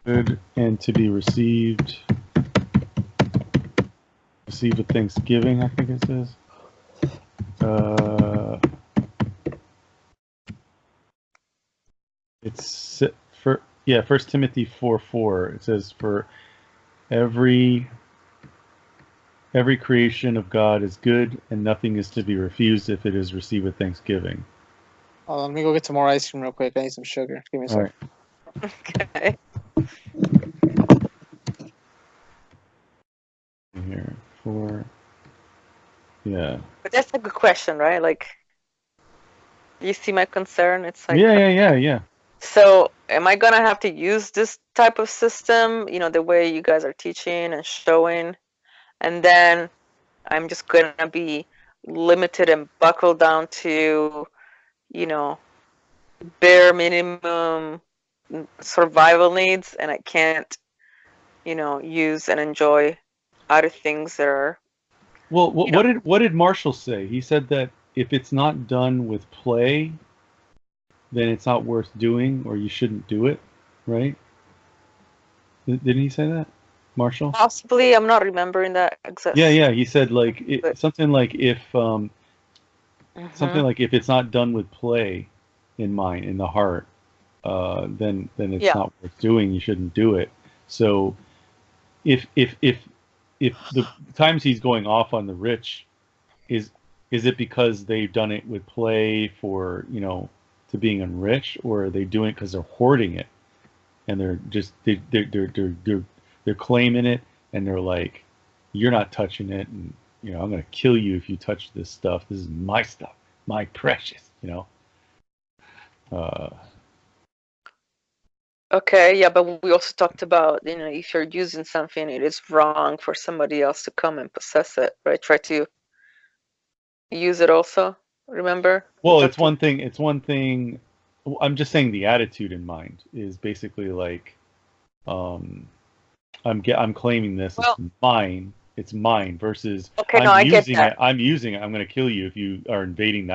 and to be received with thanksgiving. I think it says. It's for First Timothy 4:4. It says for every creation of God is good, and nothing is to be refused if it is received with thanksgiving. Let me go get some more ice cream real quick. I need some sugar. Give me a All second. right. Okay. Here for yeah. But that's a good question, right? Like, you see my concern? It's like, Yeah. so am I gonna have to use this type of system, you know, the way you guys are teaching and showing, and then I'm just gonna be limited and buckled down to, you know, bare minimum survival needs, and I can't, you know, use and enjoy other things that are, Well, you know, what did Marshall say? He said that if it's not done with play, then it's not worth doing, or you shouldn't do it, right? Didn't he say that, Marshall? possibly, I'm not remembering that exact. Yeah. He said like But something like if mhm. if it's not done with play in mind, in the heart, then it's Yeah, not worth doing. You shouldn't do it. So if the times he's going off on the rich is it because they've done it with play for to being enriched, or are they doing it because they're hoarding it and they're just they're claiming it, and they're like, you're not touching it, and I'm gonna kill you if you touch this stuff. This is my stuff, my precious. Uh, okay, yeah, but we also talked about, you know, if you're using something, it is wrong for somebody else to come and possess it, right? Try to use it also. Remember? We well, it's talked one thing. It's one thing I'm just saying the attitude in mind is basically like, I'm claiming this, Well, it's mine. It's mine versus okay, no, I get that. I'm using it. I'm going to kill you if you are invading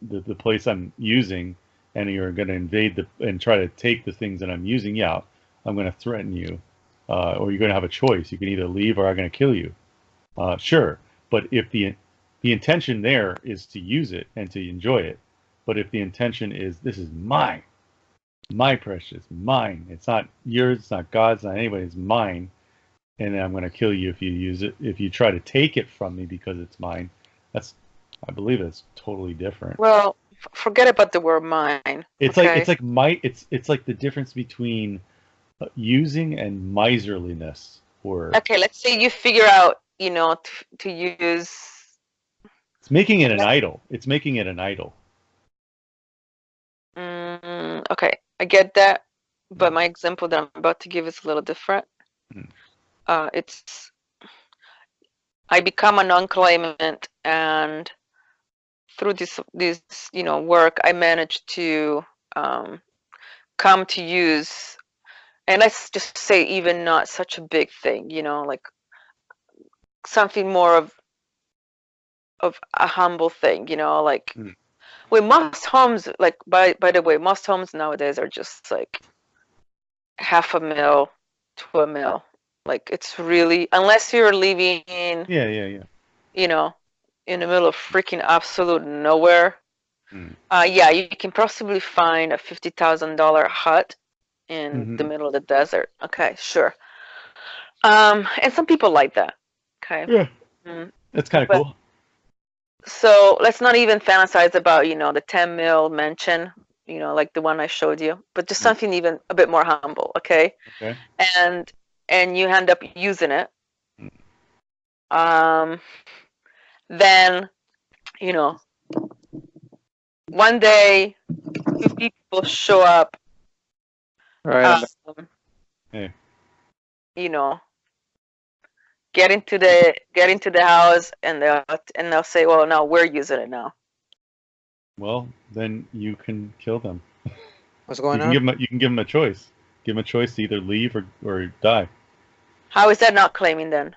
the place I'm using, and you're going to invade and try to take the things that I'm using. Yeah, I'm going to threaten you, or you're going to have a choice. You can either leave or I'm going to kill you. Sure, but if the intention there is to use it and to enjoy it, but if the intention is this is mine, my precious, mine. It's not yours. It's not God's. Not anybody's. Mine. And I'm going to kill you if you use it. If you try to take it from me because it's mine, I believe it's totally different. Well, forget about the word mine. It's okay? it's like the difference between using and miserliness. Or Okay, let's say you figure out, to use. it's making it an idol. It's making it an idol. Okay, I get that, but my example that I'm about to give is a little different. It's I become a non-claimant, and through this work, I managed to come to use, and let's just say even not such a big thing, like something more of a humble thing, like with most homes, like by the way, most homes nowadays are just like $500,000 to $1 million. Like it's really, unless you're living in in the middle of freaking absolute nowhere. Yeah, you can possibly find a $50,000 hut in the middle of the desert. Okay, sure. And some people like that. Okay. Yeah. That's kind of cool. So let's not even fantasize about, the 10 mil mansion, like the one I showed you, but just something even a bit more humble. Okay. Okay. And you end up using it. Then, one day 50 people show up. Right. Hey. Get into the house, and they'll say, well, no, we're using it now. Well, then you can kill them. What's going on? You can give them a choice. Give them a choice to either leave or die. How is that not claiming then?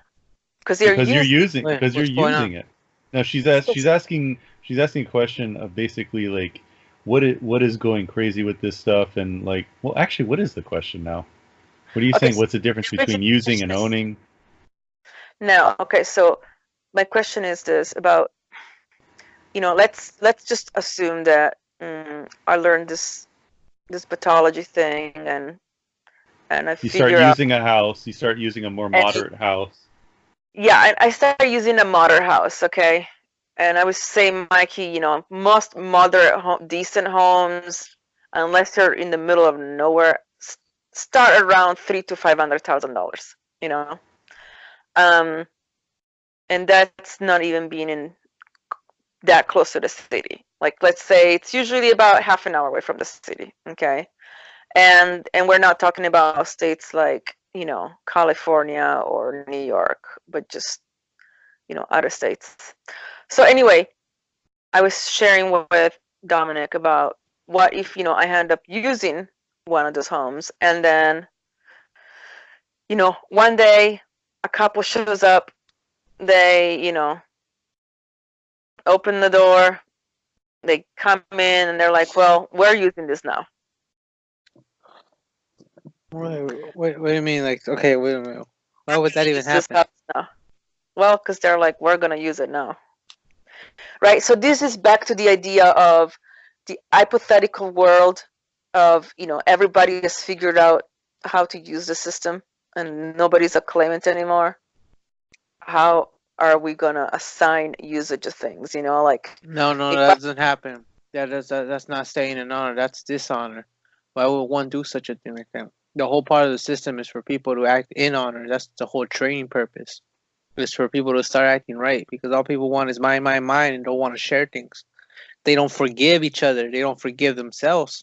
Because you're using it. Now she's asking a question of basically like what is going crazy with this stuff, and like, well, actually, what is the question now? What are you saying? What's the difference between using and owning? No, okay. So my question is this about, let's just assume that I learned this pathology thing, and I you start using a house. You start using a more moderate house. Yeah, I started using a moderate house, okay? And I would say, Mikey, most moderate, decent homes, unless you're in the middle of nowhere, start around $300,000 to $500,000. And that's not even being in that close to the city. Like, let's say it's usually about half an hour away from the city, okay? And we're not talking about states like, California or New York, but just, other states. So anyway, I was sharing with Dominic about what if, I end up using one of those homes, and then, one day a couple shows up, they, open the door, they come in, and they're like, well, we're using this now. What do you mean? Like, okay, wait a minute. Why would that even happen? Well, because they're like, we're going to use it now. Right? So this is back to the idea of the hypothetical world of, everybody has figured out how to use the system and nobody's a claimant anymore. How are we going to assign usage of things? Like, no, that doesn't happen. That's not staying in honor. That's dishonor. Why would one do such a thing like that? The whole part of the system is for people to act in honor. That's the whole training purpose. It's for people to start acting right, because all people want is mine, and don't want to share things. They don't forgive each other. They don't forgive themselves.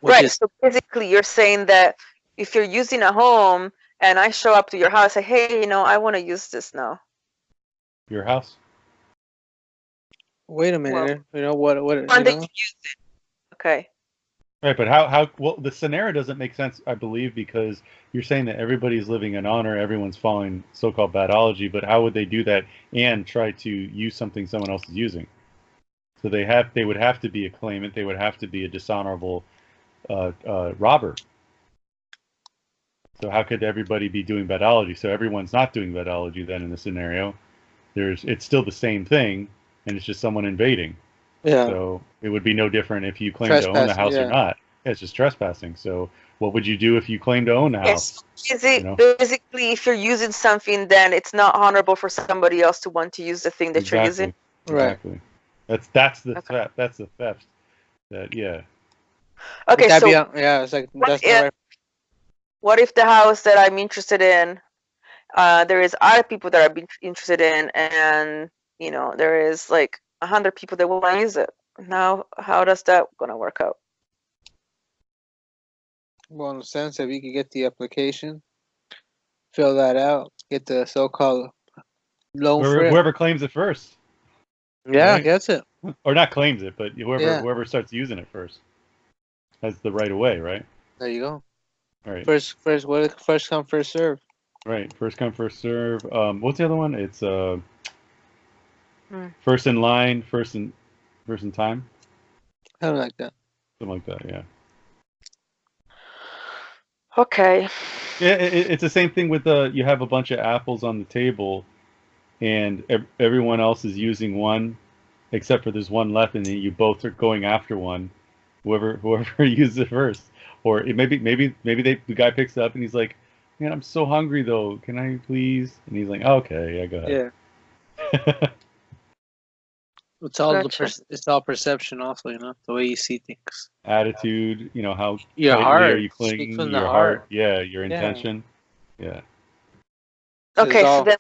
Right. So basically, you're saying that if you're using a home and I show up to your house, say, hey, I want to use this now. Your house? Wait a minute. What? One day you use it. Okay. Right, but how well the scenario doesn't make sense, I believe, because you're saying that everybody's living in honor, everyone's following so-called badology, but how would they do that and try to use something someone else is using? So they would have to be a claimant, they would have to be a dishonorable robber. So how could everybody be doing badology? So everyone's not doing badology then in the scenario. It's still the same thing, and it's just someone invading. Yeah. So it would be no different if you claim to own the house or not. Yeah, it's just trespassing. So what would you do if you claim to own the house? Basically, if you're using something, then it's not honorable for somebody else to want to use the thing that you're using. Exactly. That's the theft. That's the theft. Yeah. Okay, so it's like that's not right. What if the house that I'm interested in, there is other people that are interested in, and there is like 100 people that will want to use it. Now, how does that gonna work out? Well, in a sense, if you could get the application, fill that out, get the so-called loan for it. Whoever claims it first. Yeah, right? Gets it. Or not claims it, but whoever starts using it first has the right of way, right? There you go. All right. First come, first serve. Right. First come, first serve. What's the other one? It's first in line, first in time. Something like that. Something like that, yeah. Okay. Yeah, it's the same thing with you have a bunch of apples on the table, and everyone else is using one, except for there's one left, and then you both are going after one. Whoever uses it first, or maybe the guy picks it up and he's like, "Man, I'm so hungry though. Can I please?" And he's like, oh, "Okay, yeah, go ahead." Yeah. It's all perception, also. The way you see things. Attitude, how your heart are you clinging, from your the heart, yeah, your intention, yeah. Okay, so then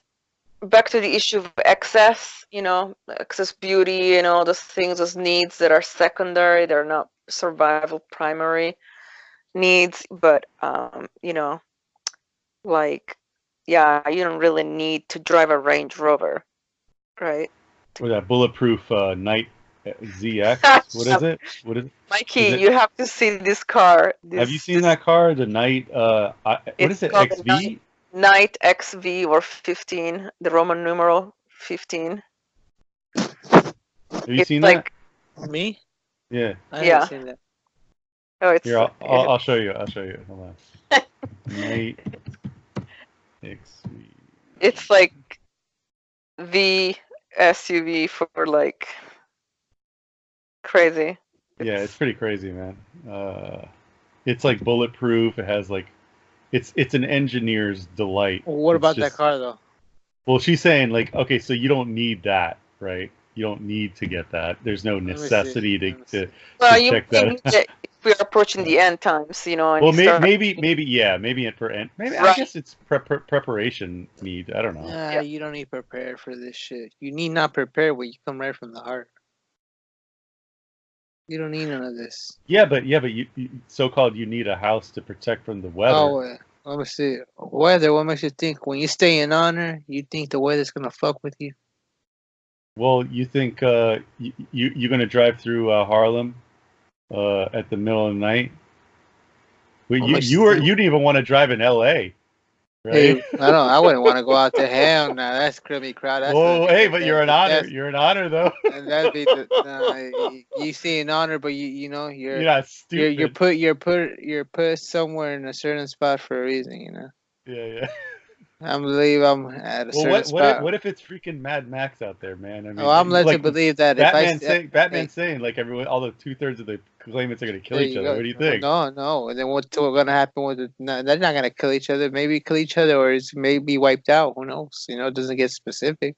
back to the issue of excess. Excess beauty and all those things, those needs that are secondary. They're not survival primary needs, but like, yeah, you don't really need to drive a Range Rover, right? Or that bulletproof Night ZX. What is it? Mikey, you have to see this car. Have you seen that car? The Night. What is it? XV. Night XV or 15. The Roman numeral 15. Have you seen that? Me? Yeah. I haven't seen that. Oh, it's here. I'll show you. Hold on. Night XV. It's like the SUV for like crazy. Yeah, it's pretty crazy, man. It's like bulletproof. It has like, it's an engineer's delight. Well, what about that car though? Well, she's saying like, okay, so you don't need that, right? You don't need to get that. There's no necessity to check that. If we're approaching the end times, Well, maybe for end. Maybe right. I guess it's preparation need. I don't know. Yeah, you don't need prepared for this shit. You need not prepare when you come right from the heart. You don't need none of this. Yeah, but you so-called you need a house to protect from the weather. Oh, let me see. Weather. What makes you think when you stay in honor, you think the weather's gonna fuck with you? Well, you think you're gonna drive through Harlem at the middle of the night? Well, you didn't even want to drive in L.A. Right? Hey, I wouldn't want to go out there. Hell, no, that's crummy crowd. But you're an honor. You're an honor, though. And that'd be you see an honor, but you're not stupid. You're put somewhere in a certain spot for a reason, Yeah. I believe I'm at a certain spot. What if it's freaking Mad Max out there, man? I mean, I'm led to believe that Batman's saying like all the 2/3 of the claimants are gonna kill each other. What do you think? No. And then what's gonna happen with it? No, they're not gonna kill each other. Maybe kill each other, or it's maybe wiped out. Who knows? It doesn't get specific.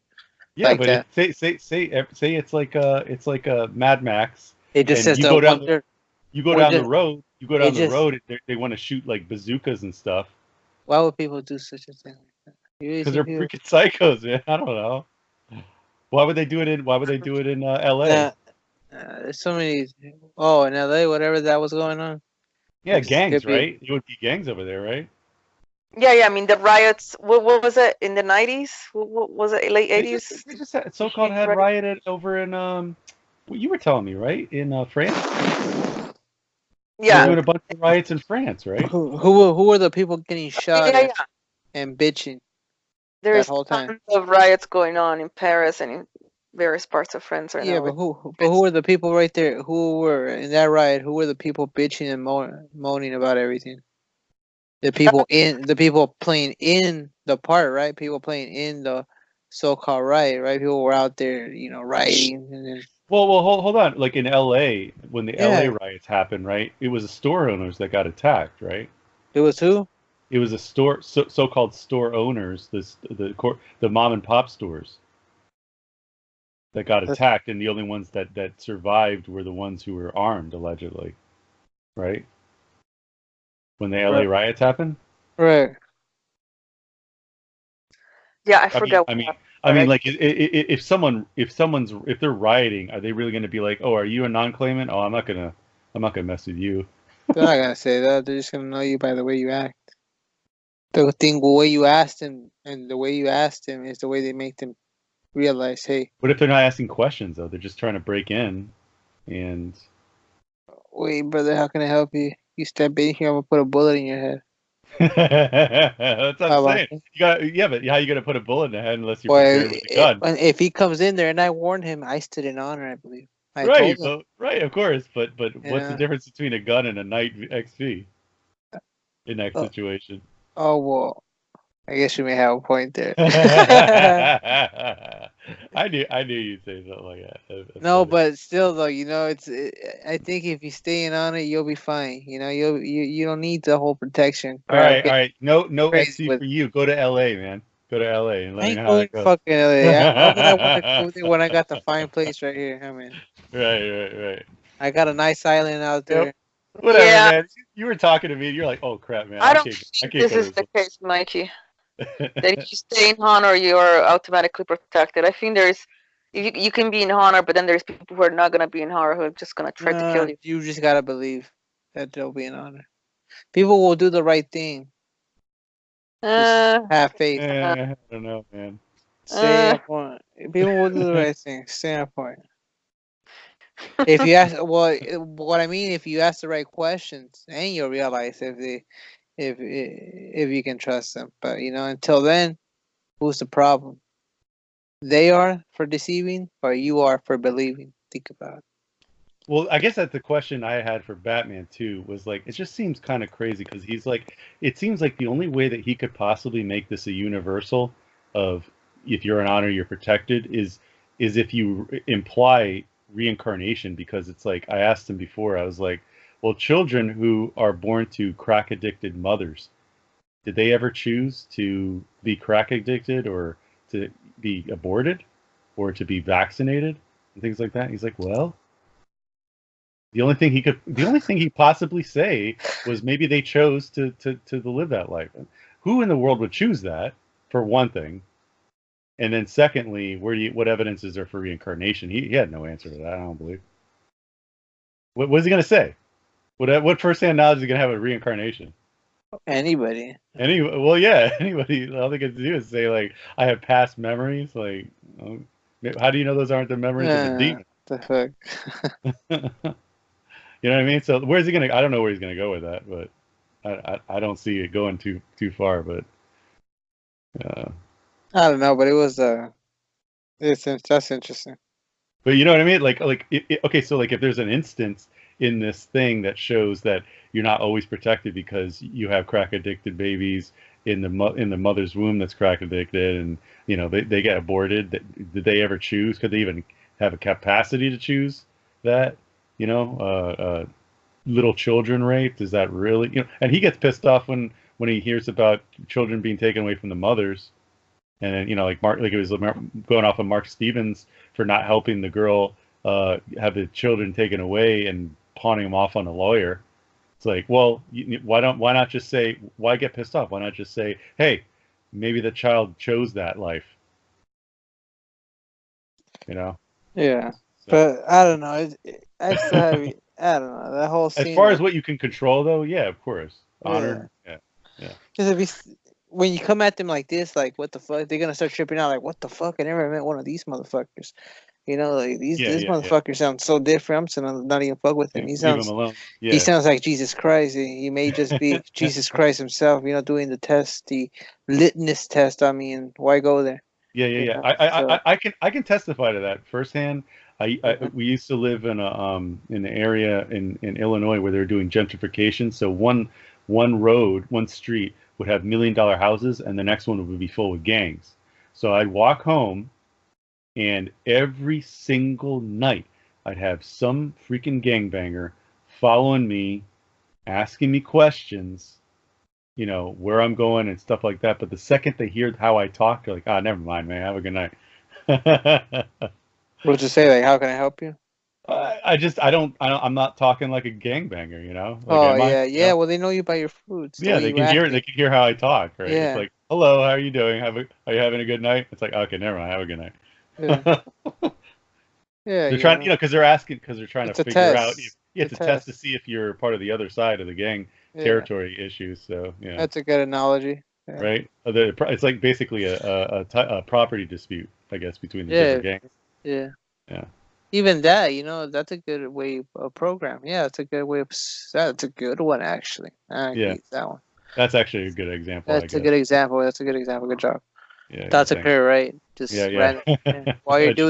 Yeah, like but say it's like a Mad Max. It just says you go down the road. You go down the road. They want to shoot like bazookas and stuff. Why would people do such a thing? Because they're freaking psychos, man. I don't know. Why would they do it in L.A.? There's so many. Oh, in L.A., whatever that was going on. Yeah, gangs, right? It would be gangs over there, right? Yeah. I mean, the riots. What was it in the 90s? What was it? Late 80s? They just had rioted over in what you were telling me, right? In France. They're Yeah. doing a bunch of riots in France, right? Who were the people getting shot Yeah, at yeah. and bitching that There's whole time? tons of riots going on in Paris and in various parts of France right Yeah, now. but who were the people right there? Who were in that riot? Who were the people bitching and moaning about everything? The people playing in the part, right? People playing in the so-called riot, right? People were out there, rioting, and then Well, hold on. Like in L.A., when the L.A. yeah, riots happened, right? It was the store owners that got attacked, right? it was who? It was a so-called store owners, the mom and pop stores that got attacked, and the only ones that survived were the ones who were armed, allegedly, right? When the L.A. Right. riots happened. Right. Yeah, I I mean, forgot. I mean, what I mean, happened. like if they're rioting, are they really going to be like, oh, are you a non-claimant? Oh, I'm not gonna mess with you. They're not gonna say that. They're just gonna know you by the way you act. The way you asked him, and the way you asked him is the way they make them realize, hey, What if they're not asking questions though? They're just trying to break in, and wait, brother, how can I help you? You step in here, I'm gonna put a bullet in your head. that's what I'm How about saying. that? Yeah, but how you gonna put a bullet in the head unless you're Well, prepared with a gun? if he comes in there and I warned him, I stood in honor, I believe. I Right, told him, well, right, of course. But you what's the know. difference between a gun and a Knight XP in that Oh, situation? oh well, I guess you may have a point there. I knew you'd say something like that. That's No, funny. but still though, I think if you stay in on it, you'll be fine. You don't need the whole protection All crap. right, all Get right. No crazy XP with. for you. Go to LA, man. Go to LA and let I me ain't know how going that to goes. fucking LA. Why would I want to go there when I got the fine place right here? I mean, Right. I got a nice island out Yep. there. Whatever, Yeah, man. You were talking to me. You're like, oh crap, man. I I don't can't. I think can't this go to is this the one. case, Mikey. That if you stay in honor, you are automatically protected. I think you can be in honor, but then there's people who are not gonna be in honor who are just gonna try to kill you. You just gotta believe that they'll be an honor. People will do the right thing. Just Uh, have faith. I don't know, man. Stay uh, on point. People will do the right thing. Stay on point. If you ask, well, what I mean, if you ask the right questions, and you'll realize if you can trust them. But until then, who's the problem? They are for deceiving, or you are for believing. Think about it. Well, I guess that's the question I had for Batman too. Was like, it just seems kind of crazy because he's like, it seems like the only way that he could possibly make this a universal of if you're an honor, you're protected is if you imply reincarnation. Because it's like I asked him before, I was like, well, children who are born to crack addicted mothers, did they ever choose to be crack addicted or to be aborted or to be vaccinated and things like that? He's like, well. The only thing he possibly say was maybe they chose to live that life. Who in the world would choose that, for one thing? And then secondly, what evidence is there for reincarnation? He had no answer to that. I don't believe. What is he going to say? What first-hand knowledge is he going to have of reincarnation? Anybody. Well, yeah, anybody. All they get to do is say like, I have past memories. Like, how do you know those aren't the memories of a demon? The fuck. You know what I mean? So where's he gonna? I don't know where he's gonna go with that, but I don't see it going too far. But I don't know, but it was that's interesting. but you know what I mean? Like okay, so like if there's an instance in this thing that shows that you're not always protected because you have crack addicted babies in the mother's womb that's crack addicted, and they get aborted. Did they ever choose? Could they even have a capacity to choose that? You know, little children raped? Is that really, and he gets pissed off when he hears about children being taken away from the mothers, and then like it was going off of Mark Stevens for not helping the girl have the children taken away and pawning them off on a lawyer. It's like, well, why not just say, why get pissed off? Why not just say, hey, maybe the child chose that life, Yeah, so, but I don't know. I still have. I don't know that whole as scene. far as what you can control though, yeah, of course, Yeah. honored, yeah. Because when you come at them like this, like what the fuck, they're gonna start tripping out. Like what the fuck? I never met one of these motherfuckers. You know, like Yeah, this yeah, motherfucker sounds so different. I'm saying not even fuck with him. He Leave him sounds alone. he Yeah. sounds like Jesus Christ. He may just be Jesus Christ himself. You know, doing the test, the litmus test. I mean, why go there? Yeah, yeah, You yeah. know, I, so I can testify to that firsthand. yeah. We used to live in an area in Illinois where they were doing gentrification. So one street would have $1 million houses, and the next one would be full with gangs. So I'd walk home, and every single night I'd have some freaking gangbanger following me, asking me questions, you know, where I'm going and stuff like that. But the second they hear how I talk, they're like, ah, never mind, man. Have a good night. We'll just say like, how can I help you? I'm not talking like a gangbanger, you know? Like, Oh am I? yeah, You know? yeah. Well, they know you by your foods, the Yeah, way they you can hear it. They acting. can hear how I talk, right? It's Yeah, like, hello, how are you doing? Are you having a good night? It's like, okay, never mind. Have a good yeah, night. yeah. They're You trying, know, you know, because they're trying to it's a figure out if test. you have It's to a test to test. see if you're part of the other side of the gang Yeah, territory issues. So, yeah. that's a good analogy. Yeah, Right? It's like basically a property dispute, I guess, between the yeah, different gangs. yeah. Yeah. Even that, you know, that's a good way of program. Yeah, it's a good way of. That's a good one actually. I can Yeah. use that one. That's actually a good example, I That's a guess. good example. That's a good example. Good job. Yeah, yeah, Thoughts thanks. occur, right? Yeah, Just yeah. random. Yeah.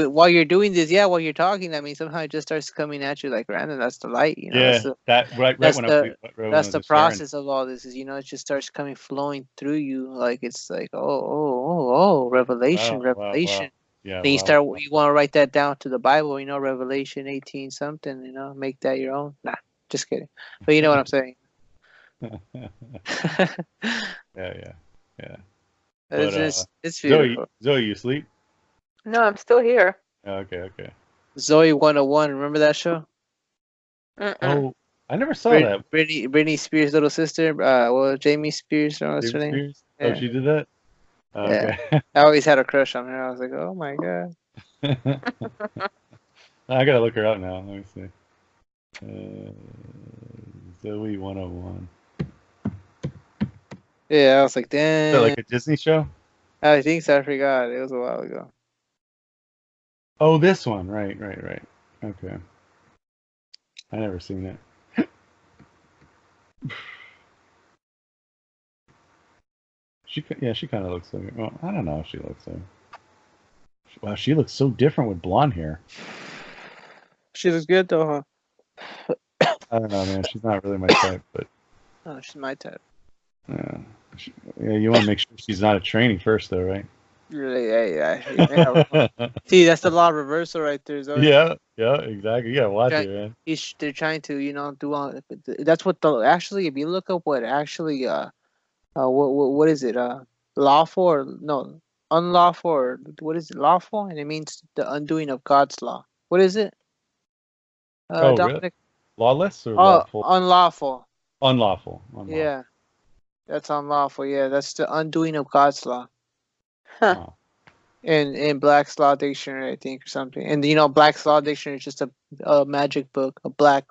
While you're doing this, yeah, while you're talking, I mean, somehow it just starts coming at you like random. That's the light, you know. Yeah, that right That's when the I that's the was starting. process of all this. Is you know, it just starts coming flowing through you, like it's like oh, revelation, Wow, wow, revelation. wow. Yeah, Then wow. you want to write that down to the Bible, you know, Revelation 18 something, you know, make that your own. Nah, just kidding. But you know what I'm saying. Yeah, yeah, yeah. It's But just it's beautiful. Zoe, you sleep? No, I'm still here. Okay, okay. Zoe 101, remember that show? Mm-mm. Oh, I never saw that. Britney Spears' little sister, well, Jamie Spears, or what's her David name? Spears? Oh, Yeah, she did that? yeah. Okay. I always had a crush on her. I was like, oh my god. I gotta look her up now. Let me see. Zoe 101. Yeah, I was like, Is that damn. like a Disney show? I think so. I forgot. It was a while ago. Oh, this one. Right, right, right. Okay. I never seen it. She kind of looks like. Well, I don't know if she looks like. Wow, she looks so different with blonde hair. She looks good though, huh? I don't know, man. She's not really my type, but Oh, she's my type. yeah, yeah. You want to make sure she's not a training first, though, right? Really, yeah. See, that's the law of reversal right there, Zoe. Yeah, yeah, exactly. Yeah, watch Try- it, man. They're trying to, you know, do all. That's what the actually. If you look up what actually, what is it? Lawful or no, unlawful or what is it? Lawful, and it means the undoing of God's law. What is it? Oh, really? Dominic. Lawless or Oh, lawful? unlawful. Unlawful. Unlawful. Yeah, that's unlawful. Yeah, that's the undoing of God's law. Huh. Oh. In Black's Law Dictionary, I think, or something. And you know, Black's Law Dictionary is just a magic book, a black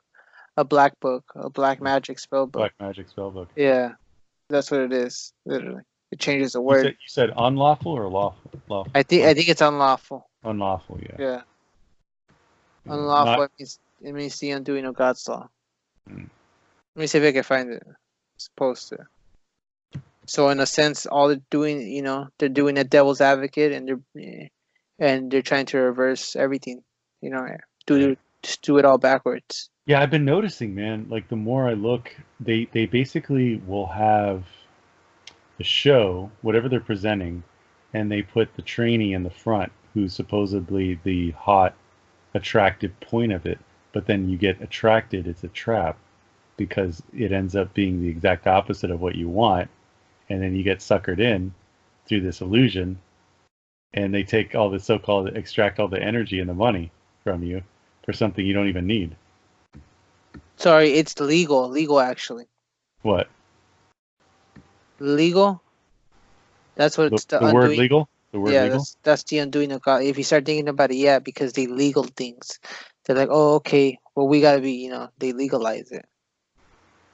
book, a black magic spell book. Black magic spellbook. Yeah, that's what it is. Literally, it changes the You word. said unlawful or lawful? Lawful. I think it's unlawful. Unlawful. Yeah. Yeah, Yeah, unlawful. not- It means the undoing of God's law. Mm. Let me see if I can find it. It's supposed to. So in a sense, all they're doing, you know, they're doing a devil's advocate, and they're trying to reverse everything. You know, just do it all backwards. Yeah, I've been noticing, man. Like the more I look, they basically will have the show, whatever they're presenting, and they put the trainee in the front, who's supposedly the hot, attractive point of it. But then you get attracted; it's a trap because it ends up being the exact opposite of what you want, and then you get suckered in through this illusion, and they take all the so-called extract all the energy and the money from you for something you don't even need. Sorry, it's legal actually. What? Legal. That's what it's The undoing. word legal? The word Yeah, legal? that's the undoing of God. If you start thinking about it, yeah, because they legal things. They're like, oh, okay, well, we gotta be, you know, they legalize it.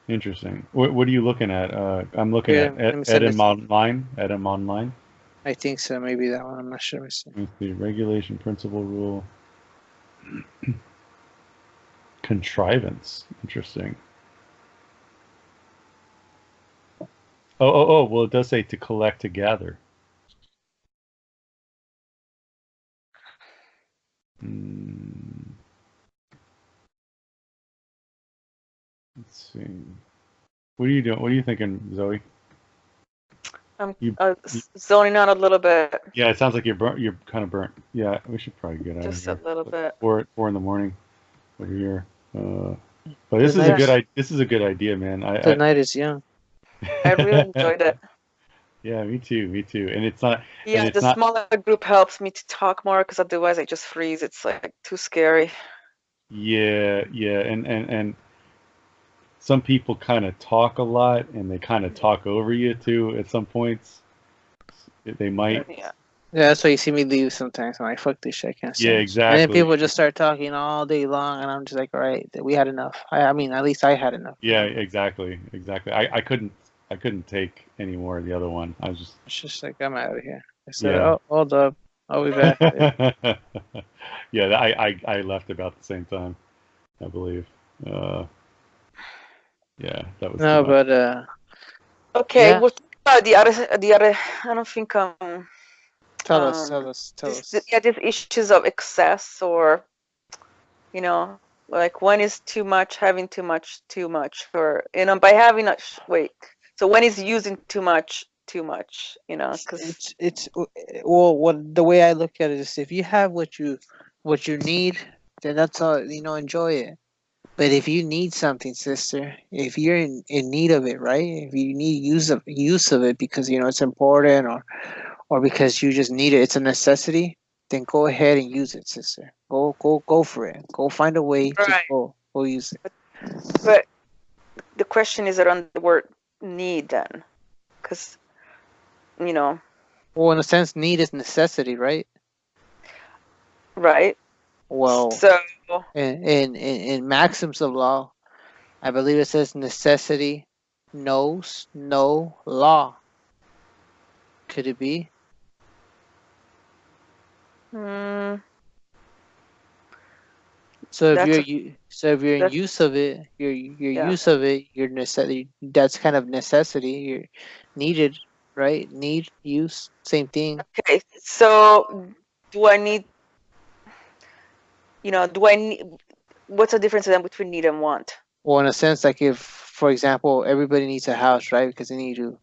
Interesting. What are you looking at? I'm looking Yeah, at let me send Edom this. Online. Edom Online. I think so. Maybe that one. I'm not sure. Let me see. Let me see. Regulation, principle, rule. Contrivance. Interesting. Oh. Well, it does say to collect, to gather. Hmm. Let's see. What are you doing? What are you thinking, Zoe? I'm You- zoning out a little bit, Yeah, it sounds like you're kind of burnt. Yeah, we should probably get out of just a here. little bit. Four in the morning over here. But this is a good this is a good idea, man. The night is young. I really enjoyed it. Yeah, me too. And it's not. Yeah, it's the not. smaller group helps me to talk more because otherwise I just freeze. It's like too scary. Yeah, and some people kind of talk a lot, and they kind of talk over you too. At some points, they might. Yeah. Yeah, that's why you see me leave sometimes. I'm like, fuck this shit, I can't stand Yeah, it. exactly. And then people just start talking all day long, and I'm just like, all right, we had enough. I mean, at least I had enough. Yeah, exactly. I couldn't take any more of the other one. I was just. It's just like, I'm out of here. I said, Yeah. oh, hold up. I'll be back. Yeah, I left about the same time, I believe. Yeah, that was No, too much. but Okay, yeah. well, the other. I don't think Tell us. yeah, these issues of excess, or like when is too much, having too much, or by having wait. So when is using too much, because It's well, what the way I look at it is, if you have what you need, then that's all. Enjoy it. But if you need something, sister, if you're in need of it, right? If you need use of it because it's important, or because you just need it, it's a necessity, then go ahead and use it, sister. Go for it. Go find a way to Right. go use it. But the question is around the word need then, because Well, in a sense, need is necessity, right? right. Well, So in maxims of law, I believe it says necessity knows no law. Could it be? So if you're in use of it, your use of it, your necessity, that's kind of necessity. You're needed, right? Need, use, same thing. okay. So do I need? Do I need? What's the difference then between need and want? Well, in a sense, like if, for example, everybody needs a house, right? Because they need to.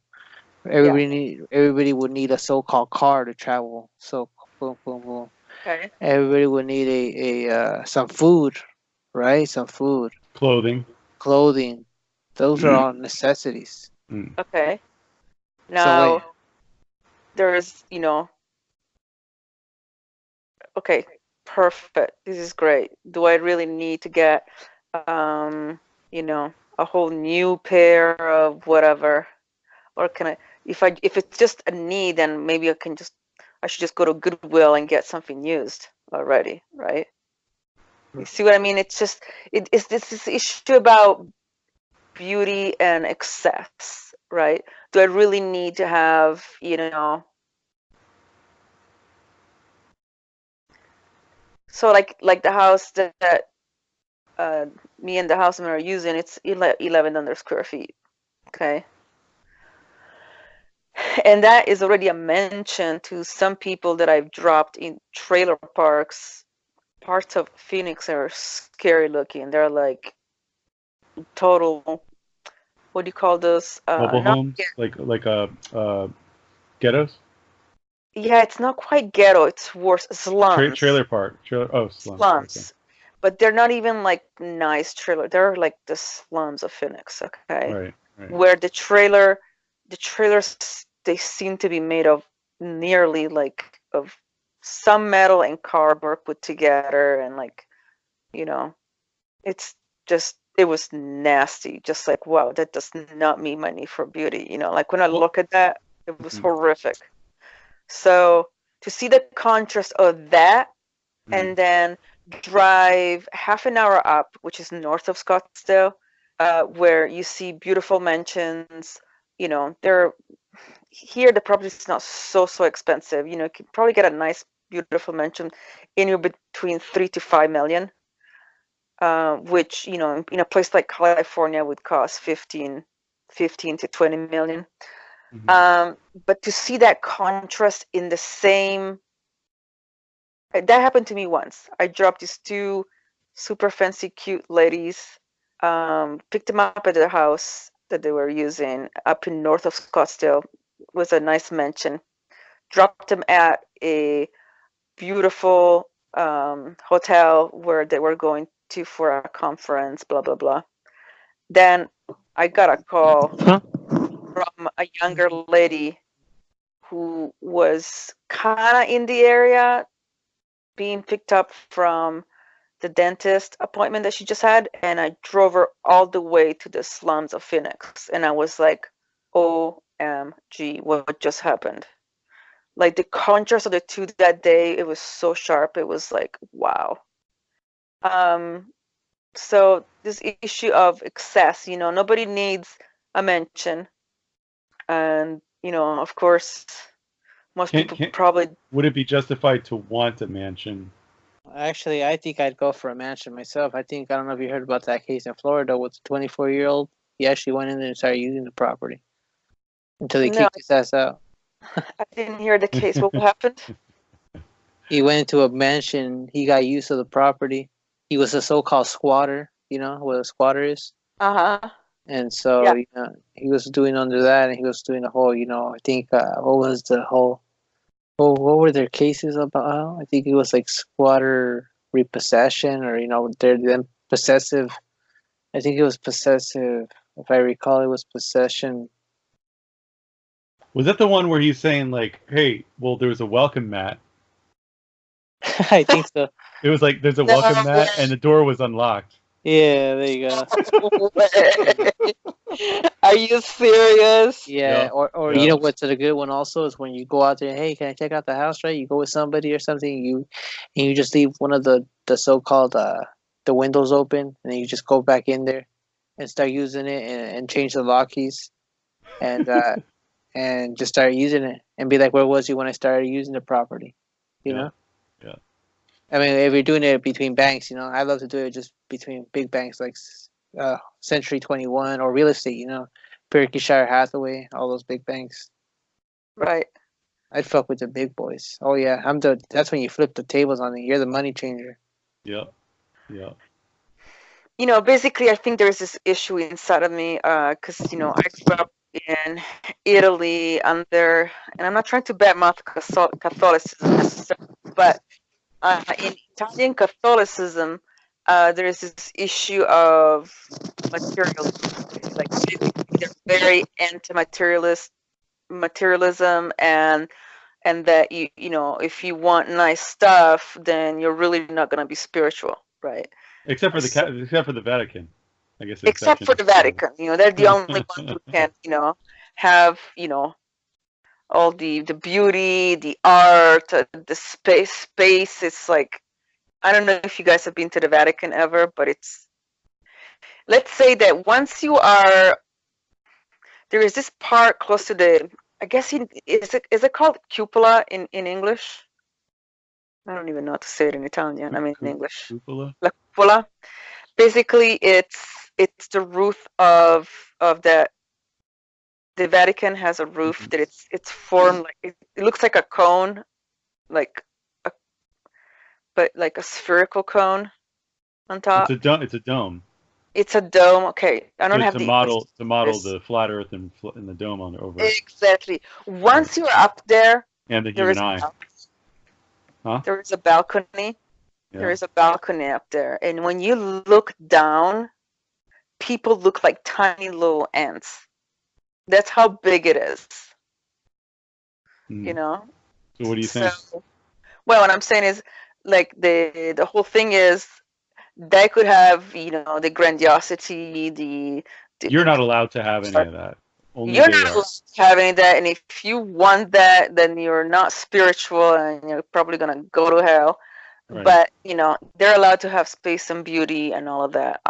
Everybody would need a so-called car to travel. So boom, boom, boom. Okay. Everybody would need a some food, right? Some food. Clothing. Those are all necessities. Okay. Now there's okay, perfect. This is great. Do I really need to get a whole new pair of whatever? Or can I, if it's just a need, then maybe I should just go to Goodwill and get something used already, right? You see what I mean? It's just it's this issue about beauty and excess, right? Do I really need to have, so like the house that me and the houseman are using, it's 1,100 square feet. Okay. And that is already a mention to some people that I've dropped in trailer parks. Parts of Phoenix are scary looking. They're like total, what do you call those? Mobile homes, like ghettos. Yeah, it's not quite ghetto. It's worse. Slums. Trailer park. Slums. Slums. Okay. But they're not even like nice trailer. They're like the slums of Phoenix. Okay. Right. Where the trailers, they seem to be made of nearly like of some metal and cardboard put together, and like, it's just, it was nasty. Just like, wow, that does not meet my need for beauty. Like when I look at that, it was horrific. So to see the contrast of that, and then drive half an hour up, which is north of Scottsdale, where you see beautiful mansions. Here the property is not so expensive. You can probably get a nice beautiful mansion, anywhere between 3 to 5 million, which in a place like California would cost 15 to 20 million. But to see that contrast in the same, that happened to me once. I dropped these two super fancy, cute ladies, picked them up at their house that they were using up in north of Scottsdale. It was a nice mansion. Dropped them at a beautiful hotel where they were going to for a conference, blah, blah, blah. Then I got a call from a younger lady who was kind of in the area, being picked up from the dentist appointment that she just had, and I drove her all the way to the slums of Phoenix. And I was like, OMG, what just happened? Like the contrast of the two that day, it was so sharp. It was like, wow. So this issue of excess, nobody needs a mansion. And, of course, most people probably... Would it be justified to want a mansion? Actually, I think I'd go for a mansion myself. I don't know if you heard about that case in Florida with the 24-year-old. He actually went in there and started using the property until he kicked his ass out. I didn't hear the case. What happened? He went into a mansion. He got use of the property. He was a so-called squatter. You know what a squatter is? Uh-huh. And so, he was doing under that, and he was doing the whole, I think, what was the whole... What were their cases about? I think it was like squatter repossession, or they're then possessive. I think it was possessive. If I recall, it was possession. Was that the one where he's saying like, "Hey, well, there was a welcome mat." I think so. It was like there's a welcome mat, and the door was unlocked. Yeah, there you go. Are you serious? Yeah, or you know what's a good one also is when you go out there, hey, can I check out the house, right? You go with somebody or something, you just leave one of the so-called the windows open, and then you just go back in there and start using it and change the lock keys and and just start using it and be like, where was you when I started using the property? You know? Yeah. I mean, if you're doing it between banks, I love to do it just between big banks like Century 21 or real estate, Berkshire Hathaway, all those big banks. Right. I'd fuck with the big boys. Oh yeah, that's when you flip the tables on it. You're the money changer. Yeah. Basically, I think there's this issue inside of me because I grew up in Italy under, and I'm not trying to badmouth Catholicism necessarily, but in Italian Catholicism, there is this issue of materialism. Like basically, they're very anti-materialism, and that if you want nice stuff, then you're really not gonna be spiritual, right? Except for the Vatican, I guess. Except for the Vatican, they're the only ones who can, have, all the beauty, the art, the space. It's like, I don't know if you guys have been to the Vatican ever, but let's say that once you are, there is this part close to the, I guess, is it called cupola in English? I don't even know how to say it in Italian. I mean, in English. Cupola? La cupola. Basically, it's the roof of that. The Vatican has a roof that it's formed like it looks like a cone, but like a spherical cone on top. It's a dome. It's a dome. Okay, I don't have to the model the flat Earth and the dome on over. Exactly. Once you're up there, and the human eye. There is a balcony. Yeah. There is a balcony up there, and when you look down, people look like tiny little ants. That's how big it is. So what do you think? Well, what I'm saying is, like, the whole thing is, they could have, the grandiosity, You're not allowed to have any of that. Only you're not allowed to have any of that, and if you want that, then you're not spiritual, and you're probably gonna go to hell. Right. But they're allowed to have space and beauty and all of that.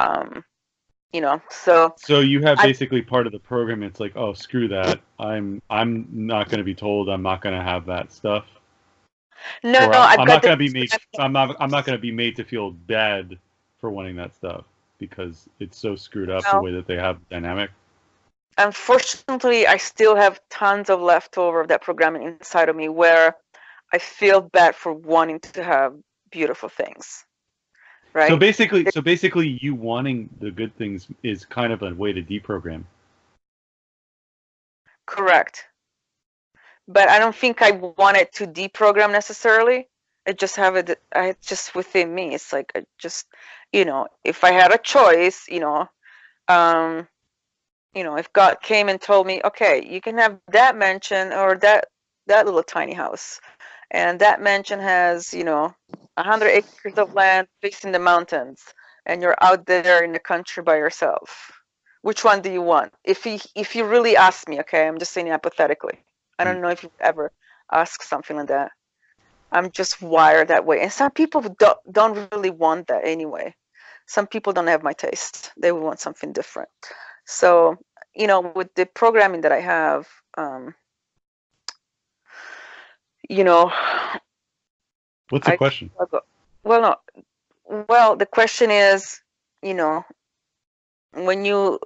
So you have basically part of the program. It's like, oh, screw that. I'm not going to be told. I'm not going to have that stuff. No, Or no, I've I'm got not going the to be made. I'm not going to be made to feel bad for wanting that stuff because it's so screwed up the no. way that they have the dynamic. Unfortunately, I still have tons of leftover of that programming inside of me where I feel bad for wanting to have beautiful things. Right? So basically, you wanting the good things is kind of a way to deprogram. Correct. But I don't think I want it to deprogram necessarily. I just have it. It's just within me. It's like I just, if I had a choice, if God came and told me, okay, you can have that mansion or that little tiny house, and that mansion has 100 acres of land facing the mountains, and you're out there in the country by yourself. Which one do you want? If you really ask me, okay, I'm just saying hypothetically. I don't know if you've ever asked something like that. I'm just wired that way, and some people don't really want that anyway. Some people don't have my taste. They want something different. So, with the programming that I have, What's the question? Well, no. Well, the question is, when you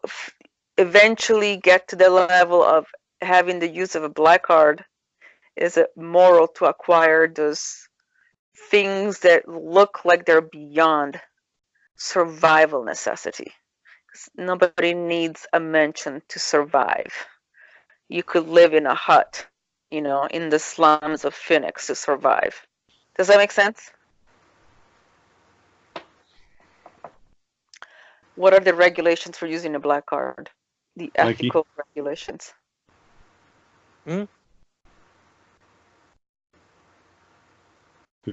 eventually get to the level of having the use of a black card, is it moral to acquire those things that look like they're beyond survival necessity? Nobody needs a mansion to survive. You could live in a hut, in the slums of Phoenix to survive. Does that make sense? What are the regulations for using a black card? The ethical regulations. The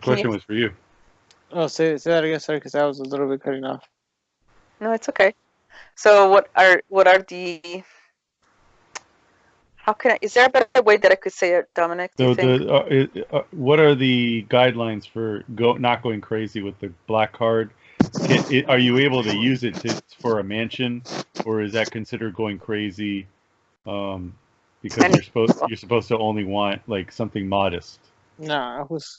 question was for you. Oh, say that again, sorry, because I was a little bit cutting off. No, it's okay. So what are the? Is there a better way that I could say it, Dominic? Do you think? What are the guidelines for not going crazy with the black card? Are you able to use it for a mansion, or is that considered going crazy? Because you're supposed to only want like something modest. Nah, who's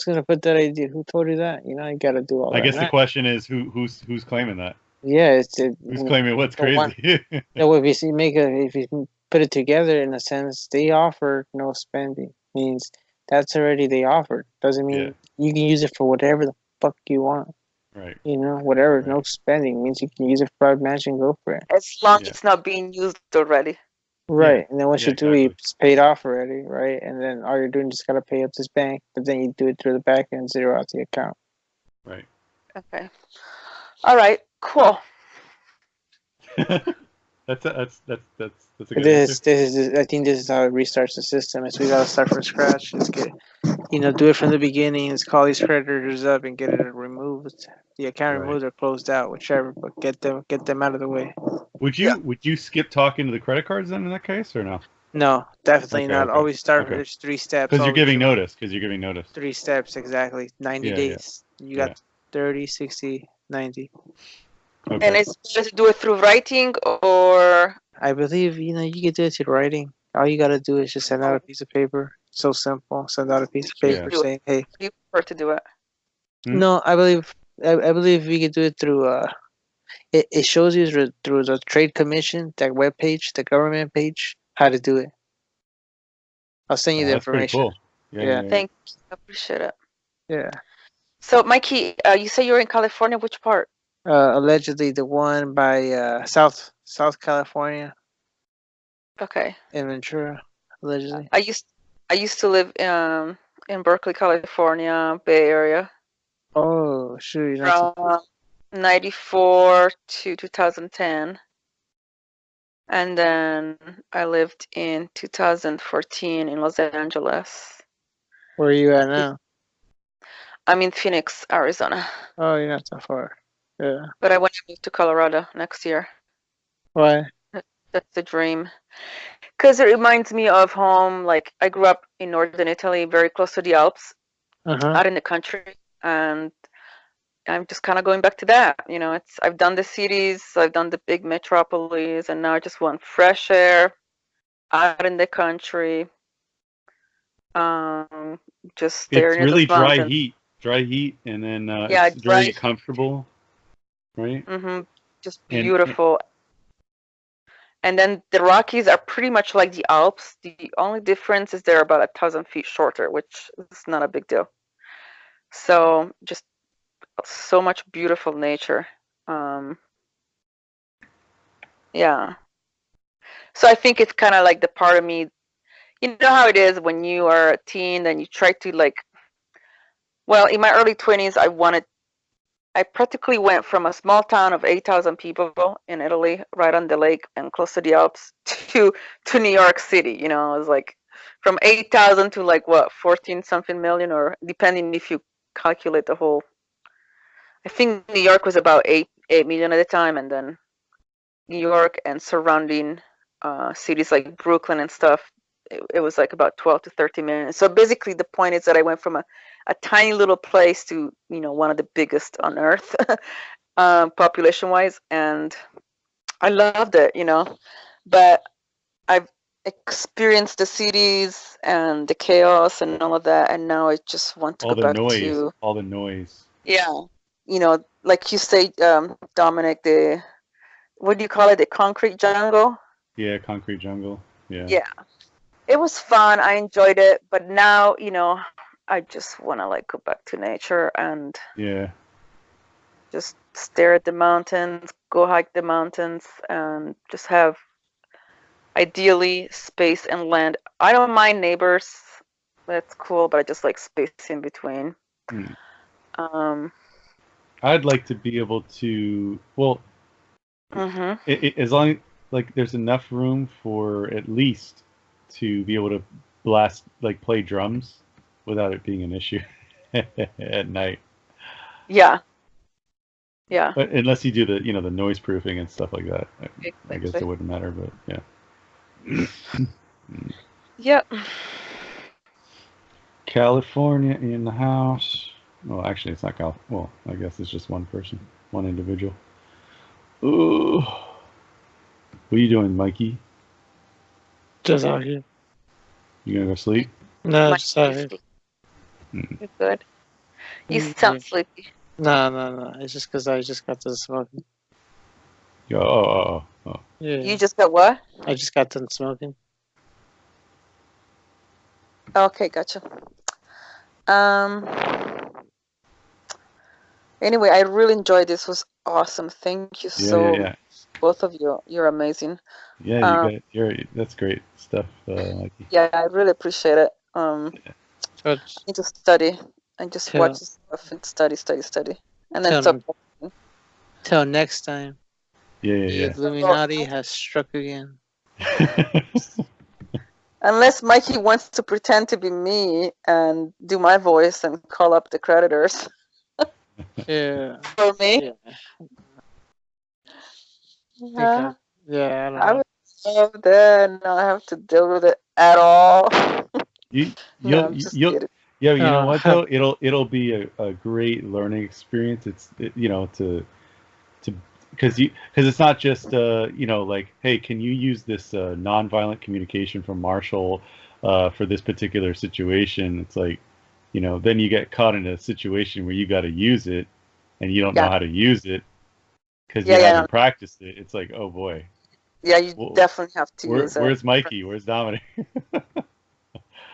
gonna put that idea? Who told you that? You gotta do all that. I guess the question is who's claiming that? Yeah, who's claiming what's crazy? So if you put it together in a sense, they offer no spending. Means that's already they offered. Doesn't mean you can use it for whatever the fuck you want. Right. Whatever. Right. No spending means you can use it for a mansion. Go for it. As long as it's not being used already. Right, and then once you do it, it's paid off already, right? And then all you're doing is just gotta pay up this bank, but then you do it through the back and zero out the account. Right. Okay. All right. Cool. That's a good answer. I think this is how it restarts the system. Is we gotta start from scratch. Let's get, do it from the beginning. Let's call these creditors up and get it removed. The account removed or closed out, whichever. But get them out of the way. Would you skip talking to the credit cards then in that case or no? No, definitely not. Always start. There's 3 steps. Because you're giving notice. 3 steps exactly. 90 days. You got 30, 60, 90. Okay. And it's better to do it through writing or? I believe, you can do it through writing. All you got to do is just send out a piece of paper. So simple. Send out a piece of paper saying, hey. You prefer to do it? No, I believe we could do it through, it shows you through the Trade Commission, that webpage, the government page, how to do it. I'll send you the information. Cool. Yeah. Thank you. I appreciate it. Yeah. So, Mikey, you say you're in California. Which part? Allegedly the one by South California. Okay. In Ventura, allegedly. I used to live in Berkeley, California, Bay Area. Oh shoot! From 94 to 2010, and then I lived in 2014 in Los Angeles. Where are you at now? I'm in Phoenix, Arizona. Oh, you're not so far. Yeah. But I want to move to Colorado next year. Why? That's the dream. Because it reminds me of home. Like, I grew up in northern Italy, very close to the Alps, out in the country. And I'm just kind of going back to that. I've done the cities, I've done the big metropolis, and now I just want fresh air, out in the country. just staring It's at really those mountains. dry heat, and then Yeah, it's dry very heat. comfortable, right? Just And beautiful. And then the Rockies are pretty much like the Alps. The only difference is they're about 1,000 feet shorter, which is not a big deal. So just so much beautiful nature. Yeah. So I think it's kind of like the part of me, you know how it is when you are a teen and you try to like, well, in my early 20s, I practically went from a small town of 8,000 people in Italy, right on the lake and close to the Alps, to New York City. You know, it was like from 8,000 to like what 14 something million, or depending if you calculate the whole. I think New York was about 8 million at the time, and then New York and surrounding cities like Brooklyn and stuff, it was like about 12 to 13 million. So basically, the point is that I went from a tiny little place to one of the biggest on earth, population wise, and I loved it. But I've experienced the cities and the chaos and all of that, and now I just want to all go the back noise, to all the noise. yeah, like you say, Dominic, the what do you call it, the concrete jungle? Yeah, concrete jungle. Yeah. Yeah, it was fun. I enjoyed it, but now, I just want to like go back to nature and Yeah. just stare at the mountains, go hike the mountains, and just have ideally space and land. I don't mind neighbors. That's cool, but I just like space in between. Um, I'd like to be able to, well, as long like there's enough room for at least to be able to blast, like play drums without it being an issue at night. yeah, yeah, But unless you do the noise proofing and stuff like that, I guess it exactly. wouldn't matter. But yeah. Yep. California in the house. Well, actually, it's not Cal. Well, I guess it's just one person, one individual. Ooh. What are you doing, Mikey? Just out here. You gonna go sleep? No, Mike, just out here. you're good. You Yeah. sound sleepy. No. It's just because I just got done smoking. Oh. Yeah. You just got what? I just got done smoking. Okay, gotcha. Anyway, I really enjoyed this. It was awesome. Thank you Yeah. both of you. You're amazing. Yeah, that's great stuff, Mikey. Yeah, I really appreciate it. I need to study. I just watch this stuff and study. And then Till next time. Yeah. The Illuminati has struck again. Unless Mikey wants to pretend to be me and do my voice and call up the creditors. Yeah. For me? Yeah. I don't know. I would love that and not have to deal with it at all. You'll kidding. Yeah, you know what though? It'll be a great learning experience. Because it's not just like, hey, can you use this nonviolent communication from Marshall for this particular situation? It's like, then you get caught in a situation where you got to use it and you don't know how to use it because you haven't practiced it. It's like, oh boy. Yeah, you definitely have to use it. Where's Mikey? Where's Dominic?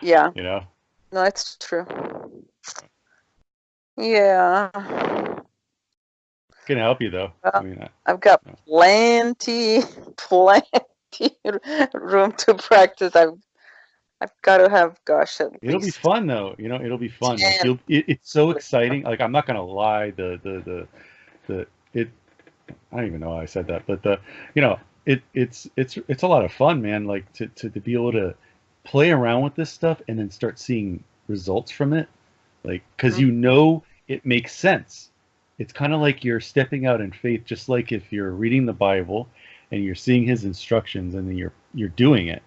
Yeah. No, it's true. Yeah. Can help you though. Well, I've got plenty room to practice. I've got to have, gosh, at it'll least. be fun though. It'll be fun. Like it's so exciting. Like I'm not gonna lie, I don't even know how I said that, but it's a lot of fun, man. Like to be able to play around with this stuff and then start seeing results from it, like because it makes sense. It's kind of like you're stepping out in faith, just like if you're reading the Bible and you're seeing His instructions and then you're doing it.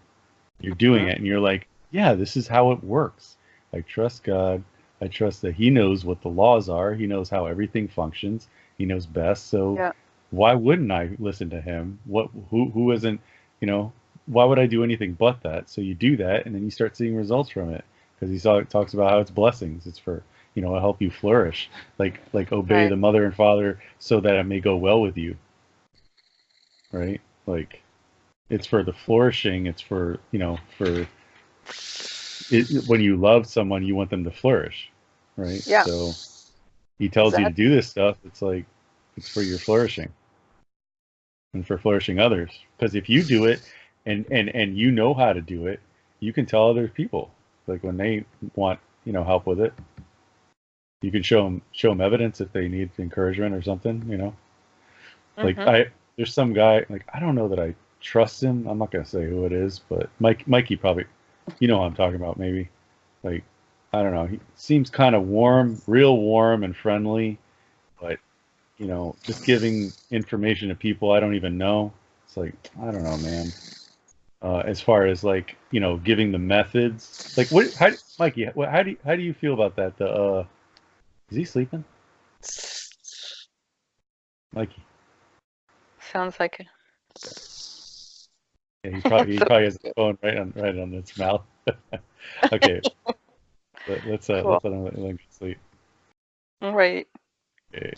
You're doing it, and you're like, yeah, this is how it works. I trust God. I trust that He knows what the laws are. He knows how everything functions. He knows best. So why wouldn't I listen to Him? Who isn't? Why would I do anything but that? So you do that, and then you start seeing results from it. because talks about how it's blessings. It's for, you know, help you flourish, like obey Right. the mother and father so that it may go well with you, right? Like it's for the flourishing. It's for, you know, for when you love someone, you want them to flourish, right? Yeah. So he tells you to do this stuff. It's like it's for your flourishing and for flourishing others. Because if you do it and you know how to do it, you can tell other people. Like when they want, you know, help with it, you can show them evidence if they need encouragement or something. You know, like there's some guy, like I don't know that I trust him. I'm not gonna say who it is, but Mikey probably, you know who I'm talking about, maybe. Like I don't know, he seems kind of warm, real warm and friendly, but you know, just giving information to people I don't even know. It's like I don't know, man. As far as like, you know, giving the methods, like what? How, Mikey? How do you feel about that? Is he sleeping, Mikey? Sounds like it. Yeah, he probably has his phone right on its mouth. Okay, let's Cool. let him get sleep. All right. Okay,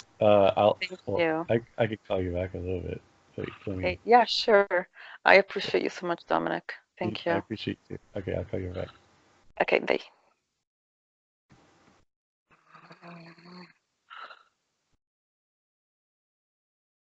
Thank you. I could call you back a little bit. Wait, let me. Okay. Yeah, sure. I appreciate you so much, Dominic. Thank I you. appreciate you. Okay, I'll call you back. Okay, bye.